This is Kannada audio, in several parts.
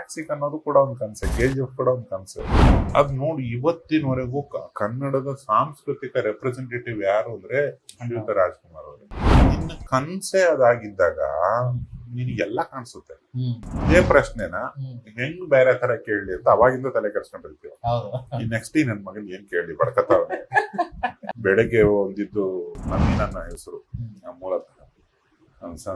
ಟಾಕ್ಸಿಕ್ ಅನ್ನೋದು ಕೂಡ ಒಂದು ಕನ್ಸೆ, KGF ಕೂಡ ಒಂದು ಕನ್ಸೆ. ಅದ್ ನೋಡಿ ಇವತ್ತಿನವರೆಗೂ ಕನ್ನಡದ ಸಾಂಸ್ಕೃತಿಕ ರೆಪ್ರೆಸೆಂಟೇಟಿವ್ ಯಾರು ಅಂದ್ರೆ ಶ್ರೀಯುತ ರಾಜ್ಕುಮಾರ್ ಅವರು. ಇನ್ನು ಕನ್ಸೆ ಅದಾಗಿದ್ದಾಗ ನಿನಗೆಲ್ಲ ಕಾಣಿಸುತ್ತೆ. ಇದೇ ಪ್ರಶ್ನೆನ ಹೆಂಗ್ ಬೇರೆ ತರ ಕೇಳಲಿ ಅಂತ ಅವಾಗಿಂದ ತಲೆ ಕೆಡ್ಸ್ಕೊಂಡಿರ್ತೀವಿ. ಈ ನೆಕ್ಸ್ಟ್ ನನ್ ಮಗನ್ ಏನ್ ಕೇಳಿ ಬಡ್ಕತಾವ. ಬೆಳಗ್ಗೆ ಒಂದಿದ್ದು ನನ್ನ ಹೆಸರು ಮೂಲತಃ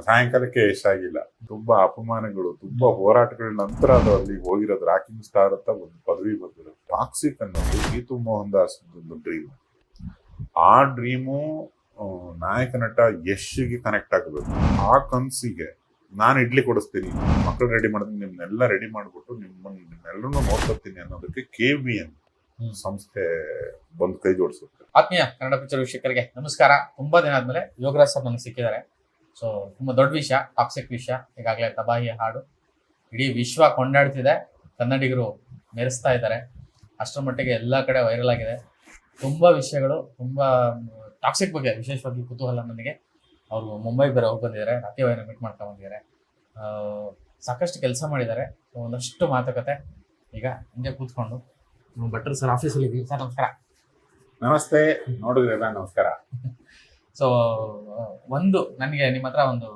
ಸಾಯಂಕಾಲಕ್ಕೆ ಯಶಾಗಿಲ್ಲ. ತುಂಬಾ ಅಪಮಾನಗಳು, ತುಂಬಾ ಹೋರಾಟಗಳ ನಂತರ ಅದು ಅಲ್ಲಿಗೆ ಹೋಗಿರೋದು. ರಾಕಿಂಗ್ ಸ್ಟಾರ್ ಅಂತ ಒಂದು ಪದವಿ ಬಂದಿರೋದು. ಟಾಕ್ಸಿಕ್ ಅನ್ನೋದು ಗೀತು ಮೋಹನ್ ದಾಸ್ ಒಂದು ಡ್ರೀಮ್. ಆ ಡ್ರೀಮು ನಾಯಕ ನಟ ಯಶ್ಗೆ ಕನೆಕ್ಟ್ ಆಗಬೇಕು. ಆ ಕನ್ಸಿಗೆ ನಾನು ಇಡ್ಲಿ ಕೊಡಿಸ್ತೀನಿ, ಮಕ್ಕಳು ರೆಡಿ ಮಾಡಿದ್ರೆ ನಿಮ್ನೆಲ್ಲ ರೆಡಿ ಮಾಡ್ಬಿಟ್ಟು ನಿಮ್ಮೆಲ್ಲರೂ ನೋಡ್ಕೊತೀನಿ ಅನ್ನೋದಕ್ಕೆ KVN ಸಂಸ್ಥೆ ಬಂದು ಕೈ ಜೋಡಿಸುತ್ತೆ. ಆತ್ಮೀಯ ಕನ್ನಡ ಪಿಕ್ಚರ್ ವೀಕ್ಷಕರಿಗೆ ನಮಸ್ಕಾರ. ತುಂಬಾ ದಿನ ಆದ್ಮೇಲೆ ಯೋಗರಾಜ್ ಸರ್ ನನಗೆ ಸಿಕ್ಕಿದ್ದಾರೆ. ಸೊ ತುಂಬಾ ದೊಡ್ಡ ವಿಷಯ, ಟಾಕ್ಸಿಕ್ ವಿಷಯ. ಈಗಾಗಲೇ ತಬಾಹಿ ಹಾಡು ಇಡೀ ವಿಶ್ವ ಕೊಂಡಾಡ್ತಿದೆ, ಕನ್ನಡಿಗರು ಮೆರೆಸ್ತಾ ಇದ್ದಾರೆ. ಅಷ್ಟರ ಮಟ್ಟಿಗೆ ಎಲ್ಲ ಕಡೆ ವೈರಲ್ ಆಗಿದೆ. ತುಂಬಾ ವಿಷಯಗಳು, ತುಂಬಾ ಟಾಕ್ಸಿಕ್ ಬಗ್ಗೆ ವಿಶೇಷವಾಗಿ ಕುತೂಹಲ ನನಗೆ. ಅವರು ಮುಂಬೈಗೆ ಬೇರೆ ಹೋಗಿ ಬಂದಿದ್ದಾರೆ, ರಾಕಿ ವೈನ ಮೀಟ್ ಮಾಡ್ಕೊಂಡು ಬಂದಿದ್ದಾರೆ. ಸಾಕಷ್ಟು ಕೆಲಸ ಮಾಡಿದ್ದಾರೆ. ಒಂದಷ್ಟು ಮಾತುಕತೆ ಈಗ ಹಿಂಗೆ ಕೂತ್ಕೊಂಡು ಭಟ್ರು ಸರ್ ಆಫೀಸಲ್ಲಿ ಇದ್ದೀವಿ. ಸರ್ ನಮಸ್ಕಾರ. ನಮಸ್ತೆ. ನೋಡಿದ್ರಲ್ಲ, ನಮಸ್ಕಾರ. ಸೊ ಒಂದು ನನಗೆ ನಿಮ್ಮ ಹತ್ರ ಒಂದು,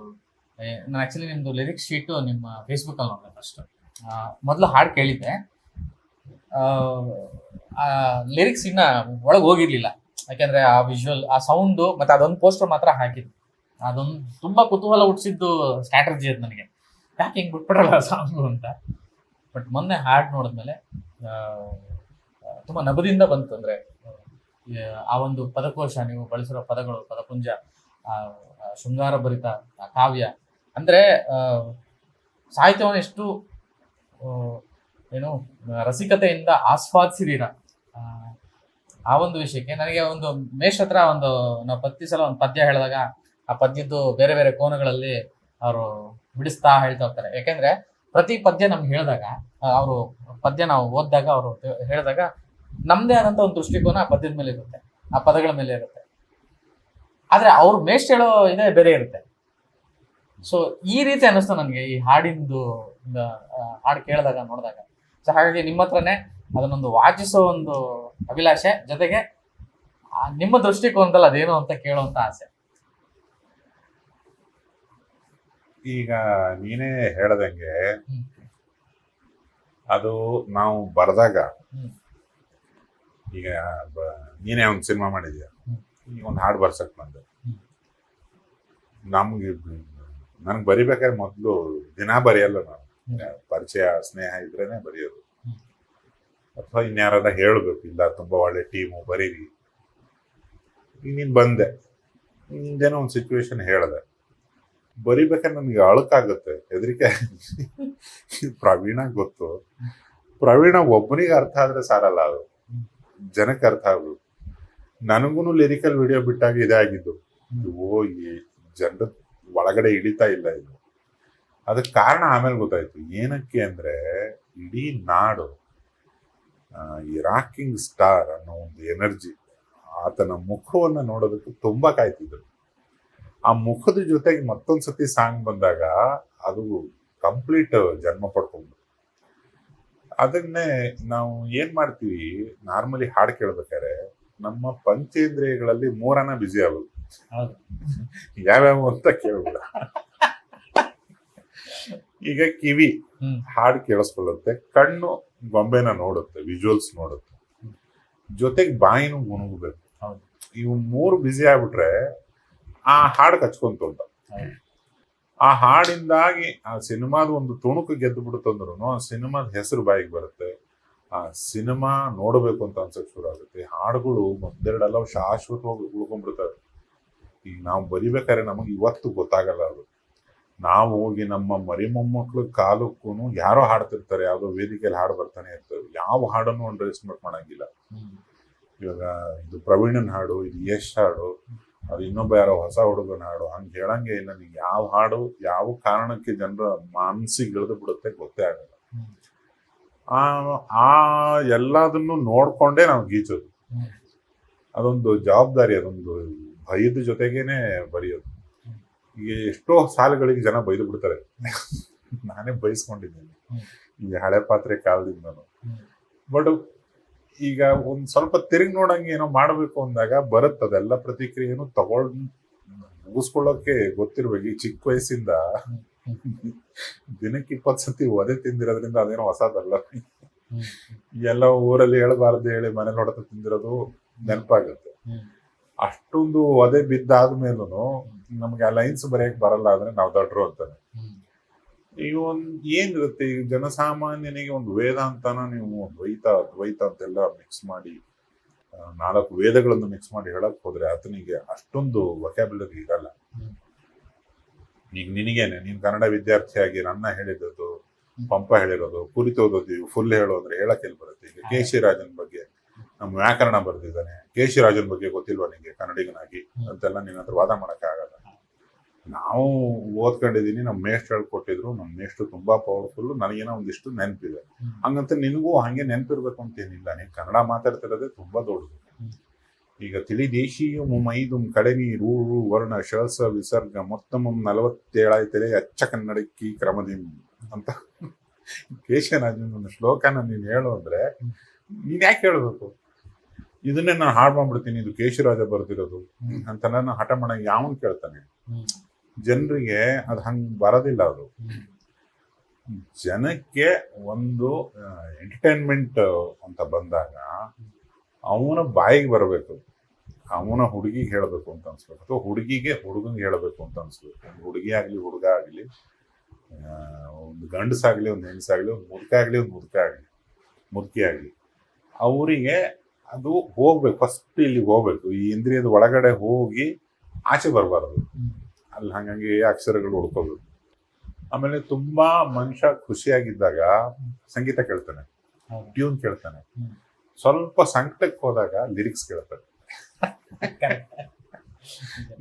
ನಾನು ಆ್ಯಕ್ಚುಲಿ ನಿಮ್ಮದು ಲಿರಿಕ್ಸ್ ಶೀಟು ನಿಮ್ಮ ಫೇಸ್ಬುಕ್ಕಲ್ಲಿ ನೋಡಿದೆ ಫಸ್ಟ್. ಮೊದಲು ಹಾಡು ಕೇಳಿದ್ದೆ, ಲಿರಿಕ್ಸ್ ಇನ್ನ ಒಳಗೆ ಹೋಗಿರ್ಲಿಲ್ಲ. ಯಾಕೆಂದರೆ ಆ ವಿಜುವಲ್, ಆ ಸೌಂಡು ಮತ್ತು ಅದೊಂದು ಪೋಸ್ಟರ್ ಮಾತ್ರ ಹಾಕಿದ್ದು. ಅದೊಂದು ತುಂಬ ಕುತೂಹಲ ಹುಟ್ಟಿಸಿದ್ದು ಸ್ಟ್ರಾಟಜಿ ಅದು ನನಗೆ, ಯಾಕೆ ಹಿಂಗೆ ಬಿಟ್ಬಿಡಲ್ಲ ಸಾಂಗು ಅಂತ. ಬಟ್ ಮೊನ್ನೆ ಹಾಡು ನೋಡಿದ್ಮೇಲೆ ತುಂಬ ನಭದಿಂದ ಬಂತು. ಅಂದರೆ ಆ ಒಂದು ಪದಕೋಶ, ನೀವು ಬಳಸಿರೋ ಪದಗಳು, ಪದಪುಂಜ, ಶೃಂಗಾರ ಭರಿತ ಕಾವ್ಯ, ಅಂದರೆ ಸಾಹಿತ್ಯವನ್ನು ಎಷ್ಟು ಏನು ರಸಿಕತೆಯಿಂದ ಆಸ್ವಾದಿಸಿದೀರ ಆ ಒಂದು ವಿಷಯಕ್ಕೆ. ನನಗೆ ಒಂದು ಮೇಷ್ ಹತ್ರ ಒಂದು, ನಾವು ಪ್ರತಿ ಸಲ ಒಂದು ಪದ್ಯ ಹೇಳಿದಾಗ ಆ ಪದ್ಯದ್ದು ಬೇರೆ ಬೇರೆ ಕೋನಗಳಲ್ಲಿ ಅವರು ಬಿಡಿಸ್ತಾ ಹೇಳ್ತಾ ಹೋಗ್ತಾರೆ. ಯಾಕೆಂದ್ರೆ ಪ್ರತಿ ಪದ್ಯ ನಮ್ಗೆ ಹೇಳಿದಾಗ, ಅವರು ಪದ್ಯ ನಾವು ಓದಿದಾಗ, ಅವರು ಹೇಳಿದಾಗ ನಮ್ದೇ ಆದಂತ ಒಂದು ದೃಷ್ಟಿಕೋನ ಆ ಪದ್ಯದ ಮೇಲೆ ಇರುತ್ತೆ, ಆ ಪದಗಳ ಮೇಲೆ ಇರುತ್ತೆ. ಆದ್ರೆ ಅವ್ರು ಮೇಷ್ಟ್ ಹೇಳೋ ಇದೇ ಬೇರೆ ಇರುತ್ತೆ. ಸೊ ಈ ರೀತಿ ಅನ್ನಿಸ್ತು ನನಗೆ ಈ ಹಾಡಿಂದು ಹಾಡು ಕೇಳಿದಾಗ, ನೋಡಿದಾಗ. ಸೊ ಹಾಗಾಗಿ ನಿಮ್ಮ ಹತ್ರನೇ ಅದನ್ನೊಂದು ವಾಚಿಸೋ ಒಂದು ಅಭಿಲಾಷೆ, ಜೊತೆಗೆ ನಿಮ್ಮ ದೃಷ್ಟಿಕೋನದಲ್ಲಿ ಅದೇನು ಅಂತ ಕೇಳುವಂತ ಆಸೆ. ಈಗ ನೀನೇ ಹೇಳ್ದಂಗೆ, ಅದು ನಾವು ಬರೆದಾಗ, ಈಗ ನೀನೇ ಒಂದು ಸಿನಿಮಾ ಮಾಡಿದ್ಯಾ, ಈಗ ಒಂದು ಹಾಡು ಬರ್ಸಕ್ ಬಂದೆ. ನನಗೆ ಬರಿಬೇಕಾದ್ರೆ ಮೊದಲು ದಿನ ಬರೆಯಲ್ಲ ನಾನು, ಪರಿಚಯ ಸ್ನೇಹ ಇದ್ರೇನೆ ಬರೆಯೋದು. ಅಥವಾ ಇನ್ಯಾರ ಹೇಳ್ಬೇಕು, ಇಲ್ಲ ತುಂಬಾ ಒಳ್ಳೆ ಟೀಮು ಬರೀರಿ. ಈಗ ನೀನು ಬಂದೆ, ನಿಂದೇನೋ ಒಂದು ಸಿಚುವೇಶನ್ ಹೇಳ್ದೆ, ಬರಿಬೇಕಾದ್ರೆ ನನಗೆ ಅಳಕಾಗುತ್ತೆ, ಹೆದರಿಕೆ. ಪ್ರವೀಣ ಗೊತ್ತು, ಪ್ರವೀಣ ಒಬ್ಬನಿಗೆ ಅರ್ಥ ಆದ್ರೆ ಸಾರಲ್ಲ, ಅದು ಜನಕ್ಕೆ ಅರ್ಥ ಆಗ್ಬೇಕು. ನನಗೂ ಲಿರಿಕಲ್ ವಿಡಿಯೋ ಬಿಟ್ಟಾಗ ಇದೇ ಆಗಿದ್ದು. ಈ ಜನರ ಒಳಗಡೆ ಇಳಿತಾ ಇಲ್ಲ ಇದು. ಅದಕ್ಕೆ ಕಾರಣ ಆಮೇಲೆ ಗೊತ್ತಾಯ್ತು. ಏನಕ್ಕೆ ಅಂದ್ರೆ, ಇಡೀ ನಾಡು ಈ ರಾಕಿಂಗ್ ಸ್ಟಾರ್ ಅನ್ನೋ ಒಂದು ಎನರ್ಜಿ, ಆತನ ಮುಖವನ್ನ ನೋಡೋದಕ್ಕೆ ತುಂಬಾ ಕಾಯ್ತಿದ್ರು. ಆ ಮುಖದ ಜೊತೆಗೆ ಮತ್ತೊಂದ್ಸತಿ ಸಾಂಗ್ ಬಂದಾಗ ಅದು ಕಂಪ್ಲೀಟ್ ಜನ್ಮ ಪಡ್ಕೊಂಡು. ಅದನ್ನೇ ನಾವು ಏನ್ ಮಾಡ್ತೀವಿ, ನಾರ್ಮಲಿ ಹಾಡು ಕೇಳ್ಬೇಕಾದ್ರೆ ನಮ್ಮ ಪಂಚೇಂದ್ರಿಯಗಳಲ್ಲಿ 3 ಬ್ಯುಸಿ ಆಗೋದು. ಯಾವ್ಯಾವ ಅಂತ ಕೇಳ್ಬಿಡ. ಈಗ ಕಿವಿ ಹಾಡು ಕೇಳಿಸ್ಕೊಳ್ಳುತ್ತೆ, ಕಣ್ಣು ಗೊಂಬೆನ ನೋಡುತ್ತೆ, ವಿಜುವಲ್ಸ್ ನೋಡುತ್ತೆ, ಜೊತೆಗೆ ಬಾಯಿನೂ ಗುಣಗಬೇಕು. ಇವು 3 ಬ್ಯುಸಿ ಆಗ್ಬಿಟ್ರೆ ಆ ಹಾಡು ಕಚ್ಕೊಂತ. ಆ ಹಾಡಿಂದಾಗಿ ಆ ಸಿನಿಮಾದ ಒಂದು ತುಣುಕು ಗೆದ್ದು ಬಿಡುತ್ತಂದ್ರೂ ಆ ಸಿನಿಮಾದ ಹೆಸರು ಬಾಯಿಗೆ ಬರುತ್ತೆ, ಆ ಸಿನಿಮಾ ನೋಡಬೇಕು ಅಂತ ಅನ್ಸಕ್ ಶುರು ಆಗುತ್ತೆ. ಹಾಡುಗಳು ಒಂದೆರಡಲ್ಲ ಶಾಶ್ವತವಾಗಿ ಉಳ್ಕೊಂಡ್ಬಿಡ್ತವೆ. ಈಗ ನಾವು ಬರಿಬೇಕಾದ್ರೆ ನಮಗೆ ಇವತ್ತು ಗೊತ್ತಾಗಲ್ಲ ಅದು. ನಾವು ಹೋಗಿ ನಮ್ಮ ಮರಿ ಮೊಮ್ಮಕ್ಳು ಕಾಲಕ್ಕೂ ಯಾರೋ ಹಾಡ್ತಿರ್ತಾರೆ, ಯಾವುದೋ ವೇದಿಕೆಯಲ್ಲಿ ಹಾಡು ಬರ್ತಾನೆ ಇರ್ತವೆ. ಯಾವ ಹಾಡನ್ನು ಅಂಡರ್ ಎಸ್ಟಿಮೇಟ್ ಮಾಡಂಗಿಲ್ಲ. ಇವಾಗ ಇದು ಪ್ರವೀಣನ್ ಹಾಡು, ಇದು ಯಶ್ ಹಾಡು, ಅದು ಇನ್ನೊಬ್ಬ ಯಾರೋ ಹೊಸ ಹುಡುಗನ ಹಾಡು, ಹಂಗೆ ಹೇಳಂಗೆ ಇಲ್ಲ. ನೀವು ಯಾವ ಹಾಡು ಯಾವ ಕಾರಣಕ್ಕೆ ಜನರ ಮನಸ್ಸಿಗೆ ಇಳಿದು ಬಿಡುತ್ತೆ ಗೊತ್ತೇ ಆಗಲ್ಲ. ಆ ಎಲ್ಲದನ್ನು ನೋಡ್ಕೊಂಡೇ ನಾವು ಗೀಚೋದು. ಅದೊಂದು ಜವಾಬ್ದಾರಿ, ಅದೊಂದು ಭಯದ ಜೊತೆಗೇನೆ ಬರೆಯೋದು. ಈಗ ಎಷ್ಟೋ ಸಾಲುಗಳಿಗೆ ಜನ ಬೈದು ಬಿಡ್ತಾರೆ, ನಾನೇ ಬಯಸ್ಕೊಂಡಿದ್ದೀನಿ. ಈ ಹಳೆ ಪಾತ್ರೆ ಕಾಲದಿಂದನು. ಹ್ಮ್. ಬಟ್ ಈಗ ಒಂದ್ ಸ್ವಲ್ಪ ತಿರುಗಿ ನೋಡಂಗೆ ಏನೋ ಮಾಡ್ಬೇಕು ಅಂದಾಗ ಬರುತ್ತೆ ಅದೆಲ್ಲ ಪ್ರತಿಕ್ರಿಯೆನು ತಗೊಂಡ್ ಮುಗಿಸ್ಕೊಳ್ಳೋಕೆ ಗೊತ್ತಿರ್ಬೇಕು. ಈ ಚಿಕ್ಕ ವಯಸ್ಸಿಂದ ದಿನಕ್ಕೆ 20 ಸತಿ ಒದೆ ತಿಂದಿರೋದ್ರಿಂದ ಅದೇನೋ ಹೊಸದಲ್ಲ. ಹ್ಮ್. ಎಲ್ಲ ಊರಲ್ಲಿ ಹೇಳಬಾರ್ದು ಹೇಳಿ ಮನೇಲಿ ಹೊಡೆತ ತಿಂದಿರೋದು ನೆನಪಾಗುತ್ತೆ. ಹ್ಮ್. ಅಷ್ಟೊಂದು ಒದೆ ಬಿದ್ದಾದ್ಮೇಲೂ ನಮ್ಗೆ ಆ ಲೈನ್ಸ್ ಬರೆಯಕ್ ಬರಲ್ಲ ಅಂದ್ರೆ ನಾವು ದೊಡ್ಡರು ಅಂತಾನೆ. ಹ್ಮ್. ಈಗ ಏನಿರುತ್ತೆ ಈಗ ಜನಸಾಮಾನ್ಯನಿಗೆ ಒಂದು ವೇದಾಂತನ ನೀವು ದ್ವೈತ ಅಂತೆಲ್ಲ ಮಿಕ್ಸ್ ಮಾಡಿ 4 ವೇದಗಳನ್ನು ಮಿಕ್ಸ್ ಮಾಡಿ ಹೇಳಕ್ ಹೋದ್ರೆ ಆತನಿಗೆ ಅಷ್ಟೊಂದು ವೊಕ್ಯಾಬ್ಯುಲರಿ ಇರಲ್ಲ. ಹ್ಮ್. ಈಗ ನಿನಗೇನೆ ನೀನ್ ಕನ್ನಡ ವಿದ್ಯಾರ್ಥಿಯಾಗಿ ನನ್ನ ಹೇಳಿರೋದು ಪಂಪ ಹೇಳಿರೋದು ಕುರಿತು ಓದೋದು ಫುಲ್ ಹೇಳೋದ್ರೆ ಹೇಳಕ್ ಎಲ್ಲಿ ಬರುತ್ತೆ. ಈಗ ಕೆ ಸಿ ರಾಜನ್ ಬಗ್ಗೆ ನಮ್ಮ ವ್ಯಾಕರಣ ಬರ್ದಿದ್ದಾನೆ, ಕೆ ಸಿ ರಾಜನ್ ಬಗ್ಗೆ ಗೊತ್ತಿಲ್ವಾ ನಿಂಗೆ ಕನ್ನಡಿಗನಾಗಿ ಅಂತೆಲ್ಲ ನಿನ್ನ ಹತ್ರ ವಾದ ಮಾಡಕ್ಕಾಗಲ್ಲ. ನಾವು ಓದ್ಕೊಂಡಿದೀನಿ, ನಮ್ಮ ಮೇಷ್ಟ್ರು ಹೇಳ್ಕೊಟ್ಟಿದ್ರು, ನಮ್ಮ ಮೇಷ್ಟ್ರು ತುಂಬಾ ಪವರ್ಫುಲ್, ನನಗೇನೋ ಒಂದಿಷ್ಟು ನೆನಪಿದೆ. ಹಂಗಂತ ನಿನಗೂ ಹಂಗೆ ನೆನಪಿರ್ಬೇಕು ಅಂತೇನಿಲ್ಲ. ನೀನ್ ಕನ್ನಡ ಮಾತಾಡ್ತಿರೋದೇ ತುಂಬಾ ದೊಡ್ಡದು. ಈಗ ತಿಳಿ ದೇಶೀಯ ಮೈದುಂ ಕಡೆನಿ ರೂರು ವರ್ಣ ಶಸ ವಿಸರ್ಗ ಮೊತ್ತಮಂ 47 ಅಚ್ಚ ಕನ್ನಡಕ್ಕಿ ಕ್ರಮದಿ ಅಂತ ಕೇಶರಾಜನ ಶ್ಲೋಕನ ನೀನ್ ಹೇಳು ಅಂದ್ರೆ ನೀನ್ ಯಾಕೆ ಹೇಳ್ಬೇಕು? ಇದನ್ನೇ ನಾನು ಹಾಳು ಮಾಡ್ಬಿಡ್ತೀನಿ, ಇದು ಕೇಶರಾಜ ಬರ್ದಿರೋದು ಅಂತ ನಾನು ಹಠ ಮಾಡ ಯಾವನ್ ಕೇಳ್ತಾನೆ? ಜನರಿಗೆ ಅದು ಹಂಗ್ ಬರೋದಿಲ್ಲ. ಅದು ಜನಕ್ಕೆ ಒಂದು ಎಂಟರ್ಟೈನ್ಮೆಂಟ್ ಅಂತ ಬಂದಾಗ ಅವನ ಬಾಯಿಗೆ ಬರಬೇಕು, ಅವನ ಹುಡುಗಿಗೆ ಹೇಳಬೇಕು ಅಂತ ಅನ್ಸ್ಬೇಕು, ಅಥವಾ ಹುಡುಗಿಗೆ ಹುಡುಗಂಗೆ ಹೇಳಬೇಕು ಅಂತ ಅನ್ಸ್ಬೇಕು. ಒಂದು ಹುಡುಗಿ ಆಗ್ಲಿ ಹುಡುಗ ಆಗ್ಲಿ, ಒಂದು ಗಂಡಸಾಗ್ಲಿ ಒಂದು ಹೆಣ್ಸಾಗ್ಲಿ, ಒಂದು ಮುದುಕ ಆಗ್ಲಿ ಒಂದು ಮುದುಕಿ ಆಗ್ಲಿ, ಅವರಿಗೆ ಅದು ಹೋಗ್ಬೇಕು. ಫಸ್ಟ್ ಇಲ್ಲಿ ಹೋಗ್ಬೇಕು, ಈ ಇಂದ್ರಿಯದ ಒಳಗಡೆ ಹೋಗಿ ಆಚೆ ಬರಬಾರ್ದು. ಅಲ್ಲಿ ಹಂಗಾಗಿ ಅಕ್ಷರಗಳು ಹುಡ್ಕೋಬೇಕು. ಆಮೇಲೆ ತುಂಬಾ ಮನುಷ್ಯ ಖುಷಿಯಾಗಿದ್ದಾಗ ಸಂಗೀತ ಕೇಳ್ತಾನೆ, ಟ್ಯೂನ್ ಕೇಳ್ತಾನೆ. ಸ್ವಲ್ಪ ಸಂಕಟಕ್ಕೆ ಹೋದಾಗ ಲಿರಿಕ್ಸ್ ಕೇಳ್ತಾನೆ.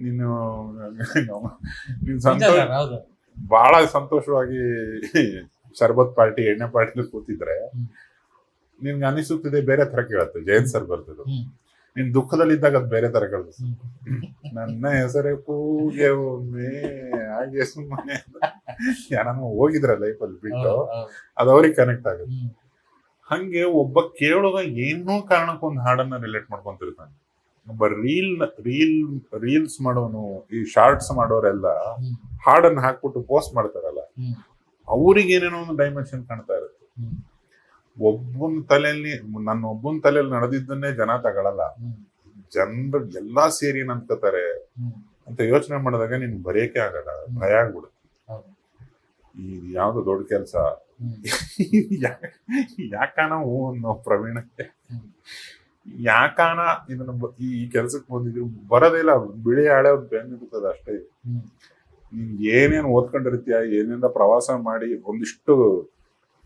ನೀನು ಬಹಳ ಸಂತೋಷವಾಗಿ ಶರ್ಬತ್ ಪಾರ್ಟಿ ಎಣ್ಣೆ ಪಾರ್ಟಿ ಕೂತಿದ್ರೆ ನಿನ್ಗೆ ಅನಿಸುತ್ತಿದೆ ಬೇರೆ ತರ ಕೇಳುತ್ತೆ. ಜಯಂತ್ ಸರ್ ಬರ್ತಿದ್ರು. ನೀನ್ ದುಃಖದಲ್ಲಿದ್ದಾಗ ಅದು ಬೇರೆ ತರ ಕೇಳುತ್ತೆ. ನನ್ನ ಹೆಸರೇ ಕೂಗೆ ಒಮ್ಮೆ ಹಾಗೆ ಸುಮ್ಮನೆ ಯಾರನ್ನ ಹೋಗಿದ್ರ ಲೈಫಲ್ಲಿ ಬಿಟ್ಟು ಅದು ಅವ್ರಿಗೆ ಕನೆಕ್ಟ್ ಆಗುತ್ತೆ. ಹಂಗೆ ಒಬ್ಬ ಕೇಳುವ ಏನೋ ಕಾರಣಕ್ಕೊಂದು ಹಾಡನ್ನ ರಿಲೇಟ್ ಮಾಡ್ಕೊಂತಿರ್ತಾನೆ. ಒಬ್ಬ ರೀಲ್ಸ್ ಮಾಡೋನು, ಈ ಶಾರ್ಟ್ಸ್ ಮಾಡೋರೆಲ್ಲ ಹಾಡನ್ನ ಹಾಕ್ಬಿಟ್ಟು ಪೋಸ್ಟ್ ಮಾಡ್ತಾರಲ್ಲ, ಅವ್ರಿಗೆ ಏನೇನೋ ಒಂದು ಡೈಮೆನ್ಷನ್ ಕಾಣ್ತಾ ಇರುತ್ತೆ. ನನ್ನ ಒಬ್ಬನ ತಲೆಯಲ್ಲಿ ನಡೆದಿದ್ದನ್ನೇ ಜನ ತಗೊಳಲ್ಲ, ಜನರು ಎಲ್ಲಾ ಸೇರಿ ಅನ್ಕೋತಾರೆ ಅಂತ ಯೋಚನೆ ಮಾಡಿದಾಗ ನಿನ್ ಬರೆಯಕ್ಕೆ ಆಗಲ್ಲ, ಭಯ ಆಗ್ಬಿಡುತ್ತೆ. ಇದು ಯಾವ್ದು ದೊಡ್ಡ ಕೆಲಸ, ಯಾಕಾನ ಅನ್ನೋ ಪ್ರವೀಣಕ್ಕೆ ಯಾಕಾನ ಇದನ್ನ ಈ ಕೆಲ್ಸಕ್ಕೆ ಬಂದಿದ್ರು ಬರೋದಿಲ್ಲ. ಬಿಳಿ ಹಾಳೆ ಒಂದು ಪೆನ್ ಇರ್ತದೆ ಅಷ್ಟೇ. ನೀನ್ ಏನೇನು ಓದ್ಕೊಂಡಿರ್ತೀಯ, ಏನೇನ ಪ್ರವಾಸ ಮಾಡಿ ಒಂದಿಷ್ಟು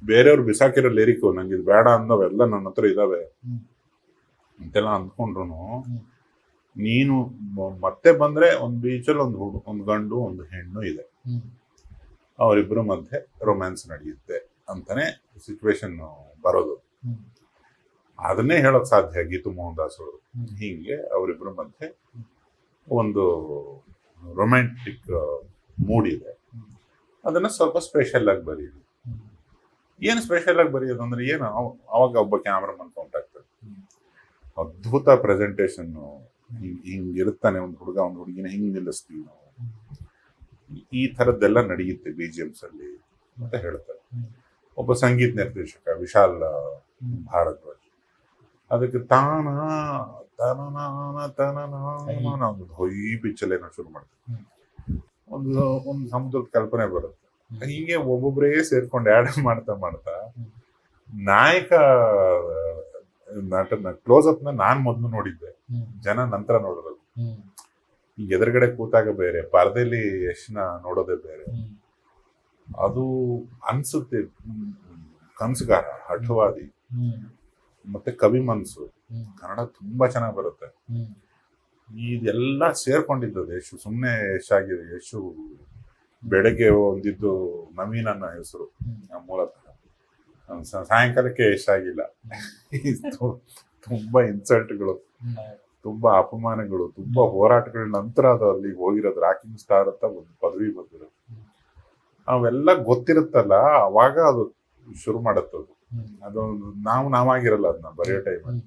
ಬೇರೆಯವ್ರು ಬಿಸಾಕಿರೋ ಲಿರಿಕು ನಂಗೆ ಇದು ಬೇಡ ಅನ್ನೋವೆಲ್ಲ ನನ್ನ ಹತ್ರ ಇದಾವೆ ಅಂತೆಲ್ಲ ಅಂದ್ಕೊಂಡ್ರು ನೀನು ಮತ್ತೆ ಬಂದ್ರೆ ಒಂದು ಬೀಚಲ್ಲಿ ಒಂದು ಗಂಡು ಒಂದು ಹೆಣ್ಣು ಇದೆ, ಅವರಿಬ್ಬರ ಮಧ್ಯೆ ರೊಮ್ಯಾನ್ಸ್ ನಡೆಯುತ್ತೆ ಅಂತಾನೆ ಸಿಚುವೇಶನ್ ಬರೋದು. ಅದನ್ನೇ ಹೇಳೋಕ್ ಸಾಧ್ಯ ಗೀತು ಮೋಹನ್ ದಾಸ್ ಅವರು. ಹೀಗೆ ಅವರಿಬ್ಬರ ಮಧ್ಯೆ ಒಂದು ರೊಮ್ಯಾಂಟಿಕ್ ಮೂಡ್ ಇದೆ, ಅದನ್ನ ಸ್ವಲ್ಪ ಸ್ಪೆಷಲ್ ಆಗಿ ಬರೆಯೋದು. ಏನು ಸ್ಪೆಷಲ್ ಆಗಿ ಬರೆಯೋದು ಅಂದ್ರೆ ಏನು, ಅವಾಗ ಒಬ್ಬ ಕ್ಯಾಮ್ರಾಮನ್ ಕೌಂಟ್ ಆಗ್ತದೆ, ಅದ್ಭುತ ಪ್ರೆಸೆಂಟೇಶನ್, ಹಿಂಗಿರುತ್ತಾನೆ ಒಂದು ಹುಡುಗ ಒಂದು ಹುಡುಗಿನ ಹಿಂಗ್ ನಿಲ್ಲಿಸ್ತೀವಿ ನಾವು, ಈ ಥರದ್ದೆಲ್ಲ ನಡೆಯುತ್ತೆ BGMs ಅಲ್ಲಿ ಅಂತ ಹೇಳ್ತಾರೆ. ಒಬ್ಬ ಸಂಗೀತ ನಿರ್ದೇಶಕ ವಿಶಾಲ್ ಭಾರದ್ವಾಜ್, ಅದಕ್ಕೆ ಒಂದು ಹೊಯ್ ಪಿಚ್ಚಲ್ಲೇನೋ ಶುರು ಮಾಡ್ತಾರೆ, ಒಂದು ಸಮುದ್ರದ ಕಲ್ಪನೆ ಬರುತ್ತೆ. ಹೀಗೆ ಒಬ್ಬೊಬ್ಬರೇ ಸೇರ್ಕೊಂಡು ಆ್ಯಡ್ ಮಾಡ್ತಾ ನಾಯಕ ನಟನ ಕ್ಲೋಸ್ ಅಪ್ ನಾನ್ ಮೊದ್ಲು ನೋಡಿದ್ದೆ, ಜನ ನಂತರ ನೋಡೋದು. ಈಗ ಎದುರುಗಡೆ ಕೂತಾಗ ಬೇರೆ, ಪರದೆಯಲ್ಲಿ ಯಶ್ನ ನೋಡೋದೇ ಬೇರೆ. ಅದು ಅನ್ಸುತ್ತೆ ಕನಸುಗಾರ, ಹಠವಾದಿ ಮತ್ತೆ ಕವಿ ಮನಸ್ಸು. ಕನ್ನಡ ತುಂಬಾ ಚೆನ್ನಾಗಿ ಬರುತ್ತೆ. ಇದೆಲ್ಲ ಸೇರ್ಕೊಂಡಿದ್ದದು ಯಶು, ಸುಮ್ಮನೆ ಯಶಾಗಿದೆ. ಯಶು ಬೆಳಗ್ಗೆ ಒಂದಿದ್ದು ನವೀನ್ ಅನ್ನೋ ಹೆಸರು ಮೂಲತಃ, ಸಾಯಂಕಾಲಕ್ಕೆ ಯಶಾಗಿಲ್ಲ. ತುಂಬಾ ಇನ್ಸಲ್ಟ್ಗಳು, ತುಂಬಾ ಅಪಮಾನಗಳು, ತುಂಬಾ ಹೋರಾಟಗಳ ನಂತರ ಅದು ಅಲ್ಲಿಗೆ ಹೋಗಿರೋದು. ರಾಕಿಂಗ್ ಸ್ಟಾರ್ ಅಂತ ಒಂದು ಪದವಿ ಬಂದಿರೋದು. ಅವೆಲ್ಲ ಗೊತ್ತಿರುತ್ತಲ್ಲ, ಅವಾಗ ಅದು ಶುರು ಮಾಡತ್ತದು. ಅದು ನಾವಾಗಿರಲ್ಲ ಅದನ್ನ ಬರೆಯೋ ಟೈಮಲ್ಲಿ.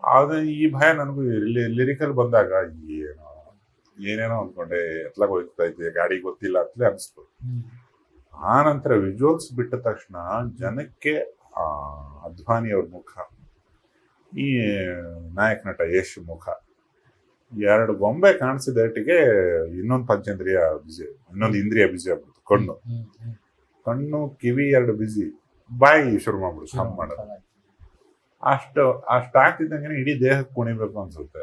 ಆದ್ರೆ ಈ ಭಯ ನನಗೂ ಲಿರಿಕಲ್ ಬಂದಾಗ ಏನೇನೋ ಅಂದ್ಕೊಂಡೆ, ಎತ್ಲಾಗ ಹೋಗ್ತಾ ಇದ್ದೆ, ಗಾಡಿ ಗೊತ್ತಿಲ್ಲ ಅಂತಲೇ ಅನಿಸ್ತು. ಆ ನಂತರ ವಿಜುವಲ್ಸ್ ಬಿಟ್ಟ ತಕ್ಷಣ ಜನಕ್ಕೆ ಅದ್ವಾನಿ ಅವ್ರ ಮುಖ, ಈ ನಾಯಕ ನಟ ಯಶ್ ಮುಖ, ಎರಡು ಗೊಂಬೆ ಕಾಣಿಸಿದಟ್ಟಿಗೆ ಇನ್ನೊಂದು ಪಂಚೇಂದ್ರಿಯ ಬಿಸಿ, ಇನ್ನೊಂದು ಇಂದ್ರಿಯ ಬಿಸಿ ಆಗ್ಬಿಡ್ತು. ಕಣ್ಣು ಕಿವಿ ಎರಡು ಬಿಸಿ, ಬಾಯಿ ಶುರು ಮಾಡ್ಬಿಡು ಸ್ಟಮ್ ಮಾಡೋದು. ಅಷ್ಟು ಆಗ್ತಿದ್ದಂಗೆ ಇಡೀ ದೇಹಕ್ಕೆ ಕುಣಿಬೇಕು ಅನ್ಸುತ್ತೆ.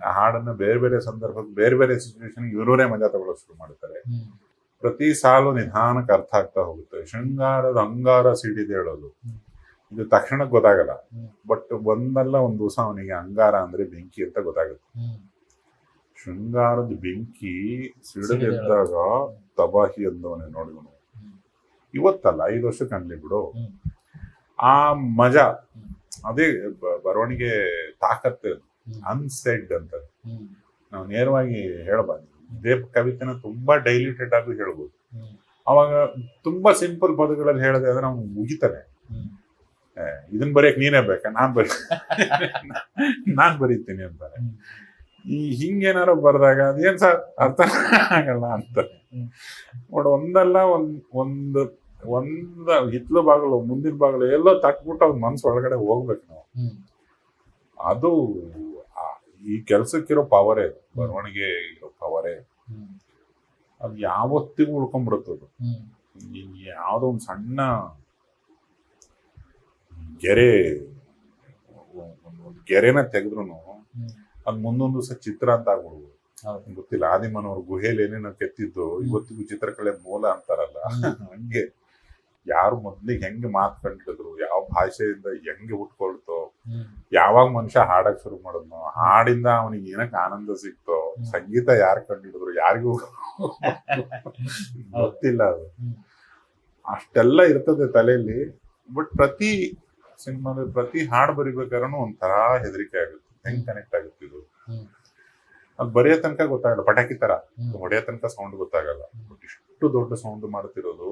ಆ ಹಾಡನ್ನ ಬೇರೆ ಬೇರೆ ಸಂದರ್ಭಕ್ಕೆ, ಬೇರೆ ಬೇರೆ ಸಿಚುವೇಶನ್ ಇವರೇ ಮಜಾ ತಗೊಳ್ಳೋಕೆ ಶುರು ಮಾಡ್ತಾರೆ. ಪ್ರತಿ ಸಾಲು ನಿಧಾನಕ್ಕೆ ಅರ್ಥ ಆಗ್ತಾ ಹೋಗುತ್ತೆ. ಶೃಂಗಾರದ ಅಂಗಾರ ಸಿಡಿದು ಹೇಳೋದು ಇದು ತಕ್ಷಣಕ್ಕೆ ಗೊತ್ತಾಗಲ್ಲ, ಬಟ್ ಒಂದಲ್ಲ ಒಂದು ದಿವಸ ಅವನಿಗೆ ಅಂಗಾರ ಅಂದ್ರೆ ಬೆಂಕಿ ಅಂತ ಗೊತ್ತಾಗುತ್ತೆ. ಶೃಂಗಾರದ ಬೆಂಕಿ ಸಿಡಿದಿದ್ದಾಗ ತಬಾಹಿ ಅಂದವನೇ ನೋಡಿದನು. ಇವತ್ತಲ್ಲ 5 ವರ್ಷ ಕಣ್ಲಿ ಬಿಡು. ಆ ಮಜಾ ಅದೇ ಬರವಣಿಗೆ ತಾಕತ್ತೆ, ಅನ್ಸೆಡ್ ಅಂತ ನಾವು ನೇರವಾಗಿ ಹೇಳಬಾರ್ದು. ಇದೇ ಕವಿತೆನ ತುಂಬಾ ಡೈಲ್ಯೂಟೆಡ್ ಆಗಿ ಹೇಳ್ಬೋದು. ಅವಾಗ ತುಂಬಾ ಸಿಂಪಲ್ ಪದಗಳಲ್ಲಿ ಹೇಳದೆ ಆದ್ರೆ ಅವ್ನು ಮುಗಿತಾನೆ. ಇದನ್ ಬರೆಯಕ್ ನೀನೇ ಬೇಕಾ, ನಾನ್ ಬರೀತೀನಿ ಅಂತಾನೆ. ಈ ಹಿಂಗೇನಾರು ಬರ್ದಾಗ ಅದೇನ್ ಸರ್ ಅರ್ಥ ಆಗಲ್ಲ ಅಂತಾನೆ. ಬಟ್ ಒಂದಲ್ಲ ಒಂದು ಹಿತ್ಲು ಬಾಗಿಲು ಮುಂದಿನ ಬಾಗಿಲು ಎಲ್ಲೋ ತಟ್ಬಿಟ್ಟು ಅವ್ನ ಮನ್ಸು ಒಳಗಡೆ ಹೋಗ್ಬೇಕು ನಾವು. ಅದು ಈ ಕೆಲ್ಸಕ್ಕಿರೋ ಪವರೇ, ಬರವಣಿಗೆ ಇರೋ ಪವರೇ. ಅದು ಯಾವತ್ತಿಗೂ ಉಳ್ಕೊಂಡ್ಬಿಡುತ್ತದು. ಯಾವ್ದೋ ಒಂದು ಸಣ್ಣ ಗೆರೆನ ತೆಗೆದ್ರು ಅದು ಮುಂದೊಂದು ದಿವಸ ಚಿತ್ರ ಅಂತ ಆಗ್ಬಿಡ್ಬೋದು. ಗೊತ್ತಿಲ್ಲ, ಆದಿಮನವ್ರ ಗುಹೆಯಲ್ಲಿ ಏನೇನೋ ಕೆತ್ತಿದ್ದು ಇವತ್ತಿಗೂ ಚಿತ್ರಕಲೆ ಮೂಲ ಅಂತಾರಲ್ಲ, ಹಂಗೆ ಯಾರು ಮೊದ್ಲಿಗೆ ಹೆಂಗೆ ಮಾತ್ಕೊಂಡಿದ್ರು, ಯಾವ ಭಾಷೆಯಿಂದ ಹೆಂಗೆ ಹುಟ್ಕೊಳ್ತೋ, ಯಾವಾಗ ಮನುಷ್ಯ ಹಾಡಕ್ ಶುರು ಮಾಡಿದ್ನೋ, ಹಾಡಿಂದ ಅವನಿಗೆ ಏನಕ್ಕೆ ಆನಂದ ಸಿಕ್ತೋ, ಸಂಗೀತ ಯಾರು ಕಂಡಿಡಿದ್ರು ಯಾರಿಗೂ ಗೊತ್ತಿಲ್ಲ. ಅದು ಅಷ್ಟೆಲ್ಲ ಇರ್ತದೆ ತಲೆಯಲ್ಲಿ. ಬಟ್ ಪ್ರತಿ ಸಿನಿಮಾದ ಪ್ರತಿ ಹಾಡು ಬರಿಬೇಕಾದ್ರೂ ಒಂಥರ ಹೆದರಿಕೆ ಆಗುತ್ತೆ. ಹೆಂಗ್ ಕನೆಕ್ಟ್ ಆಗುತ್ತೆ ಇದು, ಅದು ಬರೆಯೋ ತನಕ ಗೊತ್ತಾಗಲ್ಲ. ಪಟಾಕಿ ತರ ಹೊಡೆಯೋ ತನಕ ಸೌಂಡ್ ಗೊತ್ತಾಗಲ್ಲ. ಬಟ್ ಇಷ್ಟು ದೊಡ್ಡ ಸೌಂಡ್ ಮಾಡ್ತಿರೋದು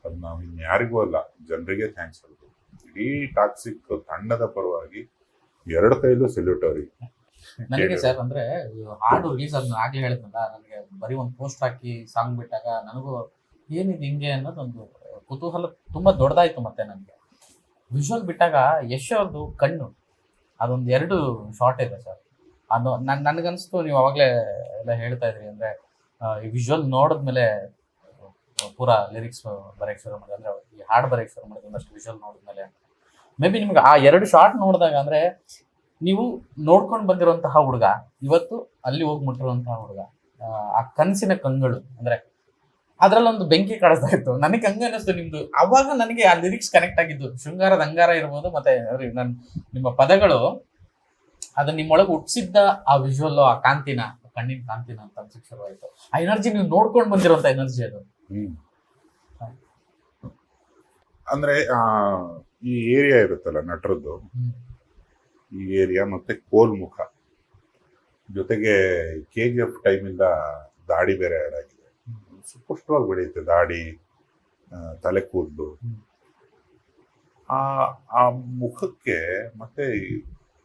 ಅದು ನಾವು ಇನ್ಯಾರಿಗೂ ಅಲ್ಲ, ಜನರಿಗೆ ಥ್ಯಾಂಕ್ಸ್ ಹೇಳ್ಬೋದು. ಇಡೀ ಟಾಕ್ಸಿಕ್ ತಂಡದ ಪರವಾಗಿ 2 ಕೈಲೂ ಸೆಲ್ಯೂಟ್ ಅವ್ರಿಗೆ. ನನಗೆ ಸರ್ ಅಂದ್ರೆ ಹಾಡು ರಿಲೀಸ್ ಆಗ್ಲೇ ಹೇಳಿದ್ನಲ್ಲ, ನನಗೆ ಬರೀ ಒಂದು ಪೋಸ್ಟ್ ಹಾಕಿ ಸಾಂಗ್ ಬಿಟ್ಟಾಗ ನನಗೂ ಏನಿದೆ ಹಿಂಗೆ ಅನ್ನೋದು ಒಂದು ಕುತೂಹಲ ತುಂಬಾ ದೊಡ್ಡದಾಯ್ತು. ಮತ್ತೆ ನನಗೆ ವಿಜುವಲ್ ಬಿಟ್ಟಾಗ ಯಶ್ ಅವ್ರದ್ದು ಕಣ್ಣು ಅದೊಂದು 2 ಶಾರ್ಟ್ ಇದೆ ಸರ್. ಅದು ನನಗನ್ಸ್ತು ನೀವು ಅವಾಗಲೇ ಎಲ್ಲ ಹೇಳ್ತಾ ಇದ್ರಿ ಅಂದ್ರೆ ಈ ವಿಜುವಲ್ ನೋಡಿದ್ಮೇಲೆ ಪೂರಾ ಲಿರಿಕ್ಸ್ ಬರೆಯಕ್ಕೆ ಶುರು ಮಾಡಿದೆ, ಅಂದ್ರೆ ಈ ಹಾಡು ಬರೆಯಕ್ಕೆ ಶುರು ಮಾಡಿದೆ ಒಂದಷ್ಟು ವಿಜುವಲ್ ನೋಡಿದ್ಮೇಲೆ. ಮೇ ಬಿ ನಿಮ್ಗೆ ಆ 2 ಶಾರ್ಟ್ ನೋಡಿದಾಗ ಅಂದ್ರೆ ನೀವು ನೋಡ್ಕೊಂಡು ಬಂದಿರುವಂತಹ ಹುಡುಗ ಇವತ್ತು ಅಲ್ಲಿ ಹೋಗಿ ಮುಟ್ಟಿರುವಂತಹ ಹುಡುಗ, ಆ ಕನಸಿನ ಕಂಗಳು ಅಂದ್ರೆ ಅದ್ರಲ್ಲೊಂದು ಬೆಂಕಿ ಕಾಣಿಸ್ತಾ ಇತ್ತು. ನನಗೆ ಹಂಗ ಅನ್ನಿಸ್ತು ನಿಮ್ದು. ಅವಾಗ ನನಗೆ ಆ ಲಿರಿಕ್ಸ್ ಕನೆಕ್ಟ್ ಆಗಿದ್ದು, ಶೃಂಗಾರದ ಅಂಗಾರ ಇರ್ಬೋದು, ಮತ್ತೆ ನಿಮ್ಮ ಪದಗಳು ಅದು ನಿಮ್ಮೊಳಗೆ ಹುಟ್ಟಿಸಿದ್ದ ಆ ವಿಜುವಲ್, ಆ ಕಾಂತಿನ, ಕಣ್ಣಿನ ಕಾಂತಿನ ಅಂತ ಅನ್ಸಕ್ಕೆ ಶುರುವಾಯ್ತು. ಆ ಎನರ್ಜಿ ನೀವು ನೋಡ್ಕೊಂಡು ಬಂದಿರುವಂತ ಎನರ್ಜಿ ಅದು. ಅಂದ್ರೆ ಈ ಏರಿಯಾ ಇರುತ್ತಲ್ಲ ನಟರದ್ದು, ಈ ಏರಿಯಾ ಮತ್ತೆ ಕೋಲ್ಮುಖ ಜೊತೆಗೆ KGF ಟೈಮಿಂದ ದಾಡಿ ಬೇರೆ ಆ್ಯಡ್ ಆಗಿದೆ. ಸ್ಪಷ್ಟವಾಗಿ ಬೆಳೆಯುತ್ತೆ ದಾಡಿ, ತಲೆ ಕೂದಲು. ಆ ಮುಖಕ್ಕೆ ಮತ್ತೆ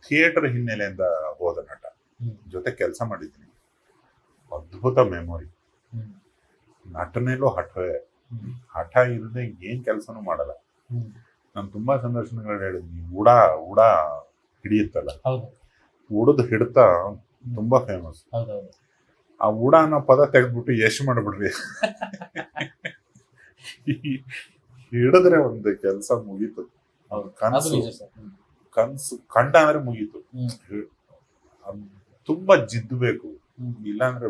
ಥಿಯೇಟರ್ ಹಿನ್ನೆಲೆಯಿಂದ ಹೋದ ನಟ ಜೊತೆ ಕೆಲಸ ಮಾಡಿದ್ದೀನಿ. ಅದ್ಭುತ ಮೆಮೊರಿ. ನಟನೆಲ್ಲೂ ಹಠವೇ, ಹಠ ಇಲ್ಲದೆ ಏನ್ ಕೆಲಸನೂ ಮಾಡಲ್ಲ. ನಾನು ತುಂಬಾ ಸಂದರ್ಶನಗಳು ಹೇಳಿದ್ನಿ, ಉಡ ಹಿಡಿಯುತ್ತಲ್ಲ, ಉಡದ್ ಹಿಡ್ತ ತುಂಬಾ ಫೇಮಸ್. ಆ ಉಡ ಅನ್ನೋ ಪದ ತೆಗೆದ್ಬಿಟ್ಟು ಯಶ್ ಮಾಡ್ಬಿಡ್ರಿ, ಹಿಡಿದ್ರೆ ಒಂದು ಕೆಲಸ ಮುಗೀತು. ಕನ್ಸು ಕಂಡ ಅಂದ್ರೆ ಮುಗೀತು. ತುಂಬಾ ಜಿದ್ದು ಬೇಕು, ಇಲ್ಲಾಂದ್ರೆ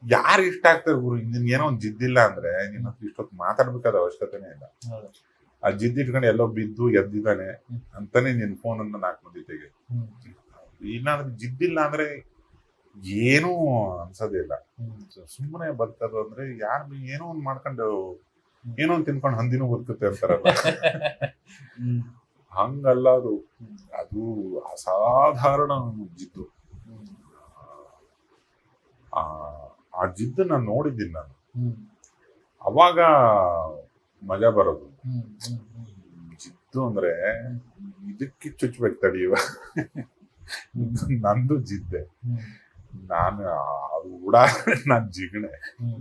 ಯಾರು ಇಷ್ಟ ಆಗ್ತಾರೆ ಗುರು. ಏನೋ ಒಂದು ಜಿದ್ದಿಲ್ಲ ಅಂದ್ರೆ ನಿನ್ನ ಇಷ್ಟೊತ್ತು ಮಾತಾಡ್ಬೇಕಾದ ಅವಶ್ಯಕತೆನೇ ಇಲ್ಲ. ಆ ಜಿದ್ದು ಇಟ್ಕೊಂಡು ಎಲ್ಲೋ ಬಿದ್ದು ಎದ್ದಿದ್ದಾನೆ ಅಂತಾನೆ ನಿನ್ ಫೋನ್ ಅನ್ನ 4 ಮಂದಿ ತೆಗೆ. ಇಲ್ಲಾಂದ್ರೆ ಜಿದ್ದಿಲ್ಲ ಅಂದ್ರೆ ಏನೂ ಅನ್ಸೋದಿಲ್ಲ. ಸುಮ್ಮನೆ ಬದುಕೋದು ಅಂದ್ರೆ ಯಾರು ಏನೋ ಒಂದ್ ಮಾಡ್ಕೊಂಡು ಏನೋ ಒಂದ್ ತಿನ್ಕೊಂಡು ಹಂದಿನೂ ಬದುಕುತ್ತೆ ಅಂತಾರಲ್ಲ, ಹಂಗಲ್ಲ ಅದು. ಅದು ಅಸಾಧಾರಣ ಜಿದ್ದು. ಆ ಜಿದ್ದನ್ನ ನೋಡಿದ್ದೀನಿ ನಾನು. ಅವಾಗ ಮಜಾ ಬರೋದು. ಹ್ಮ್ ಹ್ಮ್ ಹ್ಮ್ ಜಿದ್ದು ಅಂದ್ರೆ ಇದಕ್ಕೆ ಚುಚ್ಬೇಕು ತಡಿಯುವ. ನಂದು ಜಿದ್ದೆ, ಹ್ಮ್ ನಾನು ಅದು ಉಡಾದ್ರೆ ನಾನು ಜಿಗಣೆ, ಹ್ಮ್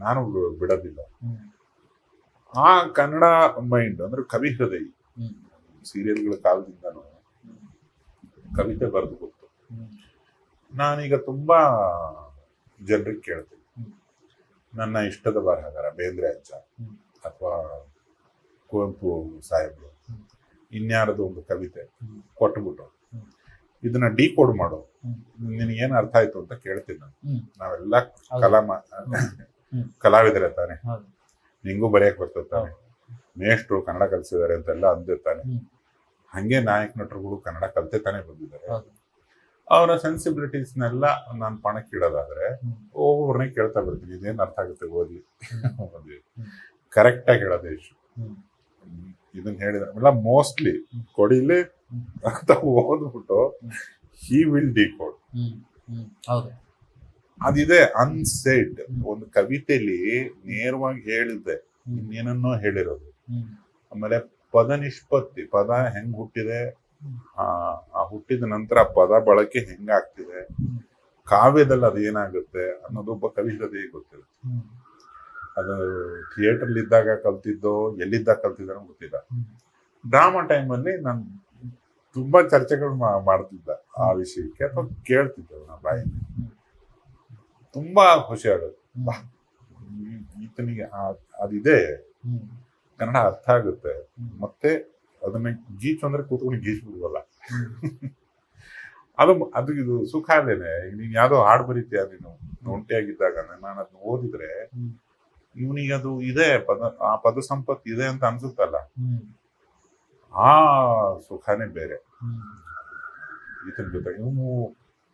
ನಾನು ಬಿಡೋದಿಲ್ಲ. ಹ್ಮ್ ಆ ಕನ್ನಡ ಮೈಂಡ್ ಅಂದ್ರೆ ಕವಿ ಹೃದಯ. ಹ್ಮ್ ಸೀರಿಯಲ್ಗಳ ಕಾಲದಿಂದನೂ ಕವಿತೆ ಬರೆದು ಗೊತ್ತು. ಹ್ಮ್ ನಾನೀಗ ತುಂಬಾ ಜನರಿಗೆ ಕೇಳ್ತೀನಿ, ಹ್ಮ್. ನನ್ನ ಇಷ್ಟದ ಬರಹಗಾರ ಬೇಂದ್ರೆ ಅಜ್ಜ ಹ್ಮ್. ಅಥವಾ ಕುವೆಂಪು ಸಾಹೇಬ್ರು ಹ್ಮ್. ಇನ್ಯಾರದು ಒಂದು ಕವಿತೆ ಹ್ಮ್. ಕೊಟ್ಬಿಟ್ಟು ಹ್ಮ್. ಇದನ್ನ ಡಿಕೋಡ್ ಮಾಡು, ಹ್ಮ್. ನಿನಗೇನು ಅರ್ಥ ಆಯ್ತು ಅಂತ ಕೇಳ್ತೀನಿ ನಾನು. ಹ್ಮ್. ನಾವೆಲ್ಲ ಹೌದು. ಹ್ಮ್. ಕಲಾವಿದರೇ ತಾನೆ, ಹೌದು. ನಿಂಗೂ ಬರೆಯಕ್ ಬರ್ತದೆ ತಾನೆ, ಮೇಷ್ಟ್ರು ಕನ್ನಡ ಕಲಿಸಿದ್ದಾರೆ ಅಂತೆಲ್ಲ ಅಂದಿರ್ತಾನೆ. ಹ್ಮ್. ಹಂಗೆ ನಾಯಕ ನಟರುಗಳು ಕನ್ನಡ ಕಲಿತೆ ತಾನೇ ಬಂದಿದ್ದಾರೆ. ಹೌದು. ಅವರ ಸೆನ್ಸಿಬಿಲಿಟೀಸ್ನೆಲ್ಲ ನಾನು ಪಣಕ್ಕೆ ಇಡೋದಾದ್ರೆ ಹ್ಮ್. ಒಬ್ಬೊಬ್ಬರನ್ನೇ ಕೇಳ್ತಾ ಬರ್ತೀನಿ, ಇದೇನು ಅರ್ಥ ಆಗುತ್ತೆ ಓದಿ. ಹ್ಮ್. ಕರೆಕ್ಟಾಗಿ ಹೇಳೋದೇ ಇಷ್ಟು. ಹ್ಮ್. ಇದನ್ನ ಹೇಳಿದ್ರೆ ಎಲ್ಲ ಮೋಸ್ಟ್ಲಿ ಕೊಡಿಲಿ ಅಂತ ಓದ್ಬಿಟ್ಟು ಹಿ ವಿಲ್ ಡಿಕೋಡ್. ಹ್ಮ್. ಹ್ಮ್. ಹೌದು. ಅದಿದೆ ಅನ್ಸೆಡ್. ಒಂದು ಕವಿತೆಯಲ್ಲಿ ನೇರವಾಗಿ ಹೇಳಿದ್ದೆ, ಇನ್ನೇನನ್ನೋ ಹೇಳಿರೋದು. ಹ್ಮ್. ಆಮೇಲೆ ಪದ ನಿಷ್ಪತ್ತಿ, ಪದ ಹೆಂಗ್ ಹುಟ್ಟಿದೆ, ಆ ಹುಟ್ಟಿದ ನಂತರ ಪದ ಬಳಕೆ ಹೆಂಗಾಗ್ತಿದೆ, ಕಾವ್ಯದಲ್ಲಿ ಅದು ಏನಾಗುತ್ತೆ ಅನ್ನೋದು ಒಬ್ಬ ಕವಿ ಹೃದಯ ಗೊತ್ತಿರುತ್ತೆ. ಹ್ಮ್. ಅದು ಥಿಯೇಟರ್ಲಿ ಇದ್ದಾಗ ಕಲ್ತಿದ್ದೋ ಎಲ್ಲಿದ್ದಾಗ ಕಲ್ತಿದ್ದಾನೋ ಗೊತ್ತಿಲ್ಲ. ಹ್ಮ್. ಡ್ರಾಮಾ ಟೈಮಲ್ಲಿ ನಾನು ತುಂಬಾ ಚರ್ಚೆಗಳು ಮಾಡ್ತಿದ್ದ ಆ ವಿಷಯಕ್ಕೆ, ಅಥವಾ ಕೇಳ್ತಿದ್ದೆ ನಾ ಬಾಯಲ್ಲಿ. ತುಂಬಾ ಖುಷಿ ಆಗುತ್ತೆ, ಬಾ ಈತನಿಗೆ ಅದಿದೆ, ಹ್ಮ್. ಕನ್ನಡ ಅರ್ಥ ಆಗುತ್ತೆ. ಮತ್ತೆ ಅದನ್ನ ಗೀಚು ಅಂದ್ರೆ ಕೂತ್ಕೊಂಡು ಗೀಚ್ಬಿಡ್ವಲ್ಲ, ಅದು ಇದು ಸುಖ ಅದೇನೆ. ನೀನ್ ಯಾವ್ದೋ ಹಾಡು ಬರೀತೀಯ, ನೀನು ಒಂಟಿಯಾಗಿದ್ದಾಗ ನಾನು ಅದನ್ನ ಓದಿದ್ರೆ ಇವನಿಗೆ ಅದು ಇದೆ, ಆ ಪದ ಸಂಪತ್ತು ಇದೆ ಅಂತ ಅನ್ಸುತ್ತಲ್ಲ, ಆ ಸುಖನೇ ಬೇರೆ. ಈತನ ಜೊತೆ ಇವನು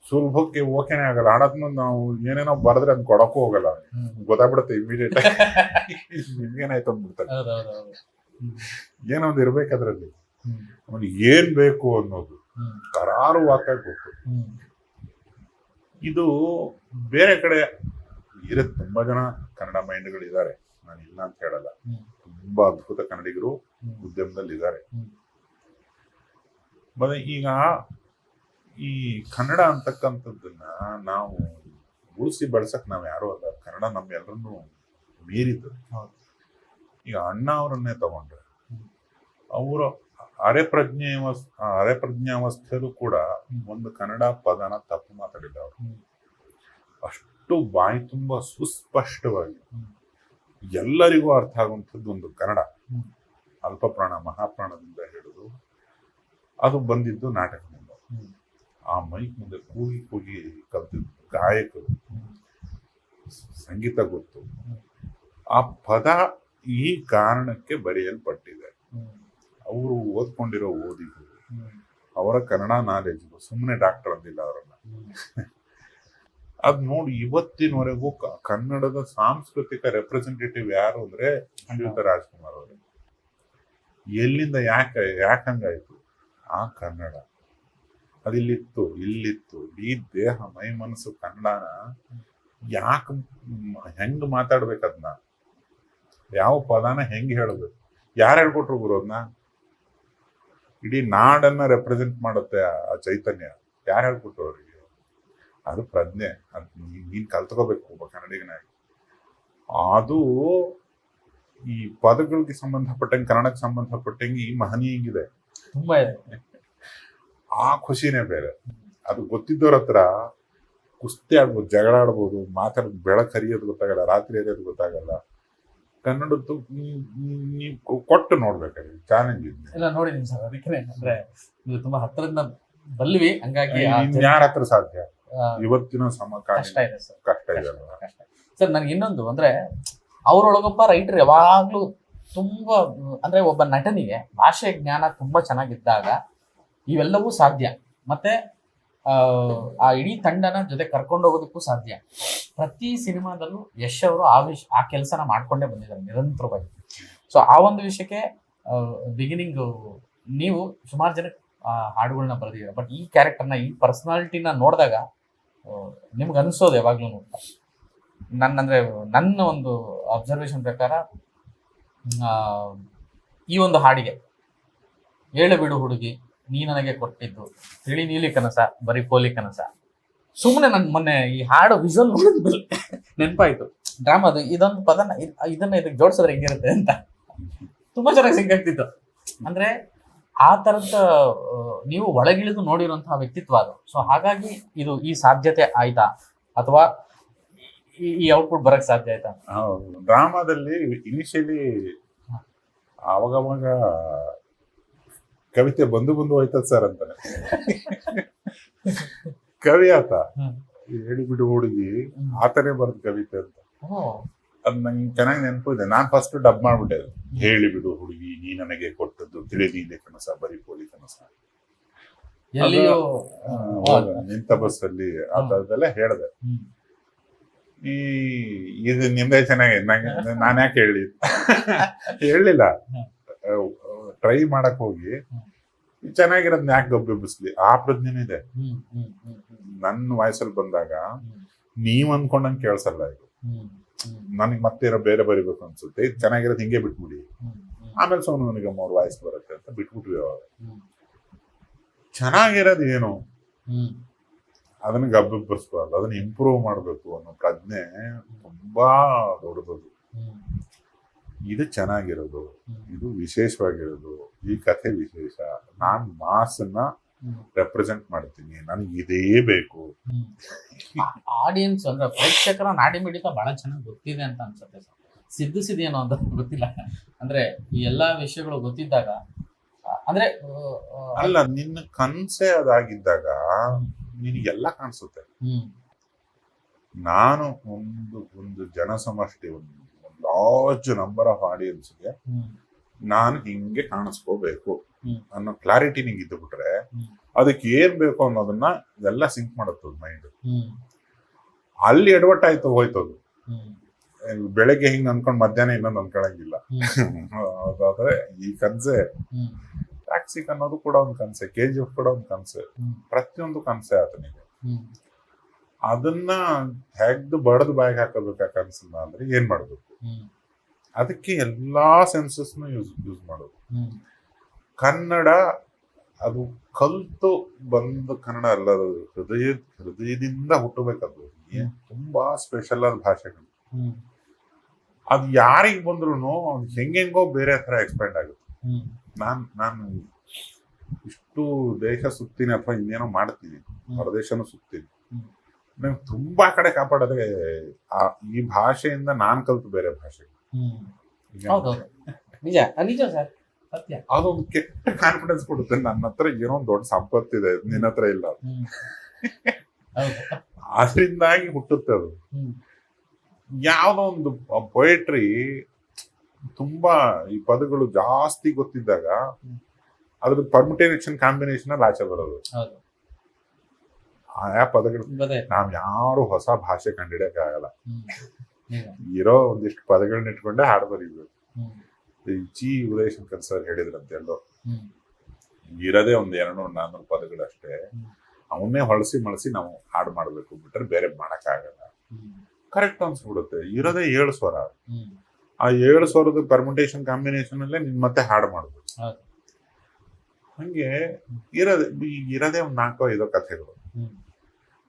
ಸುಲಭಕ್ಕೆ ಓಕೆನೆ ಆಗಲ್ಲ, ಹಾಡದ್ನ ನಾವು ಏನೇನೋ ಬರೆದ್ರೆ ಅದ್ ಕೊಡಕ್ಕೂ ಹೋಗಲ್ಲ, ಗೊತ್ತಾಗ್ಬಿಡುತ್ತೆ ಇಮಿಡಿಯೇಟ್ ಆಗಿ ನಿಮ್ಗೇನಾಯ್ತು ಅಂದ್ಬಿಡ್ತಾರೆ. ಏನೋ ಒಂದು ಇರ್ಬೇಕು ಅದ್ರಲ್ಲಿ, ಅವನಿಗೆ ಏನ್ ಬೇಕು ಅನ್ನೋದು ಕರಾರುವಾಕ ಗೊತ್ತು. ಇದು ಬೇರೆ ಕಡೆ ಇರುತ್ತೆ, ತುಂಬಾ ಜನ ಕನ್ನಡ ಮೈಂಡ್ಗಳು ಇದ್ದಾರೆ, ನಾನು ಇಲ್ಲ ಅಂತ ಹೇಳಲ್ಲ. ತುಂಬಾ ಅದ್ಭುತ ಕನ್ನಡಿಗರು ಉದ್ಯಮದಲ್ಲಿ ಇದ್ದಾರೆ. ಮತ್ತೆ ಈಗ ಈ ಕನ್ನಡ ಅಂತಕ್ಕಂಥದ್ದನ್ನ ನಾವು ಉಳಿಸಿ ಬೆಳ್ಸಕ್ ನಾವ್ ಯಾರು ಅಲ್ಲ, ಕನ್ನಡ ನಮ್ಮೆಲ್ಲರನ್ನು ಮೀರಿದ್ದು. ಈಗ ಅಣ್ಣ ಅವರನ್ನೇ ತಗೊಂಡ್ರೆ, ಅವರು ಅರೆಪ್ರಜ್ಞಾವಸ್ಥೆಯಲ್ಲೂ ಕೂಡ ಒಂದು ಕನ್ನಡ ಪದನ ತಪ್ಪು ಮಾತಾಡಿಲ್ಲ ಅವರು. ಅಷ್ಟು ಬಾಯಿ ತುಂಬಾ ಸುಸ್ಪಷ್ಟವಾಗಿ ಎಲ್ಲರಿಗೂ ಅರ್ಥ ಆಗುವಂಥದ್ದು ಒಂದು ಕನ್ನಡ. ಅಲ್ಪ ಪ್ರಾಣ ಮಹಾಪ್ರಾಣದಿಂದ ಹಿಡಿದು ಅದು ಬಂದಿದ್ದು ನಾಟಕದಿಂದ. ಆ ಮೈಕ್ ಮುಂದೆ ಕೂಗಿ ಕೂಗಿ ಕಲ್ತಿದ್ದು ಗಾಯಕರು, ಸಂಗೀತ ಗೊತ್ತು. ಆ ಪದ ಈ ಕಾರಣಕ್ಕೆ ಬರೆಯಲ್ಪಟ್ಟಿದೆ. ಅವರು ಓದ್ಕೊಂಡಿರೋ ಓದಿಗೂ ಅವರ ಕನ್ನಡ ನಾಲೆಜ್ಗೂ, ಸುಮ್ಮನೆ ಡಾಕ್ಟರ್ ಅಂದಿಲ್ಲ ಅವರನ್ನ. ಅದ್ ನೋಡಿ ಇವತ್ತಿನವರೆಗೂ ಕನ್ನಡದ ಸಾಂಸ್ಕೃತಿಕ ರೆಪ್ರೆಸೆಂಟೇಟಿವ್ ಯಾರು ಅಂದ್ರೆ ಶ್ರೀಯುತ ರಾಜ್ಕುಮಾರ್ ಅವರು. ಎಲ್ಲಿಂದ ಯಾಕಂಗಾಯ್ತು? ಆ ಕನ್ನಡ ಅದಿಲ್ಲಿತ್ತು, ಇಲ್ಲಿತ್ತು. ಈ ದೇಹ ಮೈ ಮನಸ್ಸು ಕನ್ನಡನ ಯಾಕೆ ಹೆಂಗ್ ಮಾತಾಡ್ಬೇಕದ್ನ, ಯಾವ ಪದಾನ ಹೆಂಗ್ ಹೇಳಬೇಕು, ಯಾರು ಹೇಳ್ಕೊಟ್ರು ಗುರುದ್ನ? ಇಡೀ ನಾಡನ್ನ ರೆಪ್ರೆಸೆಂಟ್ ಮಾಡುತ್ತೆ ಆ ಚೈತನ್ಯ. ಯಾರು ಹೇಳ್ಕೊಟ್ರು ಅವರಿಗೆ? ಅದು ಪ್ರಜ್ಞೆ. ಅದ್ ನೀನ್ ಕಲ್ತ್ಕೋಬೇಕು ಒಬ್ಬ ಕನ್ನಡಿಗನಾಗಿ. ಅದು ಈ ಪದಗಳಿಗೆ ಸಂಬಂಧಪಟ್ಟಂಗೆ, ಕನ್ನಡಕ್ಕೆ ಸಂಬಂಧಪಟ್ಟಂಗೆ ಈ ಮಹನೀಯಂಗಿದೆ, ತುಂಬಾ ಇದೆ. ಆ ಖುಷಿನೇ ಬೇರೆ. ಅದು ಗೊತ್ತಿದ್ದವ್ರ ಹತ್ರ ಕುಸ್ತಿ ಆಡ್ಬೋದು, ಜಗಳ ಆಡ್ಬೋದು, ಮಾತಾಡೋದು, ಬೆಳಕು ಹರಿಯೋದು ಗೊತ್ತಾಗಲ್ಲ, ರಾತ್ರಿ ಹರಿಯೋದು ಗೊತ್ತಾಗಲ್ಲ. ಕನ್ನಡದ್ದು ನೀವು ಕೊಟ್ಟು ನೋಡ್ಬೇಕಾಗಿ ಚಾಲೆಂಜ್ ಇದೆ. ಇಲ್ಲ ನೋಡಿದೀನಿ ಸರ್, ಅದಕ್ಕೆ ಅಂದ್ರೆ ಇದು ತುಂಬಾ ಹತ್ತಿರದಿಂದ ಬಲ್ವಿ, ಹಂಗಾಗಿ ಯಾರ ಹತ್ರ ಸಾಧ್ಯ ಇವತ್ತಿನ ಕಷ್ಟ ಇದೆ ಸರ್, ಕಷ್ಟ ಇದೆ ಕಷ್ಟ. ಸರ್ ನನ್ಗೆ ಇನ್ನೊಂದು ಅಂದ್ರೆ, ಅವ್ರೊಳಗೊಬ್ಬ ರೈಟರ್ ಯಾವಾಗ್ಲೂ ತುಂಬಾ ಅಂದ್ರೆ ಒಬ್ಬ ನಟನಿಗೆ ಭಾಷೆ ಜ್ಞಾನ ತುಂಬಾ ಚೆನ್ನಾಗಿದ್ದಾಗ ಇವೆಲ್ಲವೂ ಸಾಧ್ಯ. ಮತ್ತೆ ಆ ಇಡೀ ತಂಡನ ಜೊತೆ ಕರ್ಕೊಂಡು ಹೋಗೋದಕ್ಕೂ ಸಾಧ್ಯ. ಪ್ರತಿ ಸಿನಿಮಾದಲ್ಲೂ ಯಶ್ ಅವರು ಆ ಕೆಲಸನ ಮಾಡ್ಕೊಂಡೇ ಬಂದಿದ್ದಾರೆ ನಿರಂತರವಾಗಿ. ಸೊ ಆ ಒಂದು ವಿಷಯಕ್ಕೆ ಬಿಗಿನಿಂಗ್ ನೀವು ಸುಮಾರು ಜನ ಹಾಡುಗಳನ್ನ ಬರೆದಿದ್ದೀರ, ಬಟ್ ಈ ಕ್ಯಾರೆಕ್ಟರ್ನ, ಈ ಪರ್ಸನಾಲಿಟಿನ ನೋಡಿದಾಗ ನಿಮ್ಗೆ ಅನಿಸೋದು ಯಾವಾಗ್ಲೂ, ನನ್ನ ಒಂದು ಅಬ್ಸರ್ವೇಷನ್ ಪ್ರಕಾರ ಆ, ಈ ಒಂದು ಹಾಡಿಗೆ ಏಳು ಬಿಡು ಹುಡುಗಿ ನೀ ನನಗೆ ಕೊಟ್ಟಿದ್ದು ತಿಳಿ ನೀಲಿ ಕನಸ ಬರೀ ಪೋಲಿ ಕನಸ. ಸುಮ್ಮನೆ ನನ್ ಮೊನ್ನೆ ಈ ಹಾಡು ವಿಜುವಲ್ ನೋಡಿದ್ಮೇಲೆ ನೆನಪಾಯ್ತು ಡ್ರಾಮಾದು ಇದೊಂದು ಪದನ ಇದನ್ನ ಇದಕ್ಕೆ ಜೋಡಿಸಿದ್ರೆ ಹೆಂಗಿರುತ್ತೆ ಅಂತ. ತುಂಬಾ ಚೆನ್ನಾಗಿ ಸಿಂಕ್ ಆಗ್ತಿತ್ತು. ಅಂದ್ರೆ ಆ ತರದ ನೀವು ಒಳಗಿಳಿದು ನೋಡಿರುವಂತಹ ವ್ಯಕ್ತಿತ್ವ ಅದು. ಸೊ ಹಾಗಾಗಿ ಇದು ಈ ಸಾಧ್ಯತೆ ಆಯ್ತಾ ಅಥವಾ ಈ ಔಟ್ಪುಟ್ ಬರಕ್ ಸಾಧ್ಯ ಆಯ್ತಾ? ಡ್ರಾಮಾದಲ್ಲಿ ಇನಿಷಿಯಲಿ ಅವಾಗವಾಗ ಕವಿತೆ ಬಂದು ಹೋಯ್ತದ ಸರ್ ಅಂತಾನೆ. ಕವಿ ಆತ ಹೇಳಿಬಿಡು ಹುಡುಗಿ ಆತನೇ ಬರೆದ ಕವಿತೆ ಅಂತ. ಅದ್ ನಂಗೆ ಚೆನ್ನಾಗಿ ನೆನಪಿದೆ. ನಾನ್ ಫಸ್ಟ್ ಡಬ್ ಮಾಡ್ಬಿಟ್ಟೆ. ಹೇಳಿಬಿಡು ಹುಡುಗಿ ನೀ ನನಗೆ ಕೊಟ್ಟದ್ದು ತಿಳಿ ನೀಲಿ ಕನಸ ಬರೀ ಪೋಲಿ ಕನಸ. ಎಲ್ಲಿಯೋ ನಿಂತ ಬಸ್ಸಲ್ಲಿ ಆ ತರದೆಲ್ಲ ಹೇಳ್ದೆ. ಇದು ನಿಮ್ದೇ ಚೆನ್ನಾಗಿ ನಾನ್ ಯಾಕೆ ಹೇಳಿಲ್ಲ. ಟ್ರೈ ಮಾಡಕ್ ಹೋಗಿ ಚೆನ್ನಾಗಿರೋದ್ ಯಾಕೆ ಗಬ್ಬೆಬ್ಬಿಸ್ಲಿ ಆ ಪ್ರಜ್ಞೆನೂ ಇದೆ. ನನ್ನ ವಯಸ್ಸಲ್ಲಿ ಬಂದಾಗ ನೀವ್ ಅನ್ಕೊಂಡಂಗ್ ಕೇಳ್ಸಲ್ಲ ಇದು. ನನಗ್ ಮತ್ತೆ ಇರೋ ಬೇರೆ ಬರಿಬೇಕು ಅನ್ಸುತ್ತೆ. ಇದು ಚೆನ್ನಾಗಿರೋದು ಹಿಂಗೆ ಬಿಟ್ಬಿಡಿ. ಆಮೇಲೆ ಸೋನು ನಿಗಮ್ ಅವ್ರ ವಾಯ್ಸ್ ಬರುತ್ತೆ ಅಂತ ಬಿಟ್ಬಿಟ್ವಿ. ಅವಾಗ ಚೆನ್ನಾಗಿರೋದು ಏನು ಅದನ್ನ ಗಬ್ಬೆಬ್ಬಿಸ್ಬಾರ್ದು, ಅದನ್ನ ಇಂಪ್ರೂವ್ ಮಾಡ್ಬೇಕು ಅನ್ನೋ ಪ್ರಜ್ಞೆ ತುಂಬಾ ದೊಡ್ಡದು. ಇದು ಚೆನ್ನಾಗಿರೋದು, ಇದು ವಿಶೇಷವಾಗಿರೋದು, ಈ ಕಥೆ ವಿಶೇಷ, ನಾನ್ ಮಾಸನ್ನ ರೆಪ್ರೆಸೆಂಟ್ ಮಾಡ್ತೀನಿ, ನನಗೆ ಇದೇ ಬೇಕು. ಆಡಿಯನ್ಸ್ ಅಂದ್ರೆ ಪ್ರೇಕ್ಷಕರ ನಾಡಿ ಮಿಡಿತ ಬಹಳ ಚೆನ್ನಾಗಿ ಗೊತ್ತಿದೆ ಅಂತ ಅನ್ಸುತ್ತೆ ಸರ್. ಸಿದ್ಧಿಸಿದೇನೋ ಅಂತ ಗೊತ್ತಿಲ್ಲ. ಅಂದ್ರೆ ಈ ಎಲ್ಲಾ ವಿಷಯಗಳು ಗೊತ್ತಿದ್ದಾಗ ಅಂದ್ರೆ ಅಲ್ಲ, ನಿನ್ನ ಕನ್ಸೆ ಅದಾಗಿದ್ದಾಗ ನಿನಗೆಲ್ಲ ಕಾಣಿಸುತ್ತೆ. ನಾನು ಒಂದು ಜನಸಮಷ್ಟಿ, ಒಂದು ಲಾರ್ಜ್ ನಂಬರ್ ಆಫ್ ಆಡಿಯನ್ಸ್ಗೆ ನಾನು ಹಿಂಗೆ ಕಾಣಿಸ್ಕೋಬೇಕು ಅನ್ನೋ ಕ್ಲಾರಿಟಿ ನಿಂಗೆ ಇದ್ದು ಬಿಟ್ರೆ ಅದಕ್ಕೆ ಏನ್ ಬೇಕು ಅನ್ನೋದನ್ನ ಎಲ್ಲ ಸಿಂಕ್ ಮಾಡುತ್ತೆ ಮೈಂಡ್. ಅಲ್ಲಿ ಎಡವಟ್ ಆಯ್ತು ಹೋಯ್ತದು. ಬೆಳಗ್ಗೆ ಹಿಂಗ್ ಅನ್ಕೊಂಡ್ ಮಧ್ಯಾಹ್ನ ಇನ್ನೊಂದು ಅನ್ಕೊಳಂಗಿಲ್ಲ. ಅದಾದ್ರೆ ಈ ಕನ್ಸೆ ಟ್ಯಾಕ್ಸಿಕ್ ಅನ್ನೋದು ಕೂಡ ಒಂದು ಕನ್ಸೆ, KGF ಕೂಡ ಒಂದು ಕನ್ಸೆ, ಪ್ರತಿಯೊಂದು ಕನ್ಸೆ ಆತನಿಗೆ. ಅದನ್ನ ಹೆಗ್ದು ಬಡದು ಬಾಯಿಗೆ ಹಾಕಬೇಕು ಆ ಕನ್ಸನ್ನ ಅಂದ್ರೆ ಏನ್ ಮಾಡ್ಬೇಕು? ಅದಕ್ಕೆ ಎಲ್ಲಾ ಸೆನ್ಸಸ್ನು ಯೂಸ್ ಮಾಡೋದು. ಕನ್ನಡ ಅದು ಕಲ್ತು ಬಂದ ಕನ್ನಡ ಅಲ್ಲ, ಅದು ಹೃದಯದಿಂದ ಹುಟ್ಟಬೇಕದು. ತುಂಬಾ ಸ್ಪೆಷಲ್ ಆದ ಭಾಷೆಗಳು. ಅದು ಯಾರಿಗ್ ಬಂದ್ರು ಅದು ಹೆಂಗೆಂಗೋ ಬೇರೆ ತರ ಎಕ್ಸ್ಪೆಂಡ್ ಆಗುತ್ತೆ. ನಾನು ಇಷ್ಟು ದೇಶ ಸುತ್ತೀನಿ ಅಥವಾ ಇನ್ನೇನೋ ಮಾಡ್ತೀನಿ, ಹೊರದೇಶನೂ ಸುತ್ತೀನಿ, ನಂಗೆ ತುಂಬಾ ಕಡೆ ಕಾಪಾಡೋದೇ ಈ ಭಾಷೆಯಿಂದ ನಾನ್ ಕಲ್ತು ಬೇರೆ ಭಾಷೆ. ನಿಜ ನಿಜ ಸರ್, ಸತ್ಯ. ಅದೊಂದು ಕೆಟ್ಟ ಕಾನ್ಫಿಡೆನ್ಸ್ ಕೊಡುತ್ತೆ. ನನ್ನ ಹತ್ರ ಏನೋ ಒಂದು ದೊಡ್ಡ ಸಂಪತ್ತಿದೆ, ನಿನ್ನ ಹತ್ರ ಇಲ್ಲ. ಅದರಿಂದಾಗಿ ಹುಟ್ಟುತ್ತೆ ಅದು. ಯಾವ್ದೋ ಒಂದು ಪೊಯೆಟ್ರಿ ತುಂಬಾ ಈ ಪದಗಳು ಜಾಸ್ತಿ ಗೊತ್ತಿದ್ದಾಗ ಅದ್ರ ಪರ್ಮಿಟೇಷನ್ ಕಾಂಬಿನೇಷನ್ ಅಲ್ಲಿ ಆಚೆ ಬರೋದು. ಆ ಪದಗಳು ನಾವ್ ಯಾರು ಹೊಸ ಭಾಷೆ ಕಂಡಿಡಿಯಕ್ ಆಗಲ್ಲ. ಇರೋ ಒಂದಿಷ್ಟು ಪದಗಳನ್ನ ಇಟ್ಕೊಂಡೆ ಹಾಡು ಬರೀಬೇಕು. ಈ ಉದಯಶಂಕರ್ ಸರ್ ಹೇಳಿದ್ರಂತೆ ಎಲ್ಲೋ, ಇರೋದೇ ಒಂದ್ 200-400 ಪದಗಳು ಅಷ್ಟೇ, ಅವನ್ನೇ ಹೊಳಸಿ ಮಳಸಿ ನಾವು ಹಾಡು ಮಾಡ್ಬೇಕು, ಬಿಟ್ರೆ ಬೇರೆ ಮಾಡಕ್ ಆಗಲ್ಲ. ಕರೆಕ್ಟ್ ಅನ್ಸ್ಬಿಡುತ್ತೆ. ಇರೋದೇ 7 ಸ್ವರ. ಆ 7 ಸ್ವರದ ಪರ್ಮಿಟೇಷನ್ ಕಾಂಬಿನೇಷನ್ ಅಲ್ಲೇ ನಿನ್ ಮತ್ತೆ ಹಾಡು ಮಾಡ್ಬೇಕು. ಹಂಗೆ ಇರೋದೇ ಒಂದ್ 4-5 ಕಥೆಗಳು.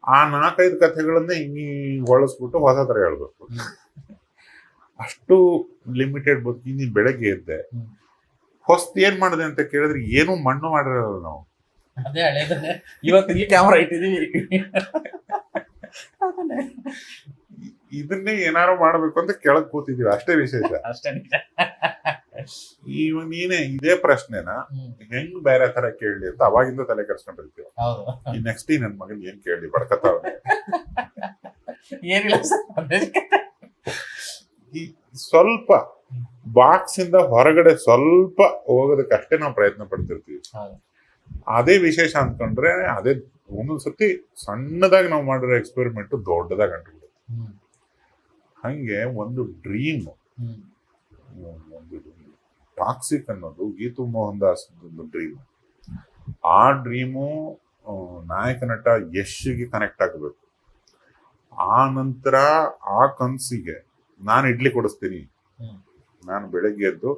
ಆ 4-5 ಕಥೆಗಳನ್ನೇ ಹಿಂಗೆ ಹೊಳಸ್ಬಿಟ್ಟು ಹೊಸ ತರ ಹೇಳ್ಬೇಕು. ಅಷ್ಟು ಲಿಮಿಟೆಡ್ ಬದುಕಿ. ನೀನ್ ಬೆಳಗ್ಗೆ ಎದ್ದೆ, ಹೊಸ್ತ್ ಏನ್ ಮಾಡಿದೆ ಅಂತ ಕೇಳಿದ್ರೆ ಏನು ಮಣ್ಣು ಮಾಡಿರಲ್ಲ ನಾವು. ಅದೇ ಹಳೇದನ್ನೇ ಇವತ್ತು ಈ ಕ್ಯಾಮರಾ ಇಟ್ಟಿದೀವಿ. ಇದನ್ನೇ ಏನಾರು ಮಾಡ್ಬೇಕು ಅಂತ ಕೆಳಗ್ ಕೂತಿದೀವಿ, ಅಷ್ಟೇ ವಿಶೇಷ. ಅಷ್ಟೇ. ಇವಾಗ ನೀನೆ ಇದೇ ಪ್ರಶ್ನೆನ ಹೆಂಗ್ ಬೇರೆ ತರ ಕೇಳಲಿ ಅಂತ ಅವಾಗಿಂದ ತಲೆ ಕೆಡ್ಸ್ಕೊಂಡಿರ್ತೀವಿ. ಈ ನೆಕ್ಸ್ಟ್ ನನ್ ಮಗನ್ ಏನ್ ಕೇಳಿ ಬಡ್ಕತಾವನೆ. ಏನಿಲ್ಲ ಈ ಸ್ವಲ್ಪ ಬಾಕ್ಸ್ ಇಂದ ಹೊರಗಡೆ ಸ್ವಲ್ಪ ಹೋಗೋದಕ್ಕಷ್ಟೇ ನಾವು ಪ್ರಯತ್ನ ಪಡ್ತಿರ್ತೀವಿ. ಅದೇ ವಿಶೇಷ ಅನ್ಕೊಂಡ್ರೆ ಅದೇ ಒಂದೊಂದ್ಸತಿ ಸಣ್ಣದಾಗಿ ನಾವು ಮಾಡಿರೋ ಎಕ್ಸ್ಪೆರಿಮೆಂಟ್ ದೊಡ್ಡದಾಗಿ ಅಂಟ್ಬಿಡುತ್ತೆ. ಹಂಗೆ ಒಂದು ಡ್ರೀಮ್, ಒಂದು ಟಾಕ್ಸಿಕ್ ಅನ್ನೋದು ಗೀತು ಮೋಹನ್ ದಾಸ್ ಒಂದು ಡ್ರೀಮ್. ಆ ಡ್ರೀಮು ನಾಯಕ ನಟ ಯಶ್ಗೆ ಕನೆಕ್ಟ್ ಆಗಬೇಕು. ಆ ನಂತರ ಆ ಕನ್ಸಿಗೆ ನಾನು ಇಡ್ಲಿ ಕೊಡಿಸ್ತೀನಿ, ನಾನು ಬೆಳಗ್ಗೆ ಎದ್ದು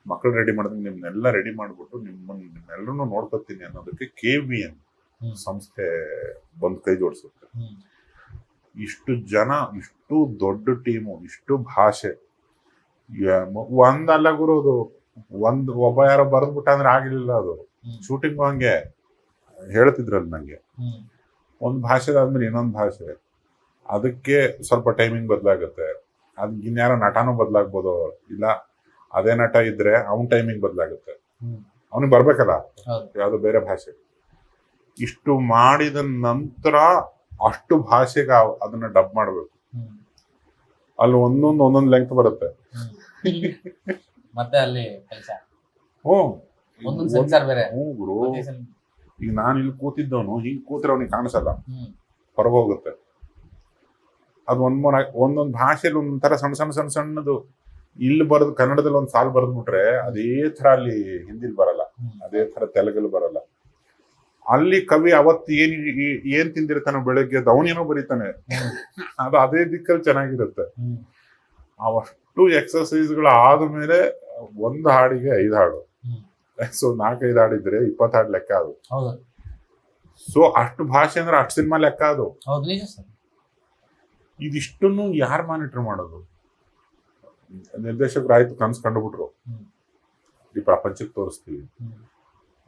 ಮಕ್ಕಳು ರೆಡಿ ಮಾಡಿದ್ರೆ ನಿಮ್ಮನ್ನೆಲ್ಲ ರೆಡಿ ಮಾಡಿಬಿಟ್ಟು ನಿಮ್ಮೆಲ್ಲರನ್ನೂ ನೋಡ್ಕೊತೀನಿ ಅನ್ನೋದಕ್ಕೆ KVN ಸಂಸ್ಥೆ ಬಂದು ಕೈ ಜೋಡಿಸುತ್ತೆ. ಇಷ್ಟು ಜನ, ಇಷ್ಟು ದೊಡ್ಡ ಟೀಮು, ಇಷ್ಟು ಭಾಷೆ, ಒಂದಲ್ಲ ಗುರು, ಅದು ಒಬ್ಬ ಯಾರೋ ಬರೆದ್ಬಿಟ್ಟ ಅಂದ್ರೆ ಆಗಿರ್ಲಿಲ್ಲ. ಅದು ಶೂಟಿಂಗ್ ಹಂಗೆ ಹೇಳ್ತಿದ್ರಲ್ಲ ನಂಗೆ, ಒಂದು ಭಾಷೆದಾದ್ಮೇಲೆ ಇನ್ನೊಂದು ಭಾಷೆ, ಅದಕ್ಕೆ ಸ್ವಲ್ಪ ಟೈಮಿಂಗ್ ಬದಲಾಗುತ್ತೆ. ಅದಕ್ಕೆ ಇನ್ಯಾರೋ ನಟನೂ ಬದಲಾಗ್ಬೋದು, ಇಲ್ಲ ಅದೇ ನಟ ಇದ್ರೆ ಅವನ ಟೈಮಿಂಗ್ ಬದಲಾಗುತ್ತೆ, ಅವನಿಗೆ ಬರ್ಬೇಕಲ್ಲ ಯಾವ್ದೋ ಬೇರೆ ಭಾಷೆ. ಇಷ್ಟು ಮಾಡಿದ ನಂತರ ಅಷ್ಟು ಭಾಷೆಗೆ ಅದನ್ನ ಡಬ್ ಮಾಡ್ಬೇಕು. ಅಲ್ಲಿ ಒಂದೊಂದು ಲೆಂತ್ ಬರುತ್ತೆ. ಮತ್ತೆ ಅಲ್ಲಿ ಕೆಲಸ ಗುರು, ಈಗ ನಾನು ಇಲ್ಲಿ ಕೂತಿದ್ದವನು ಹಿಂಗ್ ಕೂತ್ರೆ ಅವನಿಗೆ ಕಾಣಿಸಲ್ಲ, ಹೊರಗೋಗುತ್ತೆ. ಅದು ಒಂದೊಂದು ಭಾಷೆಲಿ ಒಂದೊಂಥರ ಸಣ್ಣದು ಇಲ್ಲಿ ಬರೆದು ಕನ್ನಡದಲ್ಲಿ ಒಂದು ಸಾಲು ಬರೆದ್ಬಿಟ್ರೆ ಅದೇ ತರ ಅಲ್ಲಿ ಹಿಂದಿಲಿ ಬರಲ್ಲ, ಅದೇ ತರ ತೆಲುಗಲ್ಲಿ ಬರಲ್ಲ. ಅಲ್ಲಿ ಕವಿ ಅವತ್ತು ಏನ್ ತಿಂದಿರ್ತಾನೆ ಬೆಳಗ್ಗೆ ಅವನೇನೋ ಬರೀತಾನೆ, ಅದು ಅದೇ ದಿಕ್ಕಲ್ಲಿ ಚೆನ್ನಾಗಿರುತ್ತೆ. ಅವಷ್ಟು ಎಕ್ಸರ್ಸೈಸ್ಗಳು ಆದ್ಮೇಲೆ ಒಂದು ಹಾಡಿಗೆ 5 ಹಾಡು, ಸೊ 4-5 ಹಾಡಿದ್ರೆ 20 ಹಾಡು ಲೆಕ್ಕ. ಅದು ಸೊ ಅಷ್ಟು ಭಾಷೆ ಅಂದ್ರೆ ಅಷ್ಟು ಸಿನಿಮಾ ಲೆಕ್ಕ. ಅದು ಇದಿಷ್ಟನ್ನು ಯಾರು ಮಾನಿಟರ್ ಮಾಡೋದು? ನಿರ್ದೇಶಕರು ಆಯ್ತು ಕನ್ಸು ಕಂಡುಬಿಟ್ರು, ಈ ಪ್ರಪಂಚಕ್ಕೆ ತೋರಿಸ್ತೀವಿ.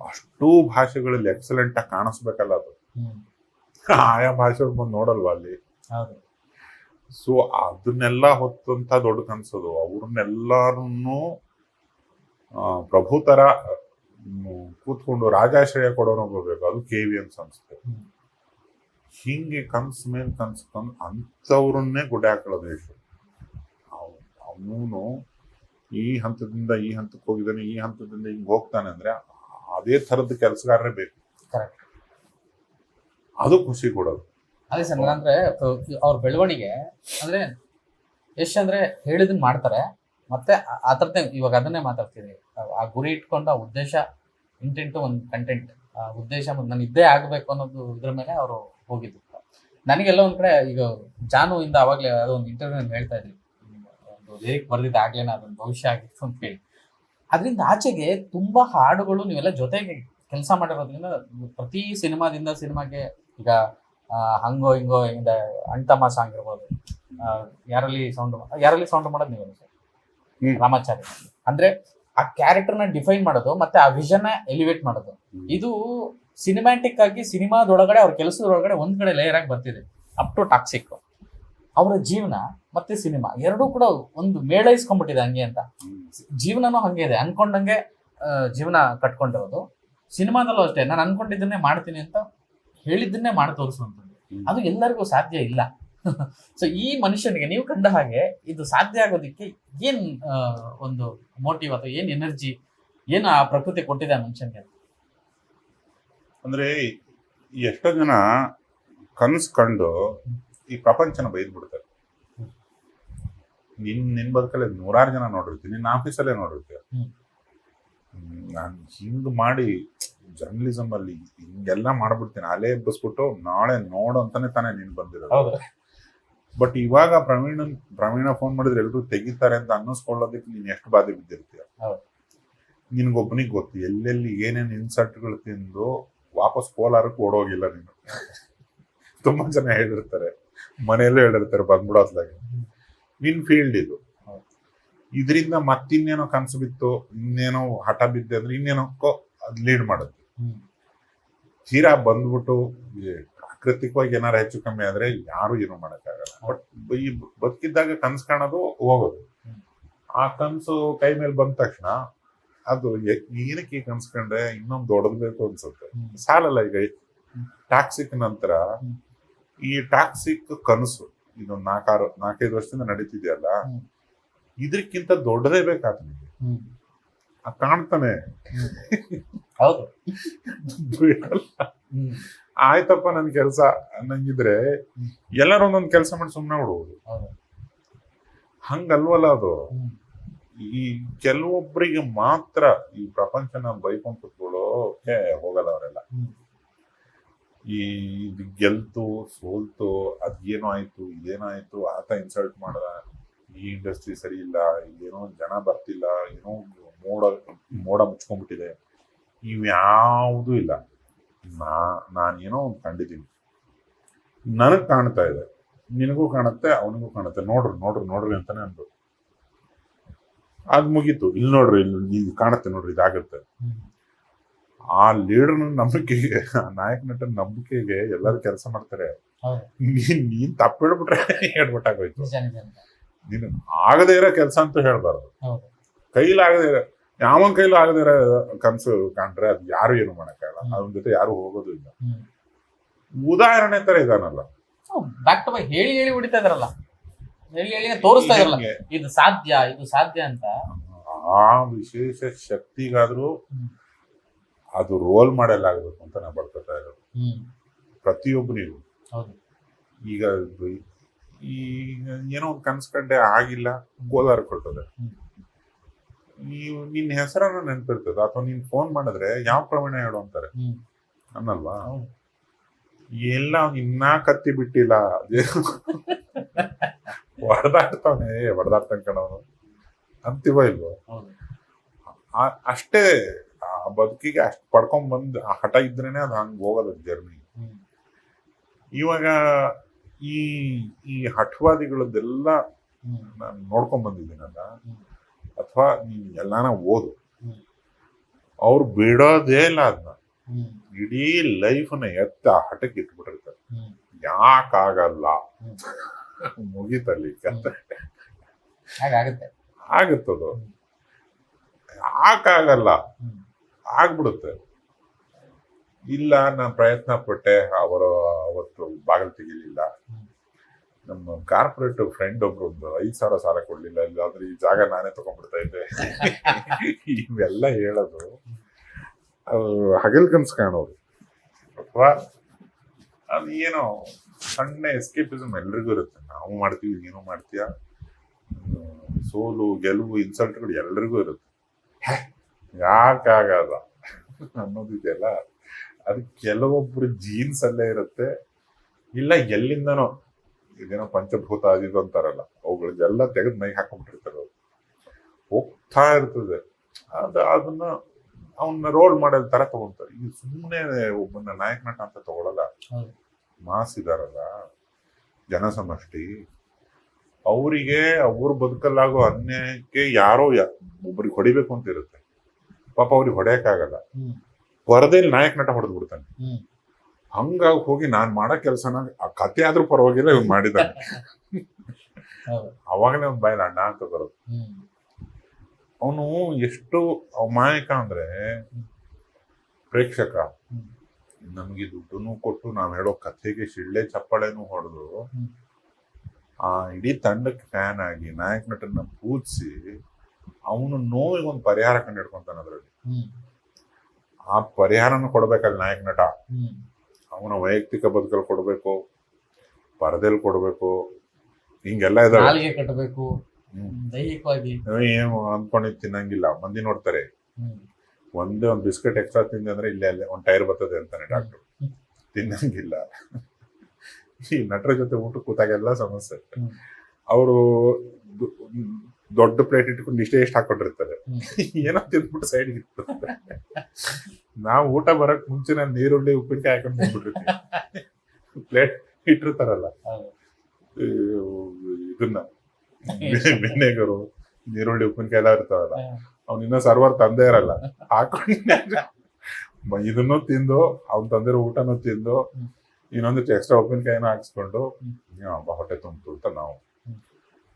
ಅಷ್ಟು ಭಾಷೆಗಳಲ್ಲಿ ಎಕ್ಸಲೆಂಟ್ ಆಗಿ ಕಾಣಿಸ್ಬೇಕಲ್ಲ, ಅದು ಆಯಾ ಭಾಷೆ ಬಂದು ನೋಡಲ್ವಾ ಅಲ್ಲಿ. ಸೊ ಅದನ್ನೆಲ್ಲ ಹೊತ್ತಂತ ದೊಡ್ಡ ಕನ್ಸೋದು. ಅವ್ರನ್ನೆಲ್ಲರನ್ನು ಪ್ರಭು ತರ ಕೂತ್ಕೊಂಡು ರಾಜಾಶ್ರಯ ಕೊಡೋನು ಹೋಗ್ಬೇಕು, ಅದು KVN ಸಂಸ್ಥೆ. ಹಿಂಗೆ ಕನ್ಸು ಮೇಲೆ ಕನ್ಸು ಅಂಥವ್ರನ್ನೇ ಗುಡ್ಡೆ ಹಾಕೊಳ್ಳೋದು ದೇಶ. ಅವನು ಈ ಹಂತದಿಂದ ಈ ಹಂತಕ್ಕೆ ಹೋಗಿದ್ದಾನೆ, ಈ ಹಂತದಿಂದ ಹಿಂಗೆ ಹೋಗ್ತಾನೆ ಅಂದ್ರೆ ಅದೇ ಥರದ ಕೆಲಸಗಾರರೇ ಬೇಕು. ಅದು ಖುಷಿ ಕೊಡೋದು. ಅದೇ ಸರ್, ಅಂದ್ರೆ ಅವ್ರ ಬೆಳವಣಿಗೆ ಅಂದ್ರೆ ಅಂದ್ರೆ ಹೇಳಿದನ್ ಮಾಡ್ತಾರೆ. ಮತ್ತೆ ಆ ಥರದ್ದೇ ಇವಾಗ ಅದನ್ನೇ ಮಾತಾಡ್ತೀವಿ. ಆ ಗುರಿ ಇಟ್ಕೊಂಡು ಆ ಉದ್ದೇಶ, ಇಂಟೆಂಟ್, ಒಂದು ಕಂಟೆಂಟ್, ಉದ್ದೇಶ ನಾನು ಇದ್ದೇ ಆಗ್ಬೇಕು ಅನ್ನೋದು ಇದ್ರ ಮೇಲೆ ಅವರು ಹೋಗಿದ್ದು. ನನಗೆಲ್ಲ ಒಂದ್ ಕಡೆ ಈಗ ಜಾನು ಇಂದ ಅವಾಗ್ಲೇ ಅದೊಂದು ಇಂಟರ್ವ್ಯೂ ಹೇಳ್ತಾ ಇದ್ರಿ, ಒಂದು ಲಿರಿಕ್ ಬರ್ದಿದ್ದ ಆಗ್ಲೇನ ಅದೊಂದು ಭವಿಷ್ಯ ಆಗಿತ್ತು ಅಂತ ಹೇಳಿ. ಅದರಿಂದ ಆಚೆಗೆ ತುಂಬಾ ಹಾಡುಗಳು ನೀವೆಲ್ಲ ಜೊತೆಗೆ ಕೆಲಸ ಮಾಡಿರೋದ್ರಿಂದ ಪ್ರತಿ ಸಿನಿಮಾಗೆ ಈಗ ಹಂಗೋ ಹಿಂಗೋ ಇಂದ ಅಣ್ತಮ್ಮ ಸಾಂಗ್ ಇರ್ಬೋದು, ಯಾರಲ್ಲಿ ಸೌಂಡ್ ಮಾಡೋದು ನೀವು ಸರ್, ರಾಮಾಚಾರಿ. ಅಂದ್ರೆ ಆ ಕ್ಯಾರೆಕ್ಟರ್ನ ಡಿಫೈನ್ ಮಾಡೋದು ಮತ್ತೆ ಆ ವಿಷನ್ ಎಲಿವೇಟ್ ಮಾಡೋದು, ಇದು ಸಿನಿಮ್ಯಾಟಿಕ್ ಆಗಿ ಸಿನಿಮಾದೊಳಗಡೆ ಅವ್ರ ಕೆಲಸದೊಳಗಡೆ ಒಂದ್ ಕಡೆ ಲೇಯರ್ ಆಗಿ ಬರ್ತಿದೆ. ಅಪ್ ಟು ಟಾಕ್ಸಿಕ್ ಅವರ ಜೀವನ ಮತ್ತೆ ಸಿನಿಮಾ ಎರಡೂ ಕೂಡ ಒಂದು ಮೇಳೈಸ್ಕೊಂಡ್ಬಿಟ್ಟಿದೆ ಹಂಗೆ ಅಂತ. ಜೀವನನೂ ಹಂಗೆ ಇದೆ, ಅನ್ಕೊಂಡಂಗೆ ಜೀವನ ಕಟ್ಕೊಂಡಿರೋದು. ಸಿನಿಮಾದಲ್ಲೂ ಅಷ್ಟೇ, ನಾನು ಅನ್ಕೊಂಡಿದ್ದನ್ನೇ ಮಾಡ್ತೀನಿ ಅಂತ ಹೇಳಿದ್ದನ್ನೇ ಮಾಡಿ ತೋರಿಸುವಂಥದ್ದು. ಅದು ಎಲ್ಲರಿಗೂ ಸಾಧ್ಯ ಇಲ್ಲ. ಸೊ ಈ ಮನುಷ್ಯನಿಗೆ ನೀವು ಕಂಡ ಹಾಗೆ ಇದು ಸಾಧ್ಯ ಆಗೋದಿಕ್ಕೆ ಏನ್ ಒಂದು ಮೋಟಿವ್ ಅಥವಾ ಏನ್ ಎನರ್ಜಿ, ಏನು ಆ ಪ್ರಕೃತಿ ಕೊಟ್ಟಿದೆ ಆ ಮನುಷ್ಯನಿಗೆ? ಅಂದ್ರೆ ಎಷ್ಟೋ ಜನ ಕನಸು ಕಂಡು ಈ ಪ್ರಪಂಚನ ಬೈದ್ ಬಿಡ್ತಾರೆ. ನಿನ್ ಬದುಕಲ್ಲಿ 100 ಜನ ನೋಡಿರ್ತೀನಿ, ನಿನ್ನ ಆಫೀಸಲ್ಲೇ ನೋಡಿರ್ತೀಯ. ನಾನು ಹಿಂಗ್ ಮಾಡಿ ಜರ್ನಲಿಸಮ್ ಅಲ್ಲಿ ಹಿಂಗೆಲ್ಲ ಮಾಡ್ಬಿಡ್ತೀನಿ, ಅಲೆ ಎಬ್ಬಿಸ್ಬಿಟ್ಟು ನಾಳೆ ನೋಡು ಅಂತಾನೆ ತಾನೇ ನೀನ್ ಬಂದಿರೋದು. ಬಟ್ ಇವಾಗ ಪ್ರವೀಣ ಫೋನ್ ಮಾಡಿದ್ರೆ ಎಲ್ರು ತೆಗಿತಾರೆ ಅಂತ ಅನ್ನಿಸ್ಕೊಳ್ಳೋದಕ್ಕೆ ನೀನ್ ಎಷ್ಟು ಬಾಧೆ ಬಿದ್ದಿರ್ತೀಯ. ನಿನ್ಗೊಬ್ಬನಿಗೆ ಗೊತ್ತು ಎಲ್ಲೆಲ್ಲಿ ಏನೇನು ಇನ್ಸರ್ಟ್ಗಳು ತಿಂದು ವಾಪಸ್ ಕೋಲಾರಕ್ಕೆ ಓಡೋಗಿಲ್ಲ ನೀನು. ತುಂಬಾ ಜನ ಹೇಳಿರ್ತಾರೆ, ಮನೆಯಲ್ಲೂ ಹೇಳಿರ್ತಾರೆ ಬಂದ್ಬಿಡೋದ್ಲಾಗೆ. ನಿನ್ ಫೀಲ್ಡ್ ಇದು. ಇದರಿಂದ ಮತ್ತಿನ್ನೇನೋ ಕನಸು ಬಿತ್ತು, ಇನ್ನೇನೋ ಹಠ ಬಿದ್ದೆ ಅಂದ್ರೆ ಇನ್ನೇನೋಕ್ಕೋ ಅದ್ ಲೀಡ್ ಮಾಡುತ್ತೆ. ತೀರಾ ಬಂದ್ಬಿಟ್ಟು ಪ್ರಾಕೃತಿಕವಾಗಿ ಏನಾರು ಹೆಚ್ಚು ಕಮ್ಮಿ ಆದ್ರೆ ಯಾರು ಏನೂ ಮಾಡಕ್ಕಾಗಲ್ಲ. ಬಟ್ ಈ ಬದುಕಿದ್ದಾಗ ಕನ್ಸು ಕಾಣೋದು ಹೋಗೋದು. ಆ ಕನ್ಸು ಕೈ ಮೇಲೆ ಬಂದ ತಕ್ಷಣ ಅದು ಏನಕ್ಕೆ ಕನ್ಸ್ಕೊಂಡ್ರೆ ಇನ್ನೊಂದು ದೊಡ್ಡದು ಬೇಕು ಅನ್ಸುತ್ತೆ. ಸಾಲಲ್ಲ. ಈಗ ಟಾಕ್ಸಿಕ್ ನಂತರ ಈ ಟಾಕ್ಸಿಕ್ ಕನಸು ಇದೊಂದು 4-5 ವರ್ಷದಿಂದ ನಡೀತಿದೆಯಲ್ಲ, ಇದಕ್ಕಿಂತ ದೊಡ್ಡದೇ ಬೇಕಾದ ನಿಮಗೆ. ಕಾಣ್ತಾನೆ ಹೌದು. ಆಯ್ತಪ್ಪ ನನ್ ಕೆಲ್ಸ ಅನ್ನಂಗಿದ್ರೆ ಎಲ್ಲರೂ ಒಂದೊಂದು ಕೆಲಸ ಮಾಡಿ ಸುಮ್ಮನೆ ಬಿಡುವುದು. ಹಂಗಲ್ವಲ್ಲ ಅದು. ಈ ಕೆಲವೊಬ್ಬರಿಗೆ ಮಾತ್ರ ಈ ಪ್ರಪಂಚನ ಬೈಕೊಂಡ್ ಕುತ್ಕೊಳ್ಳೋಕೆ ಹೋಗಲ್ಲ ಅವರೆಲ್ಲ. ಈ ಗೆಲ್ತು ಸೋಲ್ತು ಅದೇನೋ ಆಯ್ತು ಇದೇನೋ ಆಯ್ತು, ಆತ ಇನ್ಸಲ್ಟ್ ಮಾಡ್ದ, ಈ ಇಂಡಸ್ಟ್ರಿ ಸರಿ ಇಲ್ಲ, ಏನೋ ಜನ ಬರ್ತಿಲ್ಲ, ಏನೋ ಮೋಡ ಮೋಡ ಮುಚ್ಕೊಂಡ್ಬಿಟ್ಟಿದೆ, ಇವ್ಯಾವುದೂ ಇಲ್ಲ. ನಾನೇನೋ ಒಂದು ಕಂಡಿದ್ದೀನಿ, ನನಗೆ ಕಾಣ್ತಾ ಇದೆ, ನಿನಗೂ ಕಾಣುತ್ತೆ, ಅವನಿಗೂ ಕಾಣುತ್ತೆ, ನೋಡ್ರಿ ನೋಡ್ರಿ ನೋಡ್ರಿ ಅಂತಾನೆ ಅಂದ್ರು. ಅದ್ ಮುಗೀತು. ಇಲ್ಲಿ ನೋಡ್ರಿ, ಇಲ್ಲಿ ಇದು ಕಾಣುತ್ತೆ ನೋಡ್ರಿ, ಇದಾಗುತ್ತೆ. ಆ ಲೀಡರ್ನ ನಂಬಿಕೆಗೆ, ಆ ನಾಯಕ ನಟನ ನಂಬಿಕೆಗೆ ಎಲ್ಲರೂ ಕೆಲಸ ಮಾಡ್ತಾರೆ. ನೀನ್ ತಪ್ಪು ಹೇಳ್ಬಿಟ್ರೆ ಹೇಳ್ಬಿಟ್ಟಾಗೋಯ್ತು. ನೀನು ಆಗದೇ ಇರೋ ಕೆಲಸ ಅಂತ ಹೇಳ್ಬಾರ್ದು. ಕೈಲಾಗದೇ ಇರೋ, ಯಾವನ್ ಕೈಲೂ ಆಗದೇ ಇರೋ ಕನಸು ಕಾಣ್ರೆ ಅದು ಯಾರು ಏನು ಮಾಡಕ್ಕಾಗಲ್ಲ. ಅವನ ಜೊತೆ ಯಾರು ಹೋಗೋದು ಇಲ್ಲ. ಉದಾಹರಣೆ ತರ ಇದಾನಲ್ಲ, ಬ್ಯಾಕ್ ಟು ಬ್ಯಾಕ್ ಹೇಳಿ ಹೇಳಿ ಹೊಡಿತಾ ಇದಾರಲ್ಲ, ಹೇಳಿ ಹೇಳಿ ತೋರಿಸ್ತಾ ಇದಾರಲ್ಲ, ಇದು ಸಾಧ್ಯ, ಇದು ಸಾಧ್ಯ ಅಂತ. ಆ ವಿಶೇಷ ಶಕ್ತಿಗಾದ್ರೂ ಅದು ರೋಲ್ ಮಾಡೆಲ್ ಆಗ್ಬೇಕು ಅಂತ ನಾ ಬರ್ಕೊತಾ ಇರೋದು ಪ್ರತಿಯೊಬ್ಬನಿಗೂ. ಈಗ ಏನೋ ಒಂದು ಕನ್ಸ್ಕಂಡೆ ಆಗಿಲ್ಲ, ಗೋಲಾರ ಕೊಟ್ಟದೆ, ನೀವು ನಿನ್ನ ಹೆಸರನ್ನ ನೆನ್ಪಿರ್ತದೆ, ಅಥವಾ ನೀನ್ ಫೋನ್ ಮಾಡಿದ್ರೆ ಯಾವ ಪ್ರಮಾಣ ಹೇಳು ಅಂತಾರೆ ಅನ್ನಲ್ವಾ? ಎಲ್ಲ ಇನ್ನ ಕತ್ತಿ ಬಿಟ್ಟಿಲ್ಲ, ಹೊಡೆದಾಡ್ತಾವನೆ, ಹೊಡೆದಾಡ್ತಾನೆ ಕಣವನು ಅಂತೀವ ಇಲ್ವೋ? ಅಷ್ಟೇ, ಆ ಬದುಕಿಗೆ ಅಷ್ಟು ಪಡ್ಕೊಂಡ್ ಬಂದ್ ಆ ಹಠ ಇದ್ರೇನೆ ಅದು ಹಂಗೆ ಹೋಗೋದು ಜರ್ನಿ. ಇವಾಗ ಈ ಈ ಹಠವಾದಿಗಳದ್ದೆಲ್ಲ ನಾನು ನೋಡ್ಕೊಂಡ್ ಬಂದಿದ್ದೀನಲ್ಲ, ಅಥವಾ ನೀನ್ ಎಲ್ಲಾನ ಓದು, ಅವ್ರು ಬಿಡೋದೇ ಇಲ್ಲ ಅದನ್ನ. ಇಡೀ ಲೈಫ್ನ ಎತ್ತ ಹಠಕ್ಕೆ ಇಟ್ಬಿಟ್ಟಿರ್ತಾರೆ. ಯಾಕಾಗಲ್ಲ, ಮುಗೀತಲ್ಲಿ ಕತೆ, ಆಗುತ್ತದು. ಯಾಕಾಗಲ್ಲ, ಆಗ್ಬಿಡುತ್ತೆ. ಇಲ್ಲ, ನಾನು ಪ್ರಯತ್ನ ಪಟ್ಟೆ, ಅವತ್ತು ಬಾಗಿಲು ತೆಗಿಲಿಲ್ಲ, ನಮ್ಮ ಕಾರ್ಪೊರೇಟ್ ಫ್ರೆಂಡ್ ಒಬ್ರು ಒಂದು 5,000 ಸಾಲ ಕೊಡ್ಲಿಲ್ಲ, ಇಲ್ಲಾಂದ್ರೆ ಈ ಜಾಗ ನಾನೇ ತಗೊಂಡ್ಬಿಡ್ತಾ ಇದ್ದೆ, ಇವೆಲ್ಲ ಹೇಳೋದು ಹಗಲ್ ಕನ್ಸ್ ಕಾಣೋದು. ಅಥವಾ ಅದು ಏನೋ ಸಣ್ಣ ಎಸ್ಕೇಪಿಸಮ್ ಎಲ್ರಿಗೂ ಇರುತ್ತೆ. ನಾವು ಮಾಡ್ತೀವಿ, ನೀನು ಮಾಡ್ತೀಯ, ಸೋಲು ಗೆಲುವು ಇನ್ಸಲ್ಟ್ಗಳು ಎಲ್ರಿಗೂ ಇರುತ್ತೆ. ಯಾಕಾಗಲ್ಲ ಅನ್ನೋದಿದೆಯಲ್ಲ, ಅದು ಕೆಲವೊಬ್ರು ಜೀನ್ಸ್ ಅಲ್ಲೇ ಇರುತ್ತೆ, ಇಲ್ಲ ಎಲ್ಲಿಂದನೋ ಇದೇನೋ ಪಂಚಭೂತ ಅದಿದು ಅಂತಾರಲ್ಲ, ಅವುಗಳಿಗೆಲ್ಲ ತೆಗೆದು ಮೈ ಹಾಕೊಂಡ್ಬಿಟ್ಟಿರ್ತಾರೆ. ಅವ್ರು ಹೋಗ್ತಾ ಇರ್ತದೆ, ಅದನ್ನ ಅವನ್ನ ರೋಲ್ ಮಾಡೋದ್ ತರ ತಗೊಂತಾರೆ. ಈಗ ಸುಮ್ಮನೆ ಒಬ್ಬನ ನಾಯಕ ನಟ ಅಂತ ತಗೊಳಲ್ಲ. ಮಾಸ್ ಇದಾರಲ್ಲ, ಜನಸಮಷ್ಟಿ, ಅವರಿಗೆ ಅವ್ರ ಬದುಕಲ್ಲಾಗೋ ಅನ್ಯಾಯಕ್ಕೆ ಯಾರೋ ಒಬ್ರಿಗೆ ಹೊಡಿಬೇಕು ಅಂತ ಇರುತ್ತೆ. ಪಾಪ ಅವ್ರಿಗೆ ಹೊಡೆಯಕ್ಕಾಗಲ್ಲ, ಪರದೆಯಲ್ಲಿ ನಾಯಕ ನಟ ಹೊಡೆದ್ ಬಿಡ್ತಾನೆ. ಹಂಗಾಗಿ ಹೋಗಿ ನಾನ್ ಮಾಡೋ ಕೆಲಸನ ಆ ಕತೆ ಆದ್ರೂ ಪರವಾಗಿಲ್ಲ ಇವ್ನು ಮಾಡಿದ್ದಾನೆ, ಅವಾಗಲೇ ಒಂದ್ ಬಾಯಲ್ಲಿ ಅಣ್ಣ ಅಂತ ಬರೋದು. ಅವನು ಎಷ್ಟು ಅಮಾಯಕ ಅಂದ್ರೆ, ಪ್ರೇಕ್ಷಕ ನಮ್ಗೆ ದುಡ್ಡನ್ನು ಕೊಟ್ಟು ನಾವ್ ಹೇಳೋ ಕಥೆಗೆ ಶಿಳ್ಳೆ ಚಪ್ಪಾಳೆನೂ ಹೊಡೆದು ಆ ಇಡೀ ತಂಡಕ್ಕೆ ಫ್ಯಾನ್ ಆಗಿ ನಾಯಕ ನಟನ್ನ ಪೂಜಿಸಿ ಅವನು ನೋವಿಗೆ ಒಂದು ಪರಿಹಾರ ಕಂಡು ಹಿಡ್ಕೊಂತಾನೆ. ಅದ್ರಲ್ಲಿ ಆ ಪರಿಹಾರನ ಕೊಡ್ಬೇಕಲ್ಲ ನಾಯಕ ನಟ. ಅವನ ವೈಯಕ್ತಿಕ ಬದುಕಲ್ಲಿ ಕೊಡ್ಬೇಕು, ಪರದೆಯಲ್ಲಿ ಕೊಡ್ಬೇಕು, ಹಿಂಗೆಲ್ಲ ಇದಾವೆ. ಕಟ್ಟಬೇಕು, ದೈಹಿಕವಾಗಿ ಏನು ಅಂದ್ಕೊಂಡಿದ್ ತಿನ್ನಂಗಿಲ್ಲ. ಮಂದಿ ನೋಡ್ತಾರೆ, ಒಂದೇ ಒಂದು ಬಿಸ್ಕೆಟ್ ಎಕ್ಸ್ಟ್ರಾ ತಿಂದೆ ಅಂದ್ರೆ ಇಲ್ಲೇ ಅಲ್ಲೇ ಒಂದು ಟೈರ್ ಬರ್ತದೆ ಅಂತಾನೆ ಡಾಕ್ಟ್ರು. ತಿನ್ನಂಗಿಲ್ಲ. ಈ ನಟರ ಜೊತೆ ಊಟ ಕೂತಾಗೆಲ್ಲ ಸಮಸ್ಯೆ. ಅವರು ದೊಡ್ಡ ಪ್ಲೇಟ್ ಇಟ್ಕೊಂಡು ಇಷ್ಟೇ ಎಷ್ಟು ಹಾಕೊಂಡಿರ್ತಾರೆ, ಏನೋ ತಿಂದ್ಬಿಟ್ಟು ಸೈಡ್ಗೆ ಇರ್ತದೆ. ನಾವು ಊಟ ಬರಕ್ ಮುಂಚೆ ನಾನು ನೀರುಳ್ಳಿ ಉಪ್ಪಿನಕಾಯಿ ಹಾಕೊಂಡು ಬಂದ್ಬಿಟ್ಟಿರ್ತೀವಿ. ಪ್ಲೇಟ್ ಇಟ್ಟಿರ್ತಾರಲ್ಲ ಇದನ್ನ ವಿನೆಗರು, ನೀರುಳ್ಳಿ ಉಪ್ಪಿನಕಾಯಿ ಎಲ್ಲ ಇರ್ತಾವಲ್ಲ, ಅವ್ನ ಇನ್ನೂ ಸರ್ವರ್ ತಂದೆ ಇರಲ್ಲ, ಹಾಕೊಂಡು ಇದನ್ನು ತಿಂದು ಅವ್ನ ತಂದಿರೋ ಊಟನೂ ತಿಂದು ಇನ್ನೊಂದು ಎಕ್ಸ್ಟ್ರಾ ಉಪ್ಪಿನಕಾಯಿನೂ ಹಾಕ್ಸ್ಕೊಂಡು ಹೊಟ್ಟೆ ತುಂಬಿತು ಅಂತ ನಾವು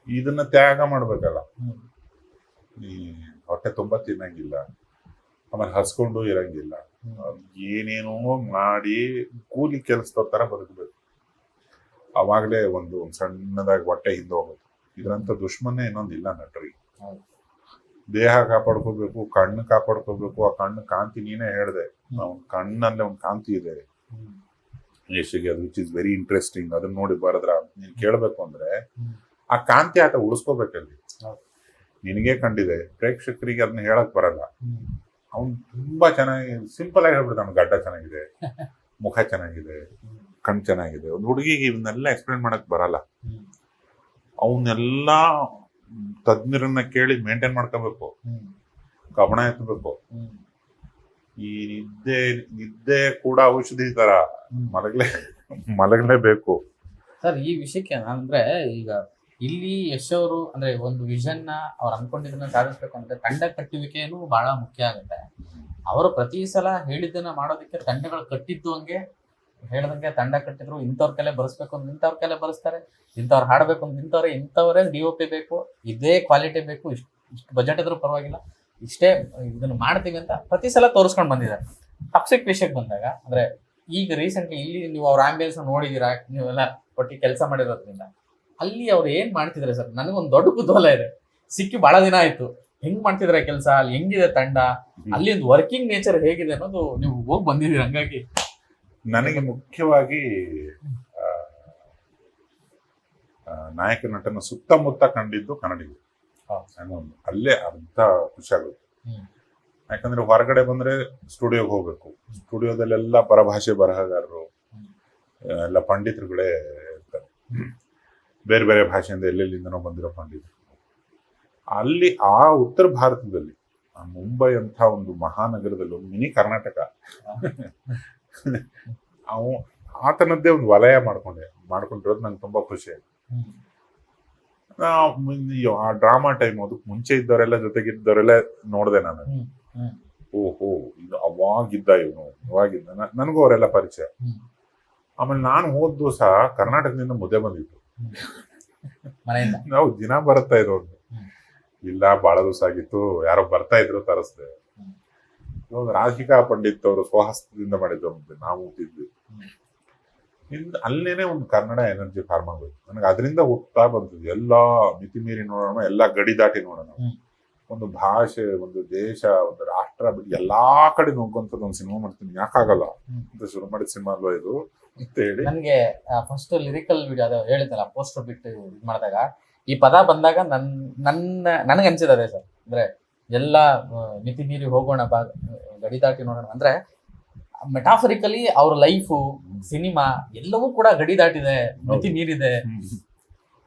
ಇದನ್ನ ತ್ಯಾಗ ಮಾಡ್ಬೇಕಲ್ಲ. ಈ ಹೊಟ್ಟೆ ತುಂಬಾ ತಿನ್ನಂಗಿಲ್ಲ, ಆಮೇಲೆ ಹಸ್ಕೊಂಡು ಇರಂಗಿಲ್ಲ, ಏನೇನೋ ಮಾಡಿ ಕೂಲಿ ಕೆಲಸದ ತರ ಬದುಕಬೇಕು. ಅವಾಗಲೇ ಒಂದು ಸಣ್ಣದಾಗಿ ಹೊಟ್ಟೆ ಹಿಂದೆ ಹೋಗುತ್ತೆ. ಇದ್ರಂತ ದುಶ್ಮನ್ನೇ ಇನ್ನೊಂದಿಲ್ಲ ನಟರಿಗೆ. ದೇಹ ಕಾಪಾಡ್ಕೋಬೇಕು, ಕಣ್ಣು ಕಾಪಾಡ್ಕೋಬೇಕು. ಆ ಕಣ್ಣು ಕಾಂತಿ ನೀನೇ ಹೇಳ್ದೆ, ಅವ್ನ ಕಣ್ಣಲ್ಲೇ ಒಂದು ಕಾಂತಿ ಇದೆ ಯಶಿಗೆ, ಅದು ವಿಚ್ ಇಸ್ ವೆರಿ ಇಂಟ್ರೆಸ್ಟಿಂಗ್. ಅದನ್ನ ನೋಡಿ ಬರದ್ರ ನೀನ್ ಕೇಳ್ಬೇಕು ಅಂದ್ರೆ ಆ ಕಾಂತಿ ಆಟ ಉಳಿಸ್ಕೋಬೇಕಲ್ಲಿ. ನಿನಗೆ ಕಂಡಿದೆ, ಪ್ರೇಕ್ಷಕರಿಗೆ ಅದನ್ನ ಹೇಳಕ್ ಬರಲ್ಲ. ಅವ್ನು ತುಂಬಾ ಚೆನ್ನಾಗಿ ಸಿಂಪಲ್ ಆಗಿ ಹೇಳ್ಬಿಡ್ತಾನೆ, ಗಡ್ಡ ಚೆನ್ನಾಗಿದೆ, ಮುಖ ಚೆನ್ನಾಗಿದೆ, ಕಣ್ ಚೆನ್ನಾಗಿದೆ. ಒಂದು ಹುಡುಗಿಗೆ ಇವನ್ನೆಲ್ಲ ಎಕ್ಸ್ಪ್ಲೇನ್ ಮಾಡಕ್ ಬರಲ್ಲ. ಅವನ್ನೆಲ್ಲ ತಜ್ಞರನ್ನ ಕೇಳಿ ಮೇಂಟೈನ್ ಮಾಡ್ಕೋಬೇಕು, ಕವಣ ಎತ್ತಬೇಕು. ಈ ನಿದ್ದೆ ಕೂಡ ಔಷಧಿ ತರ ಮಲಗಲೇಬೇಕು. ಸರ್ ಈ ವಿಷಯಕ್ಕೆ ಅಂದ್ರೆ ಈಗ ಇಲ್ಲಿ ಯಶ್ ಅವರು ಅಂದ್ರೆ ಒಂದು ವಿಷನ್ ನ ಅವ್ರು ಅನ್ಕೊಂಡಿದ್ದನ್ನ ಸಾಧಿಸ್ಬೇಕು ಅಂದ್ರೆ ತಂಡ ಕಟ್ಟುವಿಕೆನೂ ಬಹಳ ಮುಖ್ಯ ಆಗುತ್ತೆ. ಅವರು ಪ್ರತಿ ಸಲ ಹೇಳಿದ್ದನ್ನ ಮಾಡೋದಕ್ಕೆ ತಂಡಗಳು ಕಟ್ಟಿದ್ದು ಹಂಗೆ ಹೇಳ್ದಂಗೆ ತಂಡ ಕಟ್ಟಿದ್ರು ಇಂಥವ್ರ ಕಲೆ ಬರೆಸ್ಬೇಕು ಅಂತ ಇಂಥವ್ರ ಕಲೆ ಬರೆಸ್ತಾರೆ, ಇಂಥವ್ರು ಹಾಡ್ಬೇಕು ಅಂತ ಇಂಥವರೇ DOP ಬೇಕು, ಇದೇ ಕ್ವಾಲಿಟಿ ಬೇಕು, ಇಷ್ಟು ಬಜೆಟ್ ಇದ್ರೂ ಪರವಾಗಿಲ್ಲ, ಇಷ್ಟೇ ಇದನ್ನ ಮಾಡ್ತೀವಿ ಅಂತ ಪ್ರತಿ ಸಲ ತೋರಿಸ್ಕೊಂಡು ಬಂದಿದ್ದಾರೆ. ಟಾಕ್ಸಿಕ್ ವಿಷಯಕ್ಕೆ ಬಂದಾಗ ಅಂದ್ರೆ ಈಗ ರೀಸೆಂಟ್ಲಿ ಇಲ್ಲಿ ನೀವು ಅವ್ರ ಆಂಬಿಯನ್ಸ್ ನೋಡಿದೀರಾ, ನೀವೆಲ್ಲ ಒಟ್ಟಿಗೆ ಕೆಲಸ ಮಾಡಿರೋದ್ರಿಂದ ಅಲ್ಲಿ ಅವ್ರು ಏನ್ ಮಾಡ್ತಿದ್ರೆ ಸರ್, ನನಗೊಂದು ದೊಡ್ಡ ಕುತೂಹಲ ಇದೆ. ಸಿಕ್ಕಿ ಬಹಳ ದಿನ ಆಯ್ತು, ಹೆಂಗ್ ಮಾಡ್ತಿದ್ರೆ ಕೆಲಸ, ಅಲ್ಲಿ ಹೆಂಗಿದೆ ತಂಡ, ಅಲ್ಲಿ ಒಂದು ವರ್ಕಿಂಗ್ ನೇಚರ್ ಹೇಗಿದೆ ಅನ್ನೋದು ನೀವು ಹೋಗಿ ಬಂದಿದ್ದೀರಿ. ಹಂಗಾಗಿ ನನಗೆ ಮುಖ್ಯವಾಗಿ ನಾಯಕ ನಟನ ಸುತ್ತಮುತ್ತ ಕಂಡಿದ್ದು ಕನ್ನಡಿಗರು. ಅಲ್ಲೇ ಅರ್ಧ ಖುಷಿ ಆಗುತ್ತೆ. ಯಾಕಂದ್ರೆ ಹೊರಗಡೆ ಬಂದ್ರೆ ಸ್ಟುಡಿಯೋಗೆ ಹೋಗ್ಬೇಕು, ಸ್ಟುಡಿಯೋದಲ್ಲೆಲ್ಲ ಪರಭಾಷೆ ಬರಹಗಾರರು ಎಲ್ಲ ಪಂಡಿತರುಗಳೇ ಇರ್ತಾರೆ, ಬೇರೆ ಬೇರೆ ಭಾಷೆಯಿಂದ ಎಲ್ಲೆಲ್ಲಿಂದನೋ ಬಂದಿರೋ ಪಂಡಿತರು. ಅಲ್ಲಿ ಆ ಉತ್ತರ ಭಾರತದಲ್ಲಿ ಮುಂಬೈ ಅಂತ ಒಂದು ಮಹಾನಗರದಲ್ಲಿ ಒಂದು ಮಿನಿ ಕರ್ನಾಟಕ ಆತನದ್ದೇ ಒಂದು ವಲಯ ಮಾಡ್ಕೊಂಡಿರೋದು ನಂಗೆ ತುಂಬಾ ಖುಷಿ ಆಯ್ತು. ಆ ಡ್ರಾಮಾ ಟೈಮ್ ಅದಕ್ಕೆ ಮುಂಚೆ ಇದ್ದವರೆಲ್ಲ ಜೊತೆಗಿದ್ದವರೆಲ್ಲ ನೋಡಿದೆ ನಾನು. ಓಹೋ ಇದು ಅವಾಗಿದ್ದ ಇವನು ಇವಾಗಿದ್ದ, ನನಗೂ ಅವರೆಲ್ಲ ಪರಿಚಯ. ಆಮೇಲೆ ನಾನು ಹೋದ ದಿವಸ ಕರ್ನಾಟಕದಿಂದ ಮುದ್ದೆ ಬಂದಿತ್ತು, ನಾವು ದಿನ ಬರ್ತಾ ಇರೋದು ಇಲ್ಲ, ಬಹಳ ದಿವಸ ಆಗಿತ್ತು, ಯಾರೋ ಬರ್ತಾ ಇದ್ರು ತರಿಸ್ದೆ. ರಾಧಿಕಾ ಪಂಡಿತ್ ಅವರು ಸ್ವಹಸ್ತದಿಂದ ಮಾಡಿದ್ರು ಮುದ್ದೆ ನಾವು ತಿಂದ್ವಿ. ಅಲ್ಲೇನೆ ಒಂದು ಕನ್ನಡ ಎನರ್ಜಿ ಫಾರ್ಮ್ ಆಗೋಯ್ತು ನನಗೆ. ಅದರಿಂದ ಹುಟ್ಟಾ ಬಂತದ್ದು ಎಲ್ಲ ಮಿತಿ ಮೀರಿ ನೋಡೋಣ, ಎಲ್ಲ ಗಡಿ ದಾಟಿ ನೋಡೋಣ. ಒಂದು ಭಾಷೆ, ಒಂದು ದೇಶ, ಒಂದು ರಾಷ್ಟ್ರ ಬಿಟ್ಟು ಎಲ್ಲಾ ಕಡೆ ನೋಡ್ಕೊಂತದ್ದು ಒಂದು ಸಿನಿಮಾ ಮಾಡ್ತೀನಿ, ಯಾಕಾಗಲ್ಲ ಅಂತ ಶುರು ಮಾಡಿದ ಸಿನಿಮಾ ಅಲ್ವಾ ಇದು ಅಂತ ಹೇಳಿ. ನನಗೆ ಫಸ್ಟ್ ಲಿರಿಕಲ್ ವಿಡಿಯೋ ಅದು ಹೇಳಿದ್ದಲ್ಲ ಪೋಸ್ಟರ್ ಬಿಟ್ಟು ಇದು ಮಾಡಿದಾಗ ಈ ಪದ ಬಂದಾಗ ನನಗೆ ಅನ್ಸಿದೆ ಸರ್, ಅಂದ್ರೆ ಎಲ್ಲ ಮಿತಿ ಮೀರಿ ಹೋಗೋಣ, ಗಡಿ ದಾಟಿ ನೋಡೋಣ ಅಂದ್ರೆ ಮೆಟಾಫರಿಕಲಿ ಅವ್ರ ಲೈಫು, ಸಿನಿಮಾ ಎಲ್ಲವೂ ಕೂಡ ಗಡಿ ದಾಟಿದೆ, ಮಿತಿ ಮೀರಿದೆ.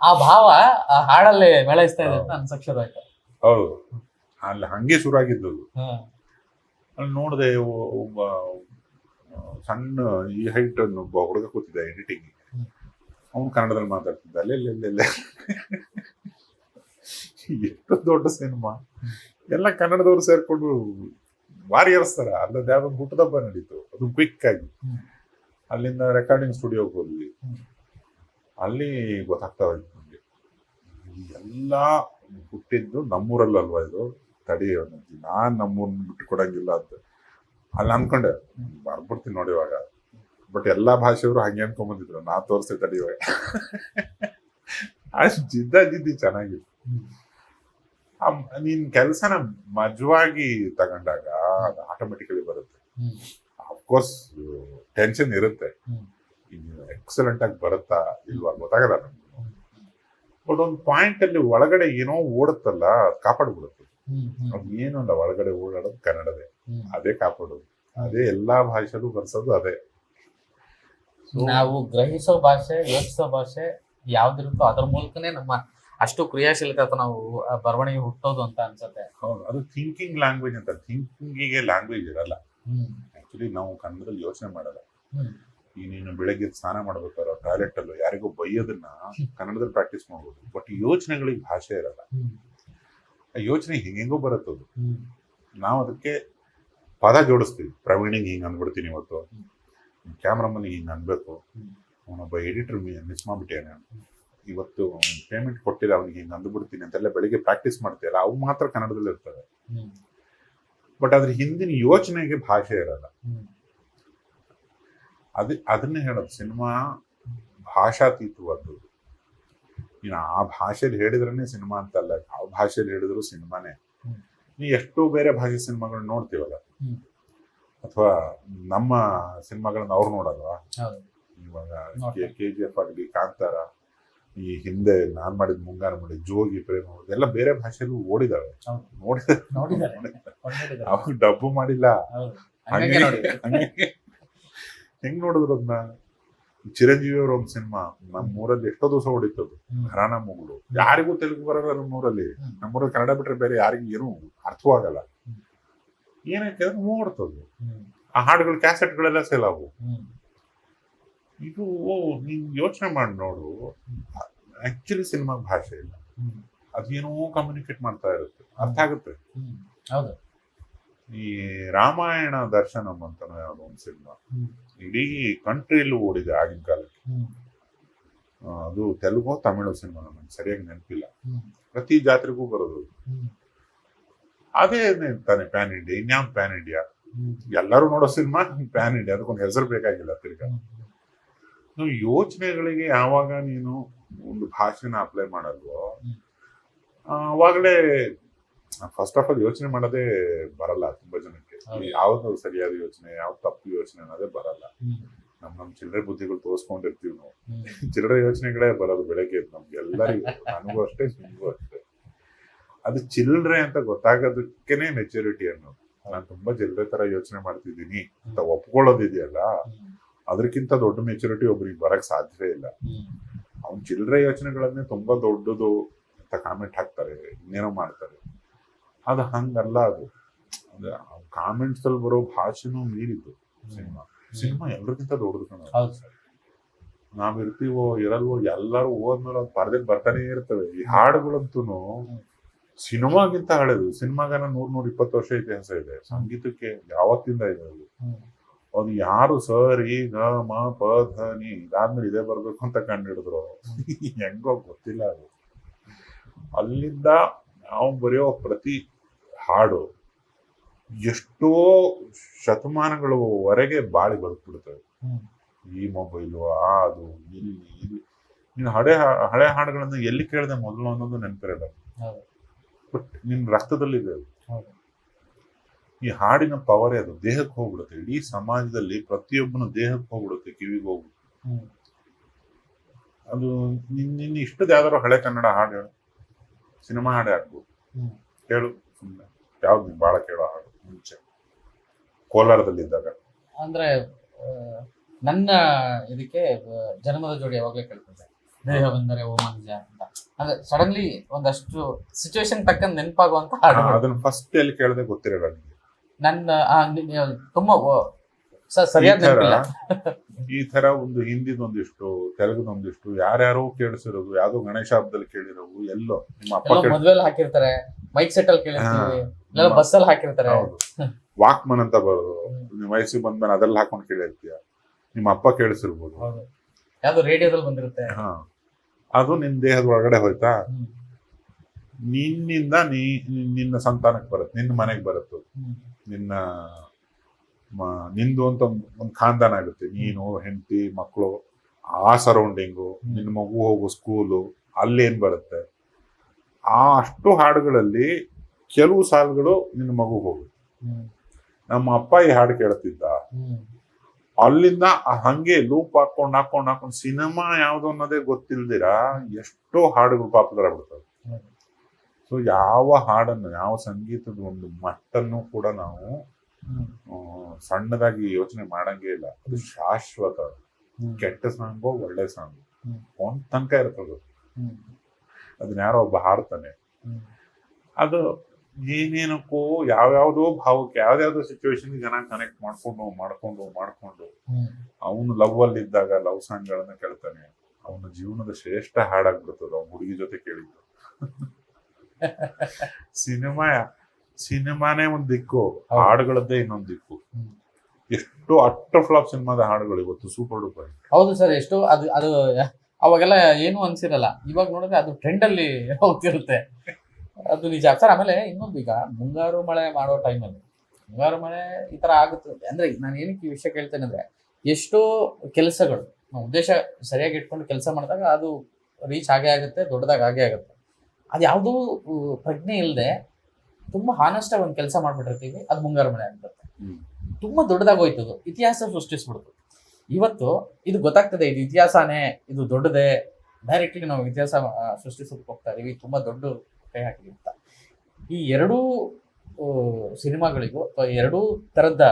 ಆ ಭಾವ ಆ ಹಾಡಲ್ಲೇ ಮೇಳೈಸ್ತಾ ಇದೆ ಅಂತ ಅನ್ಸಕ್ಷರಾಯ್ತು. ಹೌದು, ಅಲ್ಲಿ ಹಂಗೆ ಶುರು ಆಗಿದ್ದು. ಅಲ್ಲಿ ನೋಡಿದೆ ಒಬ್ಬ ಸಣ್ಣ ಈ ಹೈಟ್ ಒಬ್ಬ ಹುಡುಗ ಕೂತಿದ್ದ ಎಡಿಟಿಂಗ್, ಅವನು ಕನ್ನಡದಲ್ಲಿ ಮಾತಾಡ್ತಿದ್ದ. ಅಲ್ಲೆಲ್ಲೆಲ್ಲೆಲ್ಲ ಎಷ್ಟು ದೊಡ್ಡ ಸಿನಿಮಾ, ಎಲ್ಲ ಕನ್ನಡದವ್ರು ಸೇರ್ಕೊಂಡು ವಾರಿಯರ್ಸ್ ತರ. ಅಲ್ಲದ ಯಾವ್ದೊಂದು ಹುಟ್ಟದಬ್ಬ ನಡೀತು, ಅದು ಕ್ವಿಕ್ ಆಗಿ. ಅಲ್ಲಿಂದ ರೆಕಾರ್ಡಿಂಗ್ ಸ್ಟುಡಿಯೋಗೆ ಹೋದ್ವಿ, ಅಲ್ಲಿ ಗೊತ್ತಾಗ್ತಾ ಹೋಯ್ತು ನಮ್ಗೆ ಎಲ್ಲ ಹುಟ್ಟಿದ್ದು ನಮ್ಮೂರಲ್ಲಲ್ವಾ ಇದು, ತಡಿ ನಾನ್ ನಮ್ಮೂರ್ನ ಬಿಟ್ಟು ಕೊಡಂಗಿಲ್ಲ ಅಂತ ಅಲ್ಲಿ ಅನ್ಕೊಂಡೆ. ಬರ್ಬಿಡ್ತೀನಿ ನೋಡಿ ಇವಾಗ. ಬಟ್ ಎಲ್ಲಾ ಭಾಷೆಯವರು ಹಂಗೆ ಅನ್ಕೊಂಡ್ಬಂದಿದ್ರು, ನಾ ತೋರಿಸ್ತೆ ತಡಿ ಇವಾಗ. ಅಷ್ಟು ಜಿದ್ದಿ ಚೆನ್ನಾಗಿತ್ತು. ನೀನ್ ಕೆಲ್ಸನ ಮಜವಾಗಿ ತಗೊಂಡಾಗ ಅದು ಆಟೋಮೆಟಿಕಲಿ ಬರುತ್ತೆ. ಅಫ್ಕೋರ್ಸ್ ಟೆನ್ಷನ್ ಇರುತ್ತೆ, ಎಕ್ಸಲೆಂಟ್ ಆಗಿ ಬರುತ್ತಾ ಇಲ್ವಾ ಗೊತ್ತಾಗಲ್ಲ ನಮ್ಗೆ. ಬಟ್ ಒಂದು ಪಾಯಿಂಟ್ ಅಲ್ಲಿ ಒಳಗಡೆ ಏನೋ ಓಡುತ್ತಲ್ಲ, ಕಾಪಾಡ್ಬಿಡುತ್ತೆ. ಅದು ಏನು ಅಲ್ಲ, ಒಳಗಡೆ ಓಡಾಡೋದು ಕನ್ನಡದೇ, ಅದೇ ಕಾಪಾಡೋದು, ಅದೇ ಎಲ್ಲಾ ಭಾಷೆಲೂ ಬರ್ಸೋದು ಅದೇ. ನಾವು ಗ್ರಹಿಸೋ ಭಾಷೆ, ಯೋಚಿಸೋ ಭಾಷೆ ಯಾವ್ದಿರುತ್ತೋ ಅದ್ರ ಮೂಲಕನೇ ನಮ್ಮ ಅಷ್ಟು ಕ್ರಿಯಾಶೀಲತೆ ಅಥವಾ ನಾವು ಬರವಣಿಗೆ ಹುಟ್ಟೋದು ಅಂತ ಅನ್ಸುತ್ತೆ. ಹೌದು, ಅದು ಥಿಂಕಿಂಗ್ ಲ್ಯಾಂಗ್ವೇಜ್ ಅಂತ. ಥಿಂಕಿಂಗಿಗೆ ಲ್ಯಾಂಗ್ವೇಜ್ ಇರಲ್ಲ ಆಕ್ಚುಲಿ. ನಾವು ಕನ್ನಡದಲ್ಲಿ ಯೋಚನೆ ಮಾಡಲ್ಲ. ಈಗ ನೀನು ಬೆಳಗ್ಗೆ ಸ್ನಾನ ಮಾಡ್ಬೇಕಾದ್ರೆ ಟಾಯ್ಲೆಟ್ ಅಲ್ಲೂ ಯಾರಿಗೂ ಬೈಯೋದನ್ನ ಕನ್ನಡದಲ್ಲಿ ಪ್ರಾಕ್ಟೀಸ್ ಮಾಡ್ಬೋದು. ಬಟ್ ಯೋಚನೆಗಳಿಗೆ ಭಾಷೆ ಇರಲ್ಲ. ಆ ಯೋಚನೆ ಹೆಂಗೆಂಗೋ ಬರುತ್ತದು. ನಾವು ಅದಕ್ಕೆ ಪದ ಜೋಡಿಸ್ತೀವಿ. ಪ್ರವೀಣಿಗೆ ಹಿಂಗೆ ಅಂದ್ಬಿಡ್ತೀನಿ, ಇವತ್ತು ಕ್ಯಾಮ್ರಾಮನ್ಗೆ ಹಿಂಗೆ ಅನ್ಬೇಕು, ಅವನೊಬ್ಬ ಎಡಿಟರ್ ಮಿಸ್ ಮಾಡ್ಬಿಟ್ಟೇನೆ, ಇವತ್ತು ಪೇಮೆಂಟ್ ಕೊಟ್ಟಿಲ್ಲ ಅವನಿಗೆ ಹಿಂಗೆ ಅಂದ್ಬಿಡ್ತೀನಿ ಅಂತೆಲ್ಲ ಬೆಳಿಗ್ಗೆ ಪ್ರಾಕ್ಟೀಸ್ ಮಾಡ್ತೀಯಲ್ಲ, ಅವು ಮಾತ್ರ ಕನ್ನಡದಲ್ಲಿ ಇರ್ತವೆ. ಬಟ್ ಅದ್ರ ಹಿಂದಿನ ಯೋಚನೆಗೆ ಭಾಷೆ ಇರಲ್ಲ. ಅದನ್ನೇ ಹೇಳೋದು, ಸಿನಿಮಾ ಭಾಷಾತೀತವಾದ್ದು. ನೀನು ಆ ಭಾಷೆಯಲ್ಲಿ ಹೇಳಿದ್ರೇನೆ ಸಿನಿಮಾ ಅಂತಲ್ಲ, ಯಾವ ಭಾಷೆಯಲ್ಲಿ ಹೇಳಿದ್ರು ಸಿನಿಮಾನೇ. ನೀ ಎಷ್ಟೋ ಬೇರೆ ಭಾಷೆ ಸಿನಿಮಾಗಳನ್ನ ನೋಡ್ತೀವಲ್ಲ, ಅಥವಾ ನಮ್ಮ ಸಿನಿಮಾಗಳನ್ನ ಅವ್ರು ನೋಡಲ್ವಾ? ಇವಾಗ KGF ಆಗಲಿ, ಕಾಂತಾರ, ಈ ಹಿಂದೆ ನಾನ್ ಮಾಡಿದ ಮುಂಗಾರು ಮಳೆ, ಜೋಗಿ, ಪ್ರೇಮ, ಎಲ್ಲ ಬೇರೆ ಭಾಷೆಯಲ್ಲೂ ಓಡಿದಾವೆ, ಅವಾಗ ಡಬ್ಬು ಮಾಡಿಲ್ಲ. ಹೆಂಗ್ ನೋಡಿದ್ರು ಅದನ್ನ? ಚಿರಂಜೀವಿ ಅವ್ರ ಒಂದು ಸಿನಿಮಾ ನಮ್ಮೂರಲ್ಲಿ ಎಷ್ಟೋ ದಿವಸ ಹೊಡಿತದ್ದು, ಹರಾನ ಮುಗುಳು. ಯಾರಿಗೂ ತೆಲುಗು ಬರಲ್ಲ ನಮ್ಮೂರಲ್ಲಿ. ನಮ್ಮೂರಲ್ಲಿ ಕನ್ನಡ ಬಿಟ್ರೆ ಬೇರೆ ಯಾರಿಗೂ ಏನೂ ಅರ್ಥವಾಗಲ್ಲ. ಏನಕ್ಕೆ ನೋಡ್ತದ್ದು ಆ ಹಾಡುಗಳು, ಕ್ಯಾಸೆಟ್ಗಳೆಲ್ಲ ಸೇಲ್ ಆಗು. ಇದು ನೀನ್ ಯೋಚನೆ ಮಾಡಿ ನೋಡು, ಆಕ್ಚುಲಿ ಸಿನಿಮಾ ಭಾಷೆ ಇಲ್ಲ, ಅದೇನೋ ಕಮ್ಯುನಿಕೇಟ್ ಮಾಡ್ತಾ ಇರುತ್ತೆ, ಅರ್ಥ ಆಗುತ್ತೆ. ಹೌದು. ಈ ರಾಮಾಯಣ ದರ್ಶನಂ ಅಂತ ಯಾವ್ದೋ ಒಂದು ಸಿನಿಮಾ ಇಡೀ ಕಂಟ್ರಿಯಲ್ಲೂ ಓಡಿದೆ ಆಗಿನ ಕಾಲಕ್ಕೆ. ಅದು ತೆಲುಗು ತಮಿಳು ಸಿನಿಮಾ, ನನಗೆ ಸರಿಯಾಗಿ ನೆನಪಿಲ್ಲ. ಪ್ರತಿ ಜಾತ್ರೆಗೂ ಬರೋದು ಅದೇ ತಾನೆ ಪ್ಯಾನ್ ಇಂಡಿಯಾ. ಇನ್ಯಾವ್ ಪ್ಯಾನ್ ಇಂಡಿಯಾ? ಎಲ್ಲರೂ ನೋಡೋ ಸಿನಿಮಾ ಪ್ಯಾನ್ ಇಂಡಿಯಾ, ಅದಕ್ಕೊಂದು ಹೆಸರು ಬೇಕಾಗಿಲ್ಲ. ತಿರ್ಗಾ ಯೋಚನೆಗಳಿಗೆ ಯಾವಾಗ ನೀನು ಒಂದು ಭಾಷೆನ ಅಪ್ಲೈ ಮಾಡಲ್ವೋ ಅವಾಗಲೇ ಫಸ್ಟ್ ಆಫ್ ಆಲ್ ಯೋಚನೆ ಮಾಡೋದೇ ಬರಲ್ಲ ತುಂಬಾ ಜನಕ್ಕೆ. ಯಾವ್ದು ಸರಿಯಾದ ಯೋಚನೆ, ಯಾವ್ದು ತಪ್ಪು ಯೋಚನೆ ಅನ್ನೋದೇ ಬರಲ್ಲ. ನಮ್ ಚಿಲ್ಲರೆ ಬುದ್ಧಿಗಳು ತೋರಿಸ್ಕೊಂಡಿರ್ತೀವಿ ನಾವು. ಚಿಲ್ಲರೆ ಯೋಚನೆಗಳೇ ಬರೋದು ಬೆಳಗ್ಗೆ ನಮ್ಗೆಲ್ಲರಿಗೂ, ನನಗೂ ಅಷ್ಟೇ, ನಿಮಗೂ ಅಷ್ಟೇ. ಅದು ಚಿಲ್ಲರೆ ಅಂತ ಗೊತ್ತಾಗೋದಕ್ಕೇನೆ ಮೆಚುರಿಟಿ ಅನ್ನೋದು. ನಾನು ತುಂಬಾ ಚಿಲ್ಲರೆ ತರ ಯೋಚನೆ ಮಾಡ್ತಿದ್ದೀನಿ ಅಂತ ಒಪ್ಕೊಳ್ಳೋದಿದೆಯಲ್ಲ, ಅದಕ್ಕಿಂತ ದೊಡ್ಡ ಮೆಚುರಿಟಿ ಒಬ್ರಿಗೆ ಬರಕ್ ಸಾಧ್ಯವೇ ಇಲ್ಲ. ಅವ್ನ ಚಿಲ್ಲರೆ ಯೋಚನೆಗಳನ್ನೇ ತುಂಬಾ ದೊಡ್ಡದು ಅಂತ ಕಾಮೆಂಟ್ ಹಾಕ್ತಾರೆ, ಇನ್ನೇನೋ ಮಾಡ್ತಾರೆ. ಅದು ಹಂಗಲ್ಲ. ಅದು ಕಾಮೆಂಟ್ಸ್ ಅಲ್ಲಿ ಬರೋ ಭಾಷೆನೂ ಮೀರಿದ್ದು ಸಿನಿಮಾ ಎಲ್ರಿಗಿಂತ ದೊಡ್ಡದು ಕಣ. ನಾವಿರ್ತೀವೋ ಇರಲ್ವೋ, ಎಲ್ಲರೂ ಹೋದ್ಮೇಲೆ ಅದು ಪರದಲ್ಲಿ ಬರ್ತಾನೆ ಇರ್ತವೆ. ಈ ಹಾಡುಗಳಂತೂ ಸಿನಿಮಾಗಿಂತ ಹಳೆದು. ಸಿನಿಮಾಗನ 100-120 ವರ್ಷ ಇತಿಹಾಸ ಇದೆ. ಸಂಗೀತಕ್ಕೆ ಯಾವತ್ತಿಂದ ಇದೆ ಅದು ಯಾರು ಸರ್ ಈ ಗ ಮ ಪ ಧ ನಿ ಇದಾದ್ಮೇಲೆ ಇದೇ ಬರ್ಬೇಕು ಅಂತ ಕಂಡಿಡಿದ್ರು ಹೆಂಗೋ ಗೊತ್ತಿಲ್ಲ. ಅದು ಅಲ್ಲಿಂದ ನಾವು ಬರೆಯೋ ಪ್ರತಿ ಹಾಡು ಎಷ್ಟೋ ಶತಮಾನಗಳವರೆಗೆ ಬಾಳಿ ಬದುಕ್ಬಿಡ್ತವೆ. ಈ ಮೊಬೈಲು ಅದು ಇಲ್ಲಿ ನೀನು ಹಳೆ ಹಾಡುಗಳನ್ನ ಎಲ್ಲಿ ಕೇಳಿದೆ ಮೊದಲು ಅನ್ನೋದು ನೆನಪಿರಲ್ಲ. ಬಟ್ ನಿನ್ ರಕ್ತದಲ್ಲಿದೆ ಅದು. ಈ ಹಾಡಿನ ಪವರೇ ಅದು. ದೇಹಕ್ಕೆ ಹೋಗ್ಬಿಡುತ್ತೆ. ಇಡೀ ಸಮಾಜದಲ್ಲಿ ಪ್ರತಿಯೊಬ್ಬನ ದೇಹಕ್ಕೆ ಹೋಗ್ಬಿಡುತ್ತೆ, ಕಿವಿಗೆ ಹೋಗ್ಬಿಡುತ್ತೆ. ಅದು ನಿನ್ನ ಇಷ್ಟದ ಯಾವ್ದಾರು ಹಳೆ ಕನ್ನಡ ಹಾಡು ಹೇಳು, ಸಿನಿಮಾ ಹಾಡೇ ಹಾಕ್ಬೋದು ಹೇಳು. ಸುಮ್ಮನೆ ಯಾವ್ದು ನೀನ್ ಬಾಳ ಕೇಳೋ ಹಾಡು ಮುಂಚೆ ಕೋಲಾರದಲ್ಲಿದ್ದಾಗ? ಅಂದ್ರೆ ನನ್ನ ಇದಕ್ಕೆ ಜನ್ಮದ ಜೋಡಿ ಯಾವಾಗ್ಲೇ ಕೇಳ್ತಿದ್ದೆ, ದೇಹ ಬಂದರೆ ಓ ಮಂಜ ಅಂತ. ಅಂದ್ರೆ ಸಡನ್ಲಿ ಒಂದಷ್ಟು ಸಿಚುವೇಶನ್ ತಕ್ಕಂತ ನೆನಪಾಗುವಂತ ಹಾಡು. ಅದನ್ನ ಫಸ್ಟ್ ಎಲ್ಲಿ ಕೇಳದೆ ಗೊತ್ತಿರಲ್ಲ ನಿಮಗೆ. ನನ್ನ ತುಂಬಾ ಸರಿಯಾದ ನೆನಪಿಲ್ಲ. ಈ ತರ ಒಂದು ಹಿಂದಿದೊಂದಿಷ್ಟು, ತೆಲುಗುದೊಂದಿಷ್ಟು, ಯಾರ್ಯಾರೋ ಕೇಳಿಸಿರೋದು, ಯಾವ್ದೋ ಗಣೇಶ ಹಬ್ಬದಲ್ಲಿ ಕೇಳಿರೋದು, ಎಲ್ಲೋ ನಿಮ್ಮ ಅಪ್ಪ ಮದ್ವೆಲ್ ಹಾಕಿರ್ತಾರೆ, ಮೈಕ್ ಸೆಟ್ ಅಲ್ಲಿ ಕೇಳಿರ್ತೀವಿ, ಬಸ್ ಅಲ್ಲಿ ಹಾಕಿರ್ತಾರೆ. ವಾಕ್ಮನ್ ಅಂತ ಬರೋದು, ನಿಮ್ ವಯಸ್ಸಿಗೆ ಬಂದ್ಮೇಲೆ ಅದ್ರಲ್ಲಿ ಹಾಕೊಂಡು ಕೇಳಿರ್ತೀಯ. ನಿಮ್ಮ ಅಪ್ಪ ಕೇಳಿಸಿರ್ಬೋದು, ಯಾವ್ದು ರೇಡಿಯೋದಲ್ಲಿ ಬಂದಿರುತ್ತೆ. ಅದು ನಿನ್ ದೇಹದ ಒಳಗಡೆ ಹೋಯ್ತಾ, ನಿನ್ನಿಂದ ನಿನ್ನ ಸಂತಾನಕ್ಕೆ ಬರುತ್ತೆ, ನಿನ್ನ ಮನೆಗೆ ಬರುತ್ತೆ. ನಿಂದು ಅಂತ ಒಂದು ಖಾನ್ದಾನ ಆಗುತ್ತೆ. ನೀನು, ಹೆಂಡತಿ, ಮಕ್ಕಳು, ಆ ಸರೌಂಡಿಂಗು, ನಿನ್ನ ಮಗು ಹೋಗೋ ಸ್ಕೂಲು, ಅಲ್ಲೇನ್ ಬರುತ್ತೆ. ಆ ಅಷ್ಟು ಹಾಡುಗಳಲ್ಲಿ ಕೆಲವು ಸಾಲುಗಳು ನಿನ್ನ ಮಗು ಹೋಗುತ್ತೆ. ನಮ್ಮ ಅಪ್ಪ ಈ ಹಾಡು ಕೇಳ್ತಿದ್ದ, ಅಲ್ಲಿಂದ ಹಂಗೆ ಲೂಪ್ ಹಾಕೊಂಡು ಸಿನಿಮಾ ಯಾವ್ದು ಅನ್ನೋದೇ ಗೊತ್ತಿಲ್ದಿರ ಎಷ್ಟೋ ಹಾಡುಗಳು ಪಾಪ್ಯುಲರ್ ಆಗ್ಬಿಡ್ತವೆ. ಸೊ ಯಾವ ಹಾಡನ್ನು, ಯಾವ ಸಂಗೀತದ ಒಂದು ಮಟ್ಟನ್ನು ಕೂಡ ನಾವು ಸಣ್ಣದಾಗಿ ಯೋಚನೆ ಮಾಡಂಗೇ ಇಲ್ಲ. ಅದು ಶಾಶ್ವತ. ಕೆಟ್ಟ ಸಾಂಗೋ ಒಳ್ಳೆ ಸಾಂಗು ಒಂದ್ ತನಕ ಇರ್ತದೆ. ಅದನ್ನ ಯಾರೋ ಒಬ್ಬ ಹಾಡ್ತಾನೆ, ಅದು ಏನೇನಕ್ಕೋ ಯಾವ್ಯಾವ್ದೋ ಭಾವಕ್ಕೆ, ಯಾವ್ದಾವ್ದೋ ಸಿಚುವೇಶನ್ ಜನ ಕನೆಕ್ಟ್ ಮಾಡ್ಕೊಂಡು ಅವನು ಲವ್ ಅಲ್ಲಿ ಇದ್ದಾಗ ಲವ್ ಸಾಂಗ್ ಗಳನ್ನ ಕೇಳ್ತಾನೆ. ಅವನ ಜೀವನದ ಶ್ರೇಷ್ಠ ಹಾಡಾಗ್ಬಿಡ್ತದ ಅವ್ನ ಹುಡುಗಿ ಜೊತೆ ಕೇಳಿದ್ದು. ಸಿನಿಮಾನೇ ಒಂದ್ ದಿಕ್ಕು, ಹಾಡುಗಳದ್ದೇ ಇನ್ನೊಂದ್ ದಿಕ್ಕು. ಎಷ್ಟು ಅಟ್ಟ ಫ್ಲಾಪ್ ಸಿನಿಮಾದ ಹಾಡುಗಳು ಇವತ್ತು ಸೂಪರ್ ಡೂಪರ್. ಹೌದು ಸರ್, ಎಷ್ಟು ಅದು ಅವಾಗೆಲ್ಲ ಏನು ಅನ್ಸಿರಲ್ಲ. ಇವಾಗ ನೋಡಿದ್ರೆ ಅದು ಟ್ರೆಂಡ್ ಅಲ್ಲಿ ಹೋಗ್ತಿರುತ್ತೆ. ಅದು ನಿಜ ಸರ್. ಆಮೇಲೆ ಇನ್ನೊಂದು, ಈಗ ಮುಂಗಾರು ಮಳೆ ಮಾಡೋ ಟೈಮಲ್ಲಿ ಮುಂಗಾರು ಮಳೆ ಈ ತರ ಆಗುತ್ತೆ ಅಂದ್ರೆ, ನಾನು ಏನಕ್ಕೆ ಈ ವಿಷಯ ಕೇಳ್ತೇನೆ ಅಂದ್ರೆ, ಎಷ್ಟೋ ಕೆಲಸಗಳು ನಾವು ಉದ್ದೇಶ ಸರಿಯಾಗಿ ಇಟ್ಕೊಂಡು ಕೆಲಸ ಮಾಡಿದಾಗ ಅದು ರೀಚ್ ಆಗೇ ಆಗುತ್ತೆ, ದೊಡ್ಡದಾಗ ಆಗೇ ಆಗುತ್ತೆ. ಅದು ಯಾವುದೂ ಪ್ರಜ್ಞೆ ಇಲ್ಲದೆ ತುಂಬಾ ಹಾನೆಸ್ಟ್ ಆಗಿ ಒಂದು ಕೆಲಸ ಮಾಡ್ಬಿಟ್ಟಿರ್ತೀವಿ, ಅದು ಮುಂಗಾರು ಮಳೆ ಆಗ್ಬಿಡುತ್ತೆ. ತುಂಬಾ ದೊಡ್ಡದಾಗಿ ಹೋಯ್ತದು, ಇತಿಹಾಸ ಸೃಷ್ಟಿಸ್ಬಿಡ್ತು. ಇವತ್ತು ಇದು ಗೊತ್ತಾಗ್ತದೆ, ಇದು ಇತಿಹಾಸನೇ, ಇದು ದೊಡ್ಡದೇ, ಡೈರೆಕ್ಟ್ಲಿ ನಾವು ಇತಿಹಾಸ ಸೃಷ್ಟಿಸೋಕೆ ಹೋಗ್ತಾ ಇದೀವಿ, ತುಂಬಾ ದೊಡ್ಡ ಕೈ ಹಾಕಿದೀವಿ ಅಂತ. ಈ ಎರಡೂ ಸಿನಿಮಾಗಳಿಗೂ ಅಥವಾ ಎರಡೂ ತರದ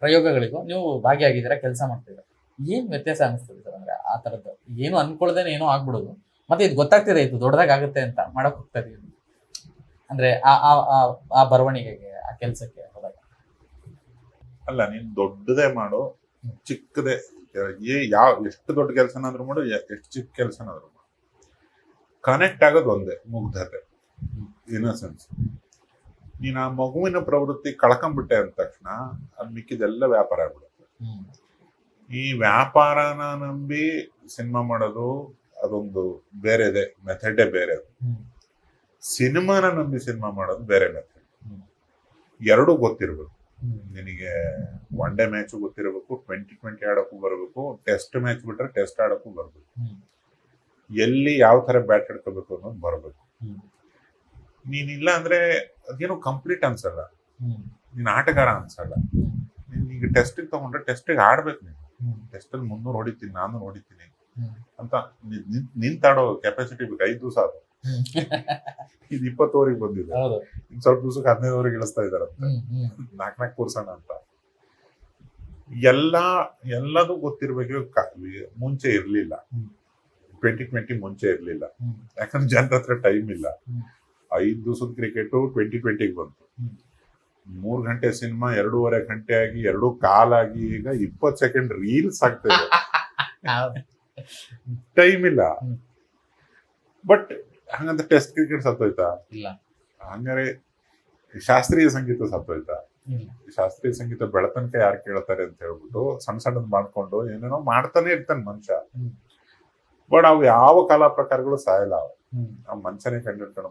ಪ್ರಯೋಗಗಳಿಗೂ ನೀವು ಭಾಗಿಯಾಗಿದ್ದೀರಾ, ಕೆಲಸ ಮಾಡ್ತಿದ್ದೀರಾ. ಏನ್ ವ್ಯತ್ಯಾಸ ಅನಿಸ್ತದೆ ಸರ್? ಅಂದ್ರೆ ಆ ತರದ್ದು ಏನು ಅನ್ಕೊಳ್ದೇನೆ ಏನೋ ಆಗ್ಬಿಡೋದು, ಮತ್ತೆ ಇದು ಗೊತ್ತಾಗ್ತಿದೆ ಇದು ದೊಡ್ಡದಾಗ ಆಗುತ್ತೆ ಅಂತ ಮಾಡಕ್ ಹೋಗ್ತಾ ಇದೀವಿ. ಅಂದ್ರೆ ಆ ಆ ಆ- ಆ ಬರವಣಿಗೆಗೆ, ಆ ಕೆಲ್ಸಕ್ಕೆ ಹೋದಾಗ ಅಲ್ಲ, ನೀನ್ ದೊಡ್ಡದೇ ಮಾಡು, ಹ್ಮ್. ಚಿಕ್ಕದೇ ಎಷ್ಟು ದೊಡ್ಡ ಕೆಲಸನಾದ್ರೂ ಮಾಡು, ಎಷ್ಟು ಚಿಕ್ಕ ಕೆಲಸನಾದ್ರೂ ಮಾಡು, ಕನೆಕ್ಟ್ ಆಗೋದು ಒಂದೇ, ಮುಗ್ಧತೆ, ಇನ್ನಸೆನ್ಸ್. ನೀನ್ ಆ ಮಗುವಿನ ಪ್ರವೃತ್ತಿ ಕಳ್ಕೊಂಡ್ಬಿಟ್ಟೆ ಅಂದ ತಕ್ಷಣ ಅದ್ ಮಿಕ್ಕಿದೆಲ್ಲ ವ್ಯಾಪಾರ ಆಗ್ಬಿಡುತ್ತೆ. ಹ್ಮ್. ಈ ವ್ಯಾಪಾರನ ನಂಬಿ ಸಿನಿಮಾ ಮಾಡೋದು ಅದೊಂದು ಬೇರೆದೆ, ಮೆಥಡೇ ಬೇರೆ. ಹ್ಮ್. ಸಿನಿಮಾನ ನಂಬಿ ಸಿನಿಮಾ ಮಾಡೋದು ಬೇರೆ ಮೆಥಡ್. ಹ್ಮ್. ಎರಡೂ ಗೊತ್ತಿರ್ಬೇಕು ಹ್ಮ್. ನಿನಗೆ. ಒನ್ ಡೇ ಮ್ಯಾಚ್ ಗೊತ್ತಿರಬೇಕು, 2020 ಆಡೋಕ್ಕೂ ಬರಬೇಕು, ಟೆಸ್ಟ್ ಮ್ಯಾಚ್ ಬಿಟ್ರೆ ಟೆಸ್ಟ್ ಆಡೋಕ್ಕೂ ಬರಬೇಕು, ಹ್ಮ್. ಎಲ್ಲಿ ಯಾವ ತರ ಬ್ಯಾಟ್ ಹಿಡ್ಕೋಬೇಕು ಅನ್ನೋದು ಬರಬೇಕು. ಹ್ಮ್. ನೀನಿಲ್ಲ ಅಂದ್ರೆ ಅದೇನೋ ಕಂಪ್ಲೀಟ್ ಅನ್ಸಲ್ಲ, ಹ್ಮ್. ನೀನ್ ಆಟಗಾರ ಅನ್ಸಲ್ಲ. ಹ್ಮ್. ಈಗ ಟೆಸ್ಟಿಗೆ ತಗೊಂಡ್ರೆ ಟೆಸ್ಟಿಗೆ ಆಡ್ಬೇಕು ನೀನು. ಹ್ಮ್. ಟೆಸ್ಟಲ್ಲಿ 300 ಹೊಡಿತೀನಿ, ನಾನು ಹೊಡಿತೀನಿ ಹ್ಮ್. ಅಂತ ನಿಂತಾಡೋ ಕೆಪಾಸಿಟಿ ಬೇಕು. 5 ದಿವಸ ಅದು, ಹ್ಮ್. ಇದು 20 ಓವರಿಗೆ ಬಂದಿದೆ, ಹೌದು. ಇನ್ ಸ್ವಲ್ಪ ದಿವಸಕ್ಕೆ 15 ಓವರಿಗೆ ಇಳಿಸ್ತಾ ಇದಾರಂತೆ, ಹ್ಮ್. ಹ್ಮ್. 4 ಕೂರ್ಸೋಣ ಅಂತ. ಎಲ್ಲದೂ ಗೊತ್ತಿರ್ಬೇಕು. ಮುಂಚೆ ಇರ್ಲಿಲ್ಲ, ಹ್ಮ್. 2020 ಮುಂಚೆ ಇರ್ಲಿಲ್ಲ, ಹ್ಮ್. ಯಾಕಂದ್ರೆ ಜನರ ಹತ್ರ ಟೈಮ್ ಇಲ್ಲ. ಹ್ಮ್. 5 ದಿವಸದ ಕ್ರಿಕೆಟ್ 2020 ಬಂತು. ಹ್ಮ್. 3 ಗಂಟೆ ಸಿನಿಮಾ 2.5 ಗಂಟೆ ಆಗಿ 2 ಕಾಲಾಗಿ ಈಗ 20 ಸೆಕೆಂಡ್ ರೀಲ್ಸ್ ಆಗ್ತದೆ. ಹೌದು. ಟೈಮ್ ಇಲ್ಲ. ಹ್ಮ್. ಬಟ್ ಹಂಗಂತ ಟೆಸ್ಟ್ ಕ್ರಿಕೆಟ್ ಸತ್ತೋಯ್ತಾ? ಇಲ್ಲ. ಹಂಗಾರೆ ಶಾಸ್ತ್ರೀಯ ಸಂಗೀತ ಸತ್ತೋಯ್ತಾ? ಇಲ್ಲ. ಶಾಸ್ತ್ರೀಯ ಸಂಗೀತ ಬೆಳತನಕ ಯಾರು ಕೇಳ್ತಾರೆ ಅಂತ ಹೇಳ್ಬಿಟ್ಟು ಸಣ್ಣ ಸಣ್ಣದ್ ಮಾಡ್ಕೊಂಡು ಏನೇನೋ ಮಾಡ್ತಾನೆ ಇರ್ತಾನೆ ಮನುಷ್ಯ. ಹ್ಮ್. ಬಟ್ ಅವು ಯಾವ ಕಲಾ ಪ್ರಕಾರಗಳು ಸಾಯಲ್ಲ. ಅವು ಹ್ಮ್. ಆ ಮನುಷ್ಯನೇ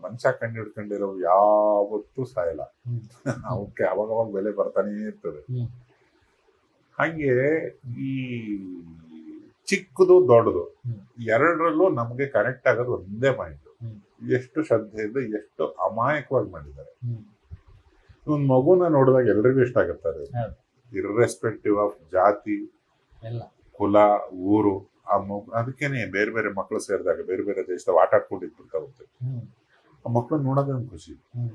ಮನುಷ್ಯ ಕಂಡಿಡ್ಕೊಂಡಿರೋ ಯಾವತ್ತೂ ಸಾಯಲ್ಲ. ಹ್ಮ್. ಅವಕ್ಕೆ ಅವಾಗವಾಗ ಬೆಲೆ ಬರ್ತಾನೆ ಇರ್ತದೆ. ಹ್ಮ್. ಹಂಗೆ ಈ ಚಿಕ್ಕದು ದೊಡ್ಡದು ಹ್ಮ್. ಎರಡರಲ್ಲೂ ನಮ್ಗೆ ಕನೆಕ್ಟ್ ಆಗೋದು ಒಂದೇ ಪಾಯಿಂಟ್. ಹ್ಮ್. ಎಷ್ಟು ಶ್ರದ್ಧೆಯಿಂದ, ಎಷ್ಟು ಅಮಾಯಕವಾಗಿ ಮಾಡಿದ್ದಾರೆ. ಹ್ಮ್. ಒಂದ್ ಮಗುನ ನೋಡಿದಾಗ ಎಲ್ರಿಗೂ ಇಷ್ಟ ಆಗುತ್ತಾರೆ, ಹೌದು. ಇರ್ರೆಸ್ಪೆಕ್ಟಿವ್ ಆಫ್ ಜಾತಿ, ಎಲ್ಲ. ಕುಲ, ಊರು. ಆ ಮಗು ಅದಕ್ಕೇನೆ ಬೇರೆ ಬೇರೆ ಮಕ್ಕಳು ಸೇರಿದಾಗ ಬೇರೆ ಬೇರೆ ದೇಶದಾಗ ಆಟ ಆಡ್ಕೊಂಡಿರ್ತಾರೆ. ಹ್ಮ್. ಆ ಮಕ್ಕಳನ್ನ ನೋಡೋದೇ ಒಂದು ಖುಷಿ. ಹ್ಮ್.